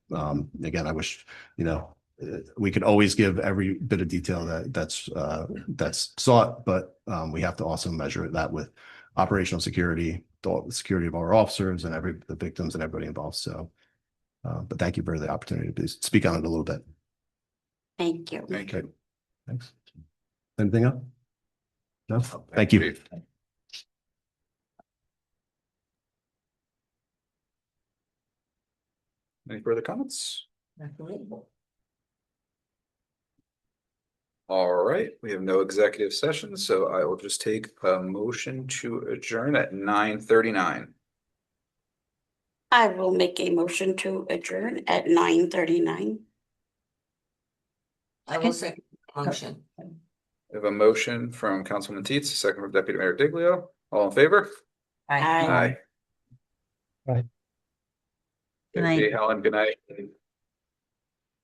Speaker 16: Again, I wish we could always give every bit of detail that's sought, but we have to also measure that with operational security, the security of our officers and the victims and everybody involved. So, but thank you for the opportunity to speak on it a little bit.
Speaker 5: Thank you.
Speaker 1: Thank you.
Speaker 16: Thanks. Anything else? No? Thank you.
Speaker 1: Any further comments? All right, we have no executive session, so I will just take a motion to adjourn at 9:39.
Speaker 5: I will make a motion to adjourn at 9:39.
Speaker 10: I will second the motion.
Speaker 1: We have a motion from Councilwoman Teets, a second from Deputy Mayor Diglio. All in favor?
Speaker 5: Aye.
Speaker 1: Aye.
Speaker 7: Right.
Speaker 2: Good night.
Speaker 1: Helen, good night.